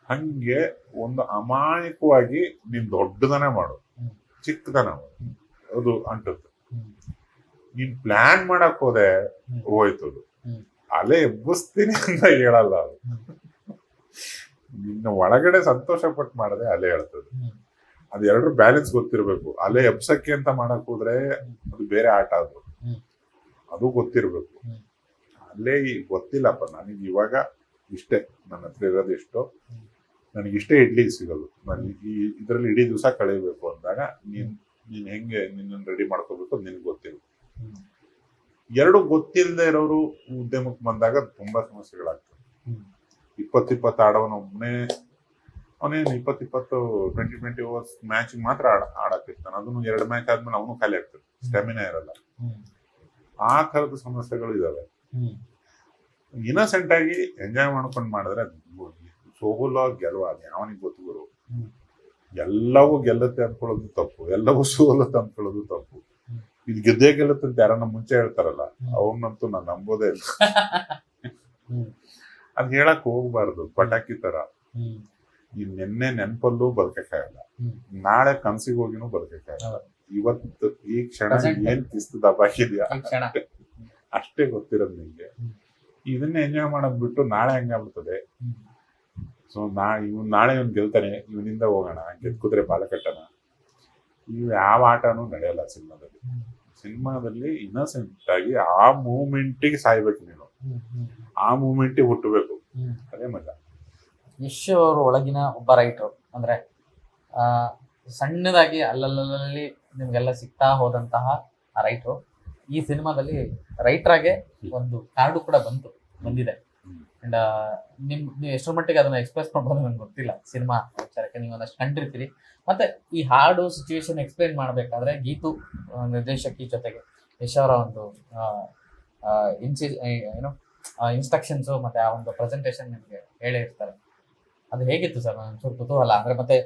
ಹಂಗೆ ಒಂದು ಅಮಾಯಕವಾಗಿ ನೀನ್ ದೊಡ್ಡದನ ಮಾಡು, ಹ್ಮ್. ಚಿಕ್ಕದನ ಮಾಡು, ಹ್ಮ್. ಅದು ಅಂಟುತ್ತೆ. ಹ್ಮ್. ನೀನ್ ಪ್ಲಾನ್ ಮಾಡಕ್ ಹೋದೆ ಹ್ಮ್. ಹೋಯ್ತದು. ಹ್ಮ್. ಅಲೆ ಎಬ್ಬಿಸ್ತೀನಿ ಅಂತ ಹೇಳಲ್ಲ ಅದು. ಹ್ಮ್. ನಿನ್ನ ಒಳಗಡೆ ಸಂತೋಷ ಪಟ್ಟು ಮಾಡದೆ ಅಲೆ ಹೇಳ್ತದೆ. ಹ್ಮ್. ಅದು ಎರಡರ ಬ್ಯಾಲೆನ್ಸ್ ಗೊತ್ತಿರ್ಬೇಕು. ಅಲೆ ಎಬ್ಸಕ್ಕೆ ಅಂತ ಮಾಡಕ್ ಹೋದ್ರೆ ಅದು ಬೇರೆ ಆಟ. ಅದು ಹ್ಮ್. ಅದು ಗೊತ್ತಿರ್ಬೇಕು. ಹ್ಮ್. ಅಲ್ಲೇ ಗೊತ್ತಿಲ್ಲಪ್ಪ ನನಗೆ ಇವಾಗ ಇಷ್ಟೇ, ನನ್ನ ಹತ್ರ ಇರೋದು ಇಷ್ಟು, ಹ್ಮ್. ನನಗಿಷ್ಟೇ ಇಡ್ಲಿ ಸಿಗೋದು, ನಾನು ಇದರಲ್ಲಿ ಇಡೀ ದಿವಸ ಕಳೆಯಬೇಕು ಅಂದಾಗ ನೀನ್ ಹೆಂಗೆ ನಿನ್ನನ್ನು ರೆಡಿ ಮಾಡ್ಕೋಬೇಕು ಅದು ನಿನ್ಗೆ ಗೊತ್ತಿಲ್ಲ. ಹ್ಮ್. ಎರಡು ಗೊತ್ತಿಲ್ಲದೆ ಇರೋರು ಉದ್ಯಮಕ್ಕೆ ಬಂದಾಗ ತುಂಬಾ ಸಮಸ್ಯೆಗಳಾಗ್ತವೆ. ಹ್ಮ್. 20 ಆಡೋನೊಬ್ಬನೇ ಅವನೇನು 20 ಓವರ್ಸ್ ಮ್ಯಾಚ್ ಮಾತ್ರ ಆಡಕ್ಕಿರ್ತಾನೆ. ಅದನ್ನು 2 ಮ್ಯಾಚ್ ಆದ್ಮೇಲೆ ಅವನು ಖಾಲಿ ಆಗ್ತದೆ, ಸ್ಟೆಮಿನಾ ಇರಲ್ಲ. ಹ್ಮ್. ಆ ತರದ ಸಮಸ್ಯೆಗಳು ಇದಾವೆ. ಹ್ಮ್. ಇನ್ನಸೆಂಟ್ ಆಗಿ ಎಂಜಾಯ್ ಮಾಡ್ಕೊಂಡು ಮಾಡಿದ್ರೆ ಸೋಲೋ ಗೆಲುವ ಅವನಿಗೆ ಗೊತ್ತು ಗುರು. ಹ್ಮ್. ಎಲ್ಲವೂ ಗೆಲ್ಲುತ್ತೆ ಅಂದ್ಕೊಳ್ಳೋದು ತಪ್ಪು, ಎಲ್ಲವೂ ಸೋಲುತ್ತೆ ಅಂದ್ಕೊಳ್ಳೋದು ತಪ್ಪು. ಹ್ಮ್. ಇದು ಗೆದ್ದೇ ಗೆಲ್ಲುತ್ತೆ ಅಂತ ಯಾರನ್ನ ಮುಂಚೆ ಹೇಳ್ತಾರಲ್ಲ, ಹ್ಮ್. ಅವ್ರನ್ನಂತೂ ನಾನು ನಂಬೋದೇ ಇಲ್ಲ. ಹ್ಮ್. ಅದ್ ಹೇಳಕ್ ಹೋಗ್ಬಾರ್ದು, ಪಟಾಕಿ ತರ. ಹ್ಮ್. ಈ ನಿನ್ನೆ ನೆನ್ಪಲ್ಲೂ ಬದುಕಕ್ಕಾಗಲ್ಲ, ಹ್ಮ್. ನಾಳೆ ಕನ್ಸಿಗೆ ಹೋಗಿನೂ ಬದುಕಕ್ಕಾಗಲ್ಲ. ಹೌದು. ಇವತ್ತು ಈ ಕ್ಷಣ Present. ಏನ್ ಕಿಸ್ತು ದಬ್ಬಾಕಿದ್ಯಾ ಈ ಕ್ಷಣ. ಅಷ್ಟೇ ಗೊತ್ತಿರೋದು ನಿಂಗೆ. ಹ್ಮ್. ಇದನ್ನ ಎಂಜಾಯ್ ಮಾಡೋದ್ ಬಿಟ್ಟು ನಾಳೆ ಹಂಗಾಗ್ಬಿಡ್ತದೆ. ಹ್ಮ್. ಸೊ ನಾಳೆ ಇವ್ನು ಗೆಲ್ತಾನೆ, ಇವನಿಂದ ಹೋಗೋಣ, ಗೆದ್ಕುದ್ರೆ ಬಾಲ ಕಟ್ಟಣ, ಇವು ಯಾವ ಆಟನೂ ನಡೆಯಲ್ಲ ಸಿನಿಮಾದಲ್ಲಿ. ಹ್ಮ್. ಸಿನಿಮಾದಲ್ಲಿ ಇನ್ನಸೆಂಟ್ ಆಗಿ ಆ ಮೂಮೆಂಟಿಗೆ ಸಾಯ್ಬೇಕು ನೀನು, ಹ್ಮ್. ಹ್ಮ್. ಆ ಮೂಮೆಂಟಿಗೆ ಹುಟ್ಟಬೇಕು, ಹ್ಮ್. ಅದೇ ಮಜಾ. ಯಶ್ ಅವರು ಒಳಗಿನ ಒಬ್ಬ ರೈಟರ್, ಅಂದ್ರೆ ಆ ಸಣ್ಣದಾಗಿ ಅಲ್ಲಲ್ಲಿ ನಿಮ್ಗೆಲ್ಲ ಸಿಗ್ತಾ ಹೋದಂತಹ ಆ ರೈಟ್ರು ಈ ಸಿನಿಮಾದಲ್ಲಿ ರೈಟರ್ ಆಗಿ ಒಂದು ಕಾರ್ಡು ಕೂಡ ಬಂದಿದೆ. ಅಂಡ್ ನೀವು ಎಷ್ಟರ ಮಟ್ಟಿಗೆ ಅದನ್ನ ಎಕ್ಸ್ಪ್ರೆಸ್ ಮಾಡ್ಬೋದು ನನಗೆ ಗೊತ್ತಿಲ್ಲ. ಸಿನಿಮಾ ವಿಚಾರಕ್ಕೆ ನೀವು ಒಂದಷ್ಟು ಕಂಡಿರ್ತೀರಿ. ಮತ್ತೆ ಈ ಹಾಡು ಸಿಚುವೇಶನ್ ಎಕ್ಸ್ಪ್ಲೇನ್ ಮಾಡಬೇಕಾದ್ರೆ ಗೀತು ನಿರ್ದೇಶಕಿ ಜೊತೆಗೆ ಯಶ್ ಅವರ ಒಂದು ಇನ್ಸ್ಟ್ರಕ್ಷನ್ಸು ಮತ್ತೆ ಆ ಒಂದು ಪ್ರೆಸೆಂಟೇಷನ್ ನಿಮಗೆ ಹೇಳೇ ಇರ್ತಾರೆ. ಅದು ಹೇಗಿತ್ತು ಸರ್? ಒಂಚೂರು ಕುತೂಹಲ. ಅಂದ್ರೆ ಮತ್ತೆ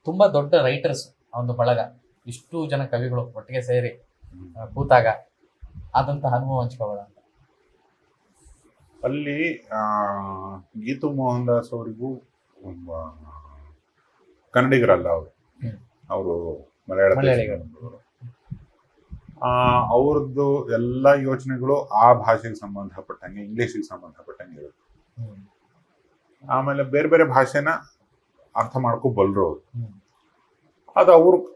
ತುಂಬಾ ದೊಡ್ಡ ರೈಟರ್ಸ್ ಆ ಒಂದು ಬಳಗ, ಇಷ್ಟು ಜನ ಕವಿಗಳು ಒಟ್ಟಿಗೆ ಸೇರಿ ಕೂತಾಗ ಆದಂತಹ ಅನುಭವ ಹಂಚ್ಕೋಬೋದ ಅಂತ. ಅಲ್ಲಿ ಗೀತು ಮೋಹನ್ ದಾಸ್ ಅವರಿಗೂ ಕನ್ನಡಿಗರಲ್ಲ ಅವರು, ಹ್ಮ್. ಅವರು ಮಲಯಾಳಿಗರು. ಅವ್ರದ್ದು ಎಲ್ಲ ಯೋಚನೆಗಳು ಆ ಭಾಷೆಗೆ ಸಂಬಂಧಪಟ್ಟಂಗೆ, ಇಂಗ್ಲಿಷಿಗೆ ಸಂಬಂಧಪಟ್ಟಂಗೆ ಇರುತ್ತೆ. ಆಮೇಲೆ ಬೇರೆ ಬೇರೆ ಭಾಷೆನ ಅರ್ಥ ಮಾಡ್ಕೋಬಲ್ರು ಅವ್ರು. ಅದು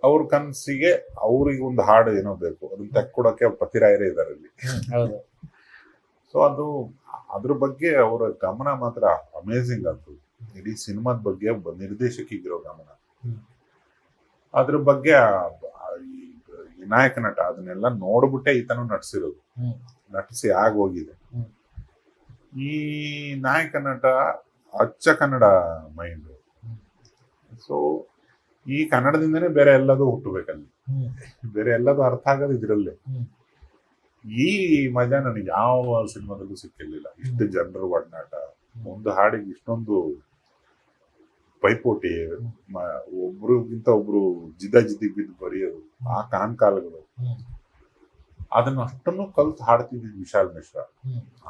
ಅವ್ರ ಕನಸಿಗೆ ಅವ್ರಿಗೆ ಒಂದು ಹಾಡು ಏನೋ ಬೇಕು, ಅದನ್ನ ತೆಕ್ಕೊಡೋಕೆ ಪತಿರಾಯರೇ ಇದ್ದಾರೆ ಇಲ್ಲಿ. ಸೊ ಅದು ಅದ್ರ ಬಗ್ಗೆ ಅವರ ಗಮನ ಮಾತ್ರ ಅಮೇಝಿಂಗ್ ಅದು. ಇಡೀ ಸಿನಿಮಾದ ಬಗ್ಗೆ ಒಬ್ಬ ನಿರ್ದೇಶಕಿಗಿರೋ ಗಮನ, ಅದ್ರ ಬಗ್ಗೆ ಈ ನಾಯಕ ನಟ ಅದನ್ನೆಲ್ಲ ನೋಡ್ಬಿಟ್ಟೆ ಈತನು ನಟಿಸಿರೋದು, ನಟಿಸಿ ಆಗೋಗಿದೆ. ಈ ನಾಯಕ ನಟ ಅಚ್ಚ ಕನ್ನಡ ಮೈಂಡ್. ಸೊ ಈ ಕನ್ನಡದಿಂದನೇ ಬೇರೆ ಎಲ್ಲದೂ ಹುಟ್ಟಬೇಕಲ್ಲಿ, ಬೇರೆ ಎಲ್ಲದೂ ಅರ್ಥ ಆಗೋದು ಇದ್ರಲ್ಲೇ. ಈ ಮಜಾ ನನಗೆ ಯಾವ ಸಿನಿಮಾದಲ್ಲೂ ಸಿಕ್ಕಿರ್ಲಿಲ್ಲ. ಇಷ್ಟು ಜನರ ಒಡನಾಟ, ಒಂದು ಹಾಡಿಗೆ ಇಷ್ಟೊಂದು ಪೈಪೋಟಿ, ಒಬ್ರಿಗಿಂತ ಒಬ್ರು ಜಿದ್ದಿ ಬಿದ್ದು ಬರೆಯೋದು, ಆ ಕಾನ್ಕಾಲಗಳು, ಅದನ್ನ ಅಷ್ಟನ್ನು ಕಲ್ತು ಹಾಡ್ತಿದ್ದ ವಿಶಾಲ್ ಮಿಶ್ರಾ.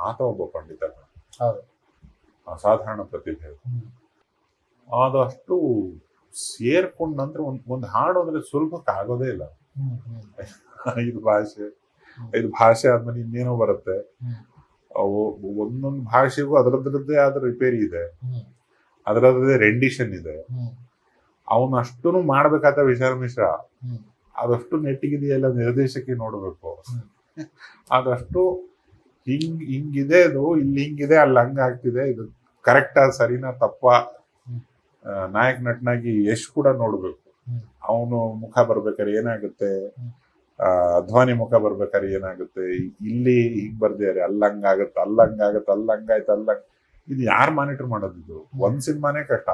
ಆತ ಒಬ್ಬ ಪಂಡಿತ, ಅಸಾಧಾರಣ ಪ್ರತಿಭೆ. ಅದಷ್ಟು ಸೇರ್ಕೊಂಡ ನಂತರ ಒಂದು ಹಾಡು ಅಂದ್ರೆ ಸುಲಭಕ್ಕೆ ಆಗೋದೇ ಇಲ್ಲ. 5 ಭಾಷೆ ಆದ್ಮೇಲೆ ಇನ್ನೇನೋ ಬರುತ್ತೆ. ಅವು ಒಂದೊಂದು ಭಾಷೆಗೂ ಅದರದ್ರದ್ದೇ ಆದ ರಿಪೇರಿ ಇದೆ, ಅದರದ್ದೇ ರೆಂಡಿಷನ್ ಇದೆ. ಅವನು ಅಷ್ಟೂ ಮಾಡ್ಬೇಕಾದ ವಿಶಾಲ್ ಮಿಶ್ರಾ ಅದಷ್ಟು ನೆಟ್ಟಿಗಿದೆಯಲ್ಲ, ನಿರ್ದೇಶಕಿ ನೋಡ್ಬೇಕು. ಅದಷ್ಟು ಹಿಂಗಿದೆ, ಅದು ಇಲ್ಲಿ ಹಿಂಗಿದೆ, ಅಲ್ಲಿ ಹಂಗ ಆಗ್ತಿದೆ, ಇದು ಕರೆಕ್ಟಾ ಸರಿನಾ ತಪ್ಪ. ನಾಯಕ ನಟನಾಗಿ ಯಶ್ ಕೂಡ ನೋಡ್ಬೇಕು. ಅವನು ಮುಖ ಬರ್ಬೇಕಾದ್ರೆ ಏನಾಗುತ್ತೆ, ಧ್ವನಿ ಮುಖ ಬರ್ಬೇಕಾದ್ರೆ ಏನಾಗುತ್ತೆ, ಇಲ್ಲಿ ಹಿಂಗ್ ಬರ್ದಿದ್ದಾರೆ, ಅಲ್ಲಂಗಾಗತ್ತೆ, ಅಲ್ಲಂಗಾಗತ್ತೆ, ಅಲ್ಲಂಗಾಯ್ತು, ಇದು ಯಾರು ಮಾನಿಟರ್ ಮಾಡೋದು? ಇದು ಒಂದ್ ಸಿನಿಮಾನೇ ಕಷ್ಟ,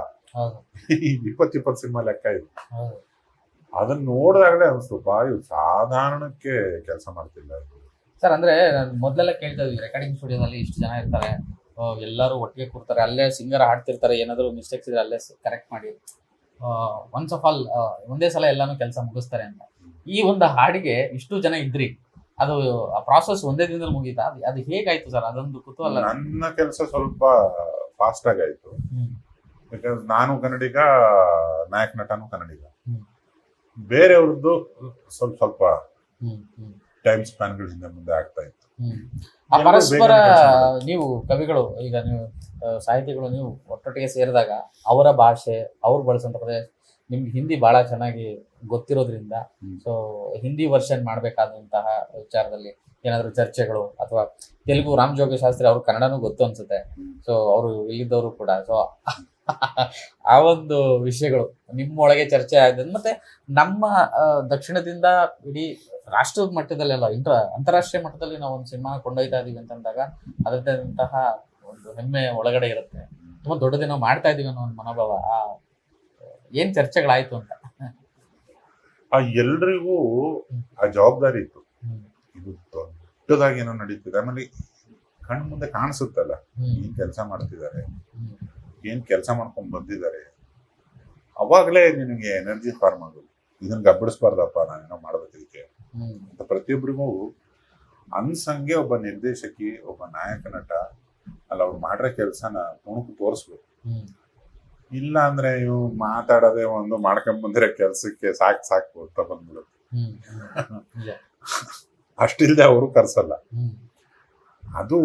20 ಸಿನಿಮಾ ಲೆಕ್ಕ ಇದು. ಅದನ್ನ ನೋಡಿದಾಗಲೇ ಅನಿಸ್ತು ಇವ್ರು ಸಾಧಾರಣಕ್ಕೆ ಕೆಲಸ ಮಾಡ್ತಿಲ್ಲ ಸರ್. ಅಂದ್ರೆ ಮೊದಲೆಲ್ಲ ಕೇಳ್ತಾ ಇದ್ವಿ, ರೆಕಾರ್ಡಿಂಗ್ ಸ್ಟುಡಿಯೋದಲ್ಲಿ ಇಷ್ಟು ಜನ ಇರ್ತಾರೆ, ಎಲ್ಲರೂ ಒಟ್ಟಿಗೆ ಕೂರ್ತಾರೆ, ಅಲ್ಲೇ ಸಿಂಗರ್ ಹಾಡ್ತಿರ್ತಾರೆ, ಏನಾದ್ರು ಮಿಸ್ಟೇಕ್ಸ್ ಇದ್ರೆ ಅಲ್ಲೇ ಕರೆಕ್ಟ್ ಮಾಡಿ ಒನ್ಸ್ ಆಫ್ ಆಲ್ ಒಂದೇ ಸಲ ಎಲ್ಲಾನು ಕೆಲಸ ಮುಗಿಸ್ತಾರೆ ಅಂತ. ಈ ಒಂದು ಹಾಡಿಗೆ ಇಷ್ಟು ಜನ ಇದ್ರಿ, ಅದು ಆ ಪ್ರಾಸೆಸ್ ಒಂದೇ ದಿನದಲ್ಲಿ ಮುಗೀತಾ? ಅದು ಹೇಗಾಯ್ತು ಸರ್? ಅದೊಂದು ಕುತೂಹಲ. ನನ್ನ ಕೆಲಸ ಸ್ವಲ್ಪ ಫಾಸ್ಟ್ ಆಗಾಯ್ತು, ಬಿಕಾಸ್ ನಾನು ಕನ್ನಡಿಗ, ನಾಯಕ ನಟನು ಕನ್ನಡಿಗ. ಬೇರೆಯವ್ರದ್ದು ಸ್ವಲ್ಪ ಟೈಮ್ ಸ್ಪ್ಯಾನ್ಗಳು ಹಿಂದೆ ಮುಂದೆ ಆಗ್ತಾ ಇತ್ತು. ಆ ಪರಸ್ಪರ ನೀವು ಕವಿಗಳು, ಈಗ ನೀವು ಸಾಹಿತಿಗಳು, ನೀವು ಒಟ್ಟೊಟ್ಟಿಗೆ ಸೇರಿದಾಗ ಅವರ ಭಾಷೆ, ಅವ್ರು ಬಳಸುವಂತ ಪದ, ನಿಮ್ಗೆ ಹಿಂದಿ ಬಹಳ ಚೆನ್ನಾಗಿ ಗೊತ್ತಿರೋದ್ರಿಂದ, ಸೊ ಹಿಂದಿ ವರ್ಷನ್ ಮಾಡ್ಬೇಕಾದಂತಹ ವಿಚಾರದಲ್ಲಿ ಏನಾದ್ರು ಚರ್ಚೆಗಳು, ಅಥವಾ ತೆಲುಗು ರಾಮ್ ಜೋಗಿ ಶಾಸ್ತ್ರಿ ಅವ್ರು ಕನ್ನಡನೂ ಗೊತ್ತು ಅನ್ಸುತ್ತೆ, ಸೊ ಅವರು ಇಲ್ಲಿದ್ದವರು ಕೂಡ, ಸೊ ಆ ಒಂದು ವಿಷಯಗಳು ನಿಮ್ಮೊಳಗೆ ಚರ್ಚೆ ಆಗಿದೆ. ಮತ್ತೆ ನಮ್ಮ ದಕ್ಷಿಣದಿಂದ ಇಡೀ ರಾಷ್ಟ್ರದ ಮಟ್ಟದಲ್ಲೆಲ್ಲ ಅಂತಾರಾಷ್ಟ್ರೀಯ ಮಟ್ಟದಲ್ಲಿ ನಾವು ಒಂದು ಸಿನಿಮಾ ಕೊಂಡೊಯ್ತಾ ಇದೀವಿ ಅಂತಂದಾಗ ಅದರದಂತಹ ಒಂದು ಹೆಮ್ಮೆ ಒಳಗಡೆ ಇರುತ್ತೆ. ತುಂಬಾ ದೊಡ್ಡದೇನೋ ಮಾಡ್ತಾ ಇದೀವಿ ಅನ್ನೋ ಒಂದು ಮನೋಭಾವ. ಏನ್ ಚರ್ಚೆಗಳಾಯ್ತು ಅಂತ ಎಲ್ರಿಗೂ ಆ ಜವಾಬ್ದಾರಿ ಇತ್ತು. ಇದು ದೊಡ್ಡದಾಗಿ ಏನೋ ನಡೀತಿದೆ, ಆಮೇಲೆ ಕಣ್ ಮುಂದೆ ಕಾಣಿಸುತ್ತಲ್ಲ, ಏನ್ ಕೆಲಸ ಮಾಡ್ತಿದ್ದಾರೆ, ಏನ್ ಕೆಲಸ ಮಾಡ್ಕೊಂಡ್ ಬಂದಿದ್ದಾರೆ, ಅವಾಗಲೇ ನಿನಗೆ ಎನರ್ಜಿ ಫಾರ್ಮ್ ಆಗೋದು. ಇದನ್ನ ಗಬ್ಬಡಿಸ್ಬಾರ್ದಪ್ಪ, ನಾನೇನೋ ಮಾಡ್ಬೇಕು ಇದಕ್ಕೆ ಅಂತ ಪ್ರತಿಯೊಬ್ಬರಿಗೂ ಅನ್ಸಂಗೆ ಒಬ್ಬ ನಿರ್ದೇಶಕಿ, ಒಬ್ಬ ನಾಯಕ ನಟ ಅಲ್ಲ ಅವ್ರು ಮಾಡಿರೋ ಕೆಲಸನ ತುಣುಕು ತೋರಿಸ್ಬೇಕು. ಇಲ್ಲ ಅಂದ್ರೆ ಇವು ಮಾತಾಡೋದೇ ಒಂದು, ಮಾಡ್ಕೊಂಡ್ ಬಂದಿರೋ ಕೆಲ್ಸಕ್ಕೆ ಸಾಕು ಅಂತ ಬಂದ್ಬಿಡುತ್ತೆ. ಅಷ್ಟಿಲ್ದೆ ಅವರು ಕರ್ಸಲ್ಲ. ಅದು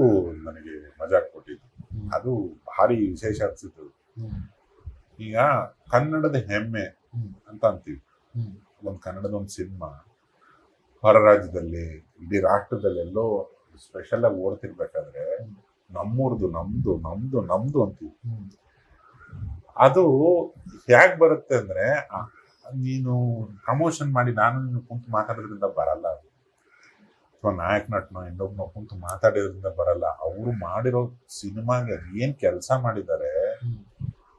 ನನಗೆ ಮಜಾ ಕೊಟ್ಟಿದ್ದು, ಅದು ಭಾರಿ ವಿಶೇಷ ಅನ್ಸಿತ್ತು. ಈಗ ಕನ್ನಡದ ಹೆಮ್ಮೆ ಅಂತ ಅಂತೀವಿ, ಒಂದು ಕನ್ನಡದ ಒಂದು ಸಿನಿಮಾ ಹೊರ ರಾಜ್ಯದಲ್ಲಿ, ಇಡೀ ರಾಷ್ಟ್ರದಲ್ಲಿ ಎಲ್ಲೋ ಸ್ಪೆಷಲ್ ಆಗಿ ಓಡ್ತಿರ್ಬೇಕಾದ್ರೆ ನಮ್ಮೂರ್ದು, ನಮ್ದು ಅಂತೀವಿ. ಅದು ಹೇಗ್ ಬರುತ್ತೆ ಅಂದ್ರೆ, ನೀನು ಪ್ರಮೋಷನ್ ಮಾಡಿ ನಾನು ನೀನು ಕುಂತು ಮಾತಾಡೋದ್ರಿಂದ ಬರಲ್ಲ ಅದು, ಅಥವಾ ನಾಯಕ ನಟನೋ ಇನ್ನೊಬ್ನೋ ಕುಂತು ಮಾತಾಡೋದ್ರಿಂದ ಬರಲ್ಲ. ಅವರು ಮಾಡಿರೋ ಸಿನಿಮಾಗೆ ಏನ್ ಕೆಲಸ ಮಾಡಿದ್ದಾರೆ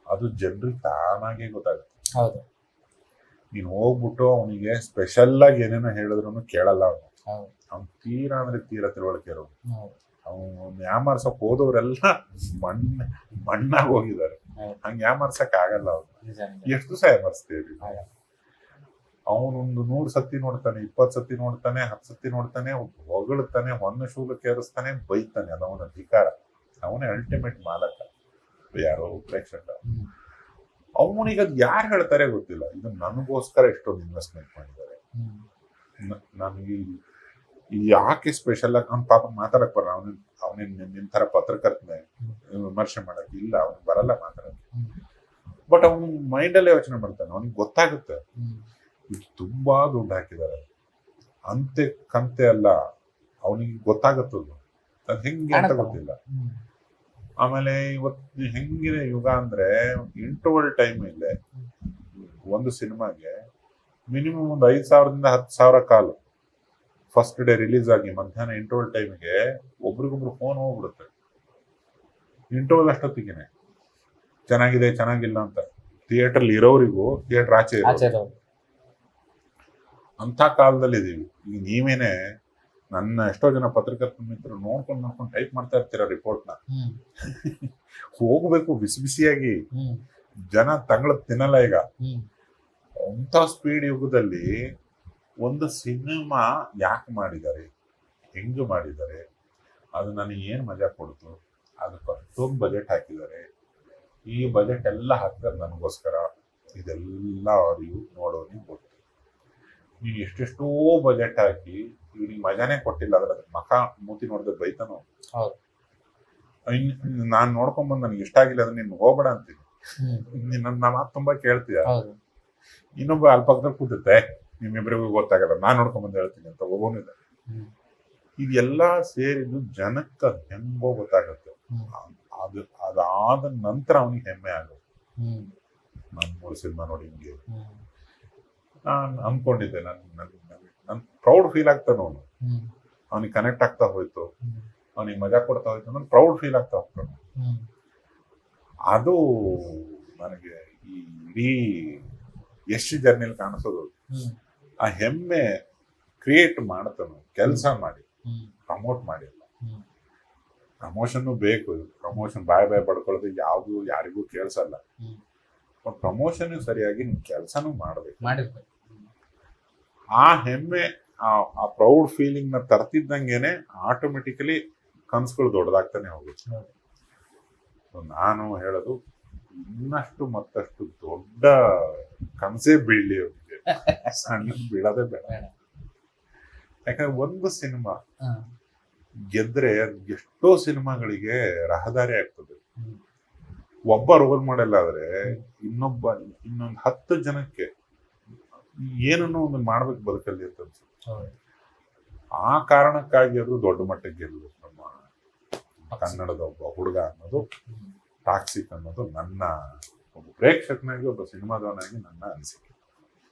ಅದು ಜನರಿಗೆ ತಾನಾಗೆ ಗೊತ್ತಾಗುತ್ತೆ. ನೀನು ಹೋಗ್ಬಿಟ್ಟು ಅವನಿಗೆ ಸ್ಪೆಷಲ್ ಆಗಿ ಏನೇನೋ ಹೇಳಿದ್ರು ಕೇಳಲ್ಲ ಅವನು. ಅವ್ನು ತೀರಾ ಅಂದ್ರೆ ತೀರಾ ತಿಳುವಳಿಕೆ ಇರೋನು. ಅವನು ಯಾಮಾರ್ಸಕ್ ಹೋದವರೆಲ್ಲ ಮಣ್ಣಾಗಿ ಹೋಗಿದ್ದಾರೆ. ಹಂಗೆ ಯಾಮಾರ್ಸಕ್ ಆಗಲ್ಲ ಅವ್ನು. ಎಷ್ಟು ದಿವಸ ಯಾಮಾರಿಸ್ತೀವಿ? ಅವನೊಂದು 100 ಸತಿ ನೋಡ್ತಾನೆ, 20 ಸತಿ ನೋಡ್ತಾನೆ, 10 ಸತಿ ನೋಡ್ತಾನೆ, ಹೊಗಳ್ತಾನೆ, ಹೊನ್ನ ಶೂಲಕ್ಕೆ ಏರಿಸ್ತಾನೆ, ಬೈತಾನೆ. ಅದು ಅವನ ಅಧಿಕಾರ, ಅವನೇ ಅಲ್ಟಿಮೇಟ್ ಮಾಲಕ, ಯಾರೋ ಪ್ರೇಕ್ಷಕ. ಅವನಿಗೆ ಅದು ಯಾರು ಹೇಳ್ತಾರೆ ಗೊತ್ತಿಲ್ಲ. ಇದು ನನಗೋಸ್ಕರ ಎಷ್ಟೊಂದು ಇನ್ವೆಸ್ಟ್ಮೆಂಟ್ ಮಾಡಿದ್ದಾರೆ, ನನಗೆ ಯಾಕೆ ಸ್ಪೆಷಲ್ ಆಗಿ ಅವ್ನ ಪಾಪ ಮಾತಾಡಕ್ ಬರಲ್ಲ, ಅವನಿನ್ ನಿನ್ ತರ ಪತ್ರಕರ್ತನೆ ವಿಮರ್ಶೆ ಮಾಡಕ್ ಇಲ್ಲ, ಅವ್ನಿಗೆ ಬರಲ್ಲ ಮಾತಾಡಕ್ಕೆ. ಬಟ್ ಅವನು ಮೈಂಡಲ್ಲೇ ಯೋಚನೆ ಮಾಡ್ತಾನೆ, ಅವನಿಗೆ ಗೊತ್ತಾಗುತ್ತೆ ಇದು ತುಂಬಾ ದುಡ್ಡು ಹಾಕಿದ್ದಾರೆ, ಅಂತೆ ಕಂತೆ ಅಲ್ಲ, ಅವನಿಗೆ ಗೊತ್ತಾಗುತ್ತದು ಅದು ಹೆಂಗೆ ಅಂತ ಗೊತ್ತಿಲ್ಲ. ಆಮೇಲೆ ಇವತ್ತು ಹೆಂಗಿದೆ ಯುಗ ಅಂದ್ರೆ ಇಂಟರ್ವಲ್ ಟೈಮ್ ಇಲ್ಲೇ ಒಂದು ಸಿನಿಮಾಗೆ ಮಿನಿಮಮ್ ಒಂದು 5,000ದಿಂದ 10,000 ಕಾಲು ಫಸ್ಟ್ ಡೇ ರಿಲೀಸ್ ಆಗಿ ಮಧ್ಯಾಹ್ನ ಇಂಟರ್ವಲ್ ಟೈಮ್ಗೆ ಒಬ್ರಿಗೊಬ್ರು ಫೋನ್ ಹೋಗ್ಬಿಡುತ್ತೆ. ಇಂಟರ್ವಲ್ ಅಷ್ಟೊತ್ತಿಗೆನೆ ಚೆನ್ನಾಗಿದೆ ಚೆನ್ನಾಗಿಲ್ಲ ಅಂತ ಥಿಯೇಟರ್ ಇರೋರಿಗೂ ಥಿಯೇಟರ್ ಆಚೆ ಇರೋರು ಅಂತ ಕಾಲದಲ್ಲಿ ಇದೀವಿ. ಈಗ ನೀವೇನೆ ನನ್ನ ಎಷ್ಟೋ ಜನ ಪತ್ರಕರ್ತ ಮಿತ್ರರು ನೋಡ್ಕೊಂಡು ಟೈಪ್ ಮಾಡ್ತಾ ಇರ್ತೀರ ರಿಪೋರ್ಟ್ನ. ಹೋಗ್ಬೇಕು ಬಿಸಿ ಬಿಸಿಯಾಗಿ, ಜನ ತಂಗಳ ತಿನ್ನಲ್ಲ ಈಗ. ಅಂತ ಸ್ಪೀಡ್ ಯುಗದಲ್ಲಿ ಒಂದು ಸಿನಿಮಾ ಯಾಕೆ ಮಾಡಿದ್ದಾರೆ, ಹೆಂಗ್ ಮಾಡಿದ್ದಾರೆ, ಅದು ನನಗೆ ಏನು ಮಜಾ ಕೊಡ್ತು, ಅದಕ್ಕೆ ಅಷ್ಟೊಂದು ಬಜೆಟ್ ಹಾಕಿದ್ದಾರೆ, ಈ ಬಜೆಟ್ ಎಲ್ಲ ಹಾಕ್ತಾರೆ ನನಗೋಸ್ಕರ, ಇದೆಲ್ಲ ಅವ್ರಿಗೆ ನೋಡೋನಿಗೆ ಗೊತ್ತು. ನೀನು ಎಷ್ಟೆಷ್ಟೋ ಬಜೆಟ್ ಹಾಕಿ ಇವ್ನಿಗೆ ಮಜಾನೇ ಕೊಟ್ಟಿಲ್ಲ, ಅದ್ರ ಮಖ ಮೂತಿ ನೋಡಿದ್ರೆ ಬೈತಾನೋ. ನಾನು ನೋಡ್ಕೊಂಡ್ಬಂದು ನನಗೆ ಇಷ್ಟ ಆಗಿಲ್ಲ ಅಂದ್ರೆ ನೀನು ಹೋಗ್ಬೇಡ ಅಂತೀನಿ. ನನ್ನ ಮಾತು ತುಂಬಾ ಕೇಳ್ತೀಯ, ಇನ್ನೊಬ್ಬ ಅಲ್ಪಕ್ಕದಲ್ಲಿ ಕೂತಿದ್ದೆ ನಿಮ್ಮಿಬ್ಬರಿಗೂ ಗೊತ್ತಾಗಲ್ಲ, ನಾನು ನೋಡ್ಕೊಂಡ್ಬಂದು ಹೇಳ್ತೀನಿ ಅಂತ ಒಬ್ಬನಿದೆ. ಇದೆಲ್ಲ ಸೇರಿದ್ದು ಜನಕ್ಕೆ ಹೆಂಗೋ ಗೊತ್ತಾಗುತ್ತೆ. ಅದಾದ ನಂತರ ಅವನಿಗೆ ಹೆಮ್ಮೆ ಆಗುತ್ತೆ. ನಾನು 3 ಸಿನಿಮಾ ನೋಡಿ ಹಿಂಗೆ ನಾನು ಅನ್ಕೊಂಡಿದ್ದೆ, ನನ್ ಪ್ರೌಡ್ ಫೀಲ್ ಆಗ್ತಾನ ಅವನು, ಅವನಿಗೆ ಕನೆಕ್ಟ್ ಆಗ್ತಾ ಹೋಯ್ತು, ಅವನಿಗೆ ಮಜಾ ಕೊಡ್ತಾ ಹೋಯ್ತು ಅಂದ್ರೆ ಪ್ರೌಡ್ ಫೀಲ್ ಆಗ್ತಾ ಹೋಗ್ತಾನೆ. ಅದು ನನಗೆ ಈ ಇಡೀ ಎಷ್ಟು ಜರ್ನಿಲಿ ಕಾಣಿಸೋದು. ಆ ಹೆಮ್ಮೆ ಕ್ರಿಯೇಟ್ ಮಾಡ್ತಾನು ಕೆಲಸ ಮಾಡಿ, ಪ್ರಮೋಟ್ ಮಾಡಿಲ್ಲ. ಪ್ರಮೋಷನ್ ಬೇಕು, ಪ್ರಮೋಷನ್ ಬಾಯ್ ಪಡ್ಕೊಳ್ಳೋದು ಯಾವುದು ಯಾರಿಗೂ ಕೇಳಿಸಲ್ಲ. ಪ್ರಮೋಷನ್ ಸರಿಯಾಗಿ ನೀವು ಕೆಲಸನೂ ಮಾಡಬೇಕು. ಆ ಹೆಮ್ಮೆ, ಆ ಪ್ರೌಡ್ ಫೀಲಿಂಗ್ ನ ತರ್ತಿದ್ದಂಗೆನೆ ಆಟೋಮೆಟಿಕಲಿ ಕನ್ಸುಗಳು ದೊಡ್ಡದಾಗ್ತಾನೆ ಹೋಗುತ್ತೆ. ನಾನು ಹೇಳೋದು ಇನ್ನಷ್ಟು ಮತ್ತಷ್ಟು ದೊಡ್ಡ ಕನಸೇ ಬೀಳಲಿ ಅವ್ರಿಗೆ, ಸಣ್ಣ ಬೀಳೋದೇ ಬೇಡ. ಯಾಕಂದ್ರೆ ಒಂದು ಸಿನಿಮಾ ಗೆದ್ರೆ ಎಷ್ಟೋ ಸಿನಿಮಾಗಳಿಗೆ ರಹದಾರಿ ಆಗ್ತದೆ. ಒಬ್ಬ ರೋಲ್ ಮಾಡೆಲ್ ಆದ್ರೆ ಇನ್ನೊಂದು 10 ಜನಕ್ಕೆ ಏನನ್ನೋ ಒಂದು ಮಾಡ್ಬೇಕು ಬದುಕಲ್ಲಿ ಅಂತ ಅನ್ಸುತ್ತೆ. ಆ ಕಾರಣಕ್ಕಾಗಿ ಅದು ದೊಡ್ಡ ಮಟ್ಟಕ್ಕೆ ಗೆಲ್ಲಬೇಕು. ನಮ್ಮ ಕನ್ನಡದ ಒಬ್ಬ ಹುಡುಗ ಅನ್ನೋದು, ಟಾಕ್ಸಿಕ್ ಅನ್ನೋದು ನನ್ನ ಒಬ್ಬ ಪ್ರೇಕ್ಷಕನಾಗಿ, ಒಬ್ಬ ಸಿನಿಮಾದವನಾಗಿ ನನ್ನ ಅನಿಸಿಕೆ.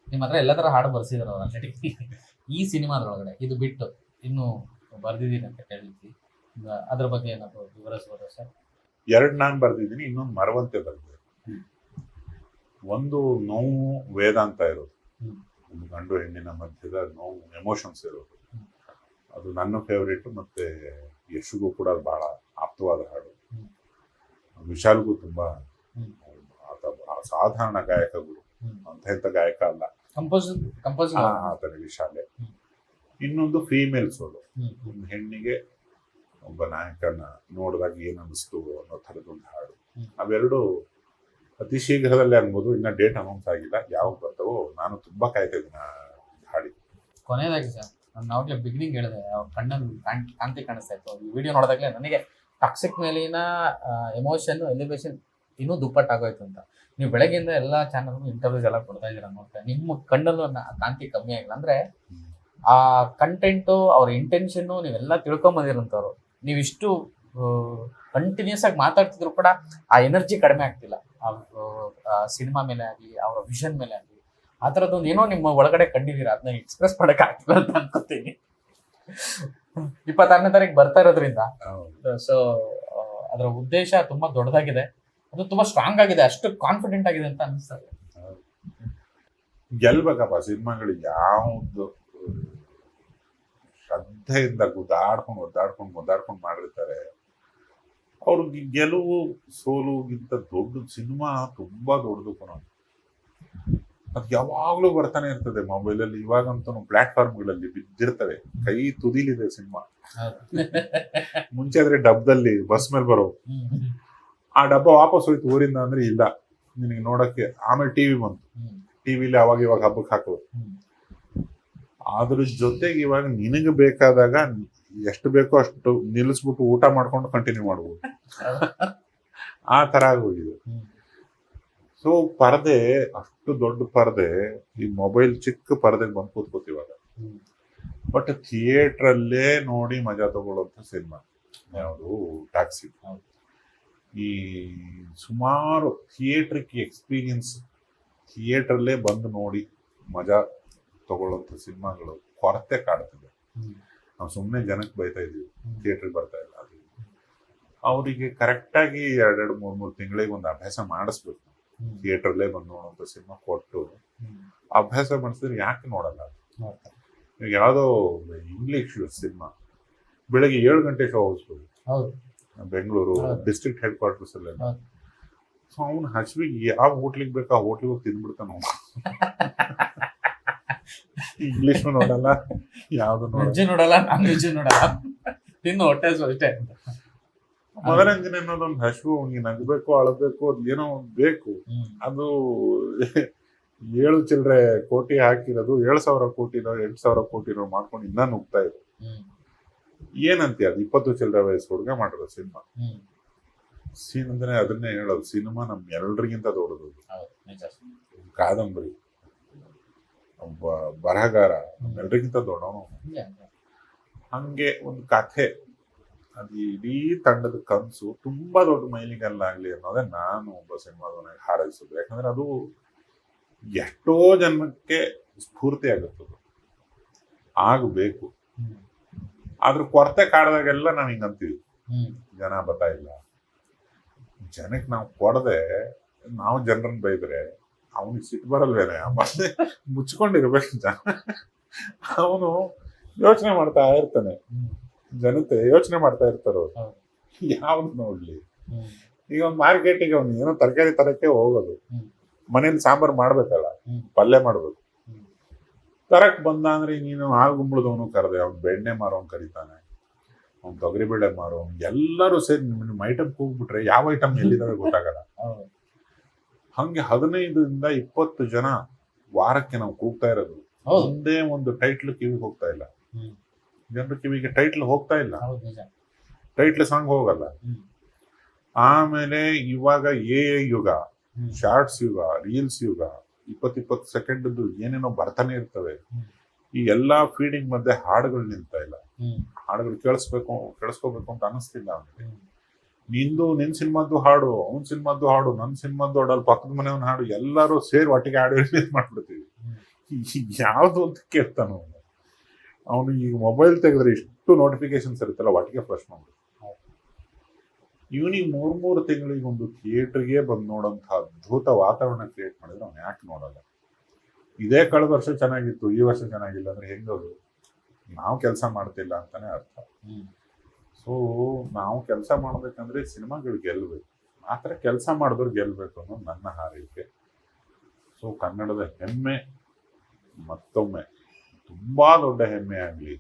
ನಿಮ್ಮ ಹತ್ರ ಎಲ್ಲ ತರ ಹಾಡು ಬರ್ಸಿದಾರ ಅವ್ರು ಆಲ್ರೆಡಿ. ಈ ಸಿನಿಮಾದೊಳಗಡೆ ಇದು ಬಿಟ್ಟು ಇನ್ನು ಬರ್ದಿದ್ದೀನಿ ಅಂತ ಹೇಳಿದ್ವಿ, ಅದ್ರ ಬಗ್ಗೆ ಏನಾದ್ರು ವಿವರಿಸ್ಬೋದಾ ಸರ್? 2 ನಾನು ಬರ್ದಿದ್ದೀನಿ, ಇನ್ನೊಂದು ಮರವಂತೆ ಬರ್ದಿದೆ. ಒಂದು ನೋವು ವೇದಾಂತ ಇರೋದು, ಒಂದು ಗಂಡು ಹೆಣ್ಣಿನ ಮಧ್ಯದ ನೋವು, ಎಮೋಷನ್ಸ್ ಇರೋದು, ಅದು ನನ್ನ ಫೇವ್ರೇಟ್. ಮತ್ತೆ ಯಶುಗೂ ಕೂಡ ಅದು ಬಹಳ ಆಪ್ತವಾದ ಹಾಡು. ವಿಶಾಲ್ಗೂ ತುಂಬಾ, ಸಾಧಾರಣ ಗಾಯಕಗಳು ಅಂತ ಗಾಯಕ ಅಲ್ಲ, ಆತನ ವಿಶಾಲೆ. ಇನ್ನೊಂದು ಫೀಮೇಲ್ ಸೋಲು, ಒಂದು ಹೆಣ್ಣಿಗೆ ಒಬ್ಬ ನಾಯಕನ ನೋಡಿದಾಗ ಏನ್ ಅನಿಸ್ತು ಅನ್ನೋ ಥರದೊಂದು ಹಾಡು. ಅವೆರಡು ಅತಿ ಶೀಘ್ರದಲ್ಲೇ ಅನ್ಬೋದು, ಇನ್ನ ಡೇಟ್ ಅನೌನ್ಸ್ ಆಗಿಲ್ಲ, ಯಾವಾಗ ಬರ್ತಾವೋ. ನಾನು ತುಂಬಾ ಕಾಯ್ತಾ ಇದ್ದೀನಿ ಆ ಹಾಡಿ. ಕೊನೆಯದಾಗಿ ಸರ್, ನಾನು ಅವಾಗಲೇ ಬಿಗಿನಿಂಗ್ ಹೇಳಿದೆ, ಅವ್ರ ಕಣ್ಣಲ್ಲಿ ಕಾಂತಿ ಕಾಣಿಸ್ತಾ ಇತ್ತು. ಈ ವಿಡಿಯೋ ನೋಡಿದಾಗಲೇ ನನಗೆ ಟಾಕ್ಸಿಕ್ ಮೇಲಿನ ಎಮೋಷನ್ ಎಲಿವೇಶನ್ ಇನ್ನೂ ದುಪ್ಪಟ್ಟಾಗೋಯ್ತು ಅಂತ. ನೀವು ಬೆಳಗ್ಗೆಯಿಂದ ಎಲ್ಲ ಚಾನಲ್ ಇಂಟರ್ವ್ಯೂಸ್ ಎಲ್ಲ ಕೊಡ್ತಾ ಇದ್ದೀರಾ ನೋಡ್ತಾ, ನಿಮ್ಮ ಕಣ್ಣಲ್ಲೂ ಕಾಂತಿ ಕಮ್ಮಿ ಆಗಿಲ್ಲ. ಅಂದ್ರೆ ಆ ಕಂಟೆಂಟು, ಅವ್ರ ಇಂಟೆನ್ಷನ್ನು ನೀವೆಲ್ಲ ತಿಳ್ಕೊಂಬಂದಿರೋಂಥವ್ರು. ನೀವಿಷ್ಟು ಕಂಟಿನ್ಯೂಸ್ ಆಗಿ ಮಾತಾಡ್ತಿದ್ರು ಕೂಡ ಆ ಎನರ್ಜಿ ಕಡಿಮೆ ಆಗ್ತಿಲ್ಲ. ಆ ಸಿನಿಮಾ ಮೇಲೆ ಆಗಲಿ, ಅವರ ವಿಷನ್ ಮೇಲೆ ಆಗಲಿ, ಆ ಥರದ್ದೊಂದು ಏನೋ ನಿಮ್ಮ ಒಳಗಡೆ ಕಂಡಿದ್ದೀರಾ, ಅದನ್ನ ಎಕ್ಸ್ಪ್ರೆಸ್ ಮಾಡಕ್ ಆಗ್ತಿಲ್ಲ ಅಂತ ಅನ್ಕೋತೀನಿ. 26ನೇ ತಾರೀಕು ಬರ್ತಾ ಇರೋದ್ರಿಂದ ಸೊ ಅದರ ಉದ್ದೇಶ ತುಂಬಾ ದೊಡ್ಡದಾಗಿದೆ, ಅದು ತುಂಬಾ ಸ್ಟ್ರಾಂಗ್ ಆಗಿದೆ, ಅಷ್ಟು ಕಾನ್ಫಿಡೆಂಟ್ ಆಗಿದೆ ಅಂತ ಅನಿಸ್ತದೆ. ಗೆಲ್ಬೇಕಪ್ಪ ಸಿನಿಮಾಗಳು, ಯಾವ್ದು ಶ್ರದ್ಧೆಯಿಂದ ಒದ್ದಾಡ್ಕೊಂಡು ಮಾಡಿರ್ತಾರೆ. ಅವ್ರಿಗೆ ಗೆಲುವು ಸೋಲುಗಿಂತ ದೊಡ್ಡ ಸಿನಿಮಾ ತುಂಬಾ ದೊಡ್ಡದು ಕಣ. ಅದು ಯಾವಾಗ್ಲೂ ಬರ್ತಾನೆ ಇರ್ತದೆ ಮೊಬೈಲಲ್ಲಿ. ಇವಾಗಂತೂ ಪ್ಲಾಟ್ಫಾರ್ಮ್ಗಳಲ್ಲಿ ಬಿದ್ದಿರ್ತವೆ, ಕೈ ತುದಿಲಿದೆ ಸಿನಿಮಾ. ಮುಂಚೆ ಆದ್ರೆ ಡಬ್ಬದಲ್ಲಿ ಬಸ್ ಮೇಲೆ ಬರೋ, ಆ ಡಬ್ಬ ವಾಪಸ್ ಹೋಯ್ತು ಊರಿಂದ ಅಂದ್ರೆ ಇಲ್ಲ ನಿನಗೆ ನೋಡಕ್ಕೆ. ಆಮೇಲೆ ಟಿವಿ ಬಂತು, ಟಿವಿಲಿ ಅವಾಗ ಇವಾಗ ಹಬ್ಬಕ್ಕೆ ಹಾಕೋದು. ಅದ್ರ ಜೊತೆಗೆ ಇವಾಗ ನಿನಗೆ ಬೇಕಾದಾಗ ಎಷ್ಟು ಬೇಕೋ ಅಷ್ಟು ನಿಲ್ಲಿಸ್ಬಿಟ್ಟು ಊಟ ಮಾಡ್ಕೊಂಡು ಕಂಟಿನ್ಯೂ ಮಾಡ್ಬೋದು, ಆ ತರ ಆಗೋಗಿದೆ. ಸೊ ಪರದೆ, ಅಷ್ಟು ದೊಡ್ಡ ಪರದೆ, ಈ ಮೊಬೈಲ್ ಚಿಕ್ಕ ಪರದೆಗೆ ಬಂದು ಕೂತ್ಕೋತಿವಾಗ. ಬಟ್ ಥಿಯೇಟ್ರಲ್ಲೇ ನೋಡಿ ಮಜಾ ತಗೊಳ್ಳೋಂಥ ಸಿನಿಮಾ ಯಾವುದು ಟ್ಯಾಕ್ಸಿ. ಈ ಸುಮಾರು ಥಿಯೇಟ್ರಿಕ್ ಎಕ್ಸ್ಪೀರಿಯನ್ಸ್, ಥಿಯೇಟ್ರಲ್ಲೇ ಬಂದು ನೋಡಿ ಮಜಾ ತಗೊಳ್ಳೋಂಥ ಸಿನಿಮಾಗಳು ಕೊರತೆ ಕಾಡ್ತಿದೆ. ನಾವು ಸುಮ್ಮನೆ ಜನಕ್ಕೆ ಬೈತಾ ಇದೀವಿ, ಥಿಯೇಟ್ರಿಗೆ ಬರ್ತಾ ಇಲ್ಲ. ಅದು ಅವರಿಗೆ ಕರೆಕ್ಟಾಗಿ 2-3 ತಿಂಗಳಿಗೆ ಒಂದು ಅಭ್ಯಾಸ ಮಾಡಿಸ್ಬೇಕು. ಥಿಯೇಟ್ರಲ್ಲೇ ಬಂದು ನೋಡುವಂಥ ಸಿನಿಮಾ ಕೊಟ್ಟು ಅಭ್ಯಾಸ ಮಾಡಿಸಿದ್ರೆ ಯಾಕೆ ನೋಡಲ್ಲ? ಈಗ ಯಾವುದೋ ಇಂಗ್ಲಿಷ್ ಸಿನಿಮಾ ಬೆಳಗ್ಗೆ 7 ಗಂಟೆ ಶೋ ಹೋಗಿಸ್ಬೋದು ಬೆಂಗಳೂರು ಡಿಸ್ಟ್ರಿಕ್ಟ್ ಹೆಡ್ ಕ್ವಾರ್ಟರ್ಸ್ ಅಲ್ಲೇ. ಸೊ ಅವ್ನು ಹಸಿವಿಗೆ ಯಾವ ಹೋಟ್ಲಿಗೆ ಬೇಕು ಆ ಹೋಟ್ಲಿಗೆ ಹೋಗಿ ತಿಂದ್ಬಿಡ್ತಾನ. ಇಂಗ್ಲಿಷ್ ನೋಡಲ್ಲ, ಯಾವ್ದು ನೋಡಲ್ಲ, ನಾನ್ ವೆಜ್ ನೋಡಲ್ಲ, ತಿನ್ನು ಹೊಟ್ಟೆ ಅಷ್ಟೇ. ಮನರಂಜನೆ ಅನ್ನೋದೊಂದು ಹಸಿವು, ಅವ್ನಿಗೆ ನಗಬೇಕು, ಅಳಬೇಕು, ಅದ್ ಏನೋ ಒಂದು ಬೇಕು. ಅದು 7 ಚಿಲ್ಲರೆ ಕೋಟಿ ಹಾಕಿರೋದು 7,000 ಕೋಟಿನೋ 8,000 ಕೋಟಿನೋ ಮಾಡ್ಕೊಂಡು ಇನ್ನ ನುಗ್ತಾ ಇದೆ. ಏನಂತೀಯ? ಅದು 20 ಚಿಲ್ಲರೆ ವಯಸ್ಸು ಹುಡುಗ ಮಾಡಿರೋ ಸಿನಿಮಾ. ಸೀನ್ ಅಂದ್ರೆ ಅದನ್ನೇ ಹೇಳೋದು, ಸಿನಿಮಾ ನಮ್ ಎಲ್ರಿಗಿಂತ ದೊಡ್ಡದು. ಕಾದಂಬರಿ, ಒಬ್ಬ ಬರಹಗಾರ ಎಲ್ರಿಗಿಂತ ದೊಡ್ಡವನು. ಹಂಗೆ ಒಂದು ಕಥೆ, ಅದು ಇಡೀ ತಂಡದ ಕನಸು, ತುಂಬಾ ದೊಡ್ಡ ಮೈಲಿಗಲ್ಲಾಗ್ಲಿ ಅನ್ನೋದೇ ನಾನು ಒಬ್ಬ ಸಿನಿಮಾದವನಾಗಿ ಹಾರೈಸೋದು. ಯಾಕಂದ್ರೆ ಅದು ಎಷ್ಟೋ ಜನ್ಮಕ್ಕೆ ಸ್ಫೂರ್ತಿ ಆಗುತ್ತದು, ಆಗಬೇಕು. ಆದ್ರ ಕೊರತೆ ಕಾಡ್ದಾಗೆಲ್ಲ ನಾವ್ ಹಿಂಗಂತೀವಿ, ಜನ ಬರ್ತಾ ಇಲ್ಲ. ಜನಕ್ಕೆ ನಾವು ಕೊಡದೆ ನಾವು ಜನರನ್ನ ಬೈದ್ರೆ ಅವನಿಗೆ ಸಿಟ್ಟು ಬರಲ್ವೇನೆ? ಮತ್ತೆ ಮುಚ್ಕೊಂಡಿರ್ಬೇಕು ಜನ. ಅವನು ಯೋಚನೆ ಮಾಡ್ತಾ ಇರ್ತಾನೆ, ಜನತೆ ಯೋಚನೆ ಮಾಡ್ತಾ ಇರ್ತಾರ. ಯಾವ್ದು ನೋಡ್ಲಿ? ಈಗ ಒಂದು ಮಾರ್ಕೆಟಿಗೆ ಅವ್ನು ಏನೋ ತರಕಾರಿ ತರಕ್ಕೆ ಹೋಗೋದು, ಮನೇಲಿ ಸಾಂಬಾರು ಮಾಡ್ಬೇಕಲ್ಲ, ಪಲ್ಯ ಮಾಡ್ಬೇಕು. ತರಕ್ ಬಂದ ಅಂದ್ರೆ ನೀನು ಆಗುಂಬಳದವನು ಕರೆದೆ, ಅವ್ನು ಬೆಣ್ಣೆ ಮಾರೋನ್ ಕರೀತಾನೆ, ಅವ್ನು ತೊಗರಿಬೇಳೆ ಮಾರೋನ್, ಎಲ್ಲರೂ ಸೇರಿ ನಿಮ್ಮ ಐಟಮ್ ಕೂಗ್ಬಿಟ್ರೆ ಯಾವ ಐಟಮ್ ಎಲ್ಲಿದಾವೆ ಗೊತ್ತಾಗಲ್ಲ. ಹಂಗೆ 15-20 ಜನ ವಾರಕ್ಕೆ ನಾವು ಕೂಗ್ತಾ ಇರೋದು. ಒಂದೇ ಒಂದು ಟೈಟ್ಲ್ ಕಿವಿಗೆ ಹೋಗ್ತಾ ಇಲ್ಲ, ಜನರ ಕಿವಿಗೆ ಟೈಟ್ಲ್ ಹೋಗ್ತಾ ಇಲ್ಲ, ಟೈಟ್ಲ್ ಸಾಂಗ್ ಹೋಗಲ್ಲ. ಆಮೇಲೆ ಇವಾಗ ಯುಗ, ಶಾರ್ಟ್ಸ್ ಯುಗ, ರೀಲ್ಸ್ ಯುಗ, 20 ಸೆಕೆಂಡ್ ಏನೇನೋ ಬರ್ತಾನೆ ಇರ್ತವೆ. ಈ ಎಲ್ಲಾ ಫೀಡಿಂಗ್ ಮಧ್ಯೆ ಹಾಡುಗಳು ನಿಲ್ತಾ ಇಲ್ಲ. ಹಾಡುಗಳು ಕೇಳಿಸ್ಕೋಬೇಕು ಅಂತ ಅನಿಸ್ತಿಲ್ಲ ಅವನಿಗೆ. ನಿನ್ ಸಿನಿಮಾದ್ದು ಹಾಡು, ಅವ್ನ ಸಿನಿಮಾದ್ದು ಹಾಡು, ನನ್ ಸಿನಿಮಾದ್ದು ಹಾಡು, ಅಲ್ಲಿ ಪಕ್ಕದ ಮನೆಯವನ್ ಹಾಡು, ಎಲ್ಲರೂ ಸೇರಿ ಒಟ್ಟಿಗೆ ಹಾಡು ರಿಲೀಸ್ ಮಾಡ್ಬಿಡ್ತೀವಿ. ಯಾವ್ದು ಅಂತ ಕೇಳ್ತಾನ ಅವನು. ಈಗ ಮೊಬೈಲ್ ತೆಗೆದ್ರೆ ಇಷ್ಟು ನೋಟಿಫಿಕೇಶನ್ಸ್ ಇರುತ್ತಲ್ಲ, ಒಟ್ಟಿಗೆ ಫ್ಲಶ್ ಮಾಡ್ಬಿಡ್ತೀವಿ. ಇವನಿಗೆ 3 ತಿಂಗಳಿಗೆ ಒಂದು ಥಿಯೇಟರ್ಗೆ ಬಂದು ನೋಡೋಂಥ ಅದ್ಭುತ ವಾತಾವರಣ ಕ್ರಿಯೇಟ್ ಮಾಡಿದ್ರೆ ಅವ್ನು ಯಾಕೆ ನೋಡಲ್ಲ? ಇದೇ ಕಳೆದ ವರ್ಷ ಚೆನ್ನಾಗಿತ್ತು, ಈ ವರ್ಷ ಚೆನ್ನಾಗಿಲ್ಲ ಅಂದ್ರೆ ಹೆಂಗದು? ನಾವು ಕೆಲಸ ಮಾಡ್ತಿಲ್ಲ ಅಂತಾನೆ ಅರ್ಥ. ಸೊ ನಾವು ಕೆಲಸ ಮಾಡ್ಬೇಕಂದ್ರೆ ಸಿನಿಮಾಗಳು ಗೆಲ್ಲಬೇಕು, ಆ ಥರ ಕೆಲಸ ಮಾಡಿದವ್ರು ಗೆಲ್ಲಬೇಕು ಅನ್ನೋದು ನನ್ನ ಹಾರೈಕೆ. ಸೊ ಕನ್ನಡದ ಹೆಮ್ಮೆ ಮತ್ತೊಮ್ಮೆ ತುಂಬಾ ದೊಡ್ಡ ಹೆಮ್ಮೆ ಆಗಲಿ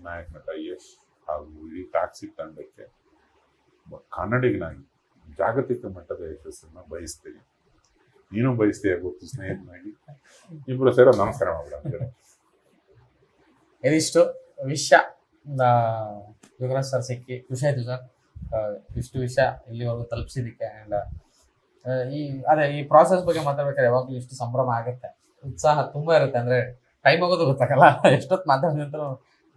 ನಾಯಕ ನಟ ಯಶ್ ಹಾಗೂ ಇಡೀ ಟ್ಯಾಕ್ಸಿ ತಂಡಕ್ಕೆ. ಕನ್ನಡಿಗನಾಗಿ ಜಾಗತಿಕ ಮಟ್ಟದ ಯಶಸ್ಸನ್ನು ಬಯಸ್ತೀನಿ. ನೀನು ಬಯಸ್ತೀಯ ಗೊತ್ತು, ಸ್ನೇಹಿತನಾಗಿ. ಇಬ್ರು ಸೇರೋ ನಮಸ್ಕಾರ ಮಾಡ್ಬಿಡ. ಇದಿಷ್ಟು ವಿಷಯ ಯುವರಾಜ್ ಸರ್ ಸಿಕ್ಕಿ ಖುಷಿ ಆಯ್ತು ಸರ್. ಇಷ್ಟು ವಿಷಯ ಇಲ್ಲಿವರೆಗೂ ತಲುಪಿಸಿದಕ್ಕೆ. ಆ್ಯಂಡ್ ಈ ಪ್ರಾಸೆಸ್ ಬಗ್ಗೆ ಮಾತಾಡ್ಬೇಕಾದ್ರೆ ಯಾವಾಗಲೂ ಇಷ್ಟು ಸಂಭ್ರಮ ಆಗುತ್ತೆ, ಉತ್ಸಾಹ ತುಂಬಾ ಇರುತ್ತೆ. ಅಂದ್ರೆ ಟೈಮ್ ಆಗೋದು ಗೊತ್ತಾಗಲ್ಲ, ಎಷ್ಟೊತ್ತು ಮಾತಾಡಿದ್ರು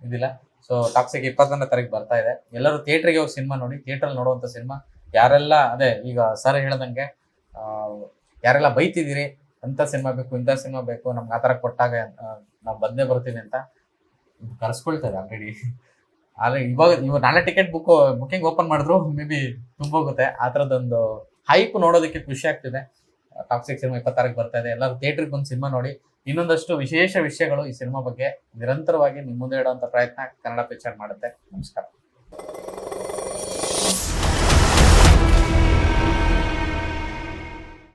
ಇದಿಲ್ಲ. ಸೊ ಟಾಕ್ಸಿಕ್ 21ನೇ ತಾರೀಕು ಬರ್ತಾ ಇದೆ. ಎಲ್ಲರೂ ಥಿಯೇಟ್ರಿಗೆ ಹೋಗಿ ಸಿನಿಮಾ ನೋಡಿ. ಥಿಯೇಟ್ರಲ್ಲಿ ನೋಡುವಂಥ ಸಿನಿಮಾ ಯಾರೆಲ್ಲ ಈಗ ಸರ್ ಹೇಳ್ದಂಗೆ ಯಾರೆಲ್ಲ ಬೈತಿದ್ದೀರಿ ಅಂತ ಸಿನಿಮಾ ಬೇಕು, ಇಂಥ ಸಿನಿಮಾ ಬೇಕು, ನಮ್ಗೆ ಆ ಥರ ಕೊಟ್ಟಾಗ ನಾವು ಬಂದೇ ಬರ್ತೀವಿ ಅಂತ ಕರ್ಸ್ಕೊಳ್ತಾರೆ ಆಲ್ರೆಡಿ. ಇವಾಗ ನಾಳೆ ಟಿಕೆಟ್ ಬುಕಿಂಗ್ ಓಪನ್ ಮಾಡಿದ್ರು ಮೇ ಬಿ ತುಂಬೋಗುತ್ತೆ. ಆ ಥರದ್ದೊಂದು ಹೈಪ್ ನೋಡೋದಕ್ಕೆ ಖುಷಿ ಆಗ್ತಿದೆ. ಟಾಕ್ಸಿಕ್ ಸಿನಿಮಾ 26ಕ್ಕೆ ಬರ್ತಾ ಇದೆ. ಎಲ್ಲರೂ ಥಿಯೇಟ್ರಿಗೆ ಬಂದು ಸಿನಿಮಾ ನೋಡಿ. ಇನ್ನೊಂದಷ್ಟು ವಿಶೇಷ ವಿಷಯಗಳು ಈ ಸಿನಿಮಾ ಬಗ್ಗೆ ನಿರಂತರವಾಗಿ ನಿಮ್ಮ ಮುಂದೆ ಇಡುವಂಥ ಪ್ರಯತ್ನ ಕನ್ನಡ ಪಿಕ್ಚರ್ ಮಾಡುತ್ತೆ. ನಮಸ್ಕಾರ.